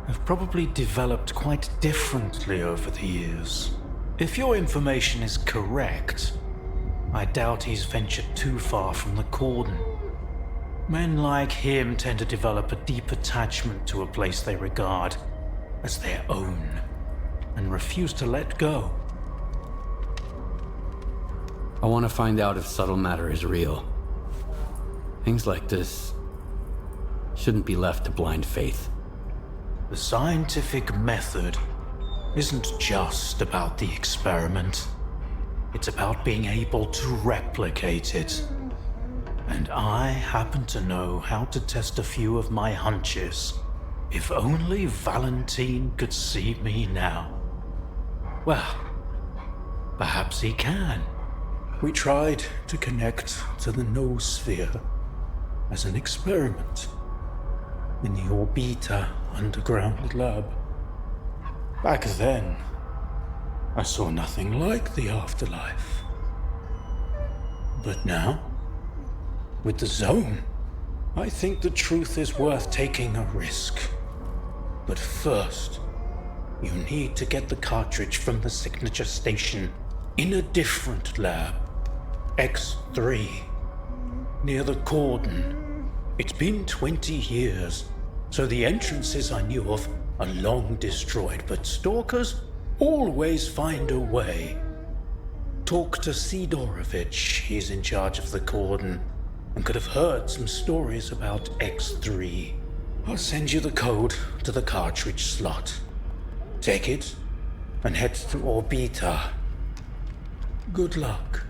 have probably developed quite differently over the years. If your information is correct, I doubt he's ventured too far from the cordon. Men like him tend to develop a deep attachment to a place they regard as their own, and refuse to let go. I want to find out if subtle matter is real. Things like this shouldn't be left to blind faith. The scientific method isn't just about the experiment. It's about being able to replicate it. And I happen to know how to test a few of my hunches. If only Valentine could see me now. Well, perhaps he can. We tried to connect to the noosphere as an experiment in the Orbita underground lab. Back then, I saw nothing like the afterlife. But now, with the zone, I think the truth is worth taking a risk. But first, you need to get the cartridge from the signature station in a different lab, X3, near the cordon. It's been 20 years, so the entrances I knew of are long destroyed, but stalkers always find a way. Talk to Sidorovich, he's in charge of the cordon, and could have heard some stories about X3. I'll send you the code to the cartridge slot. Take it, and head to Orbita. Good luck.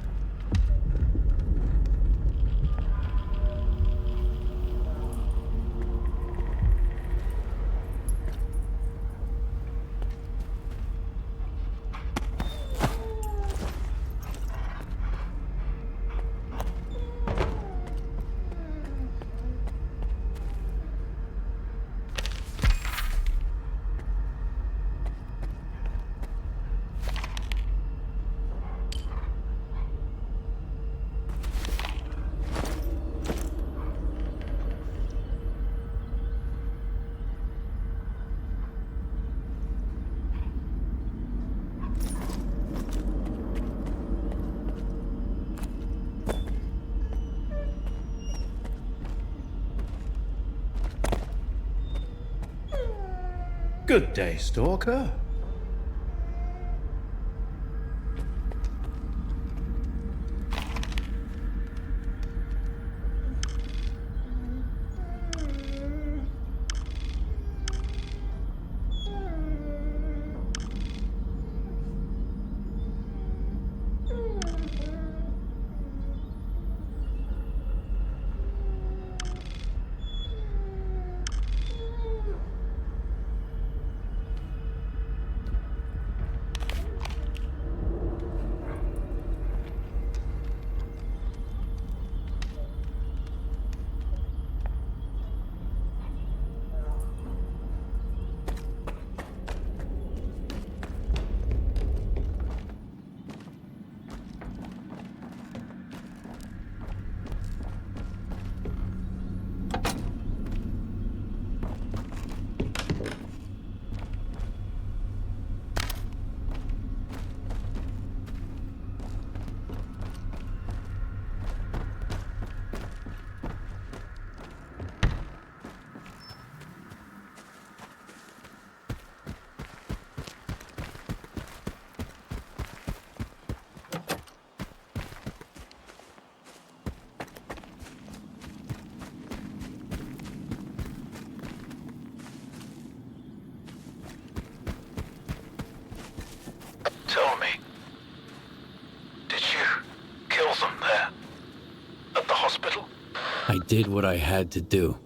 Good day, Stalker. Tell me, did you kill them there? At the hospital? I did what I had to do.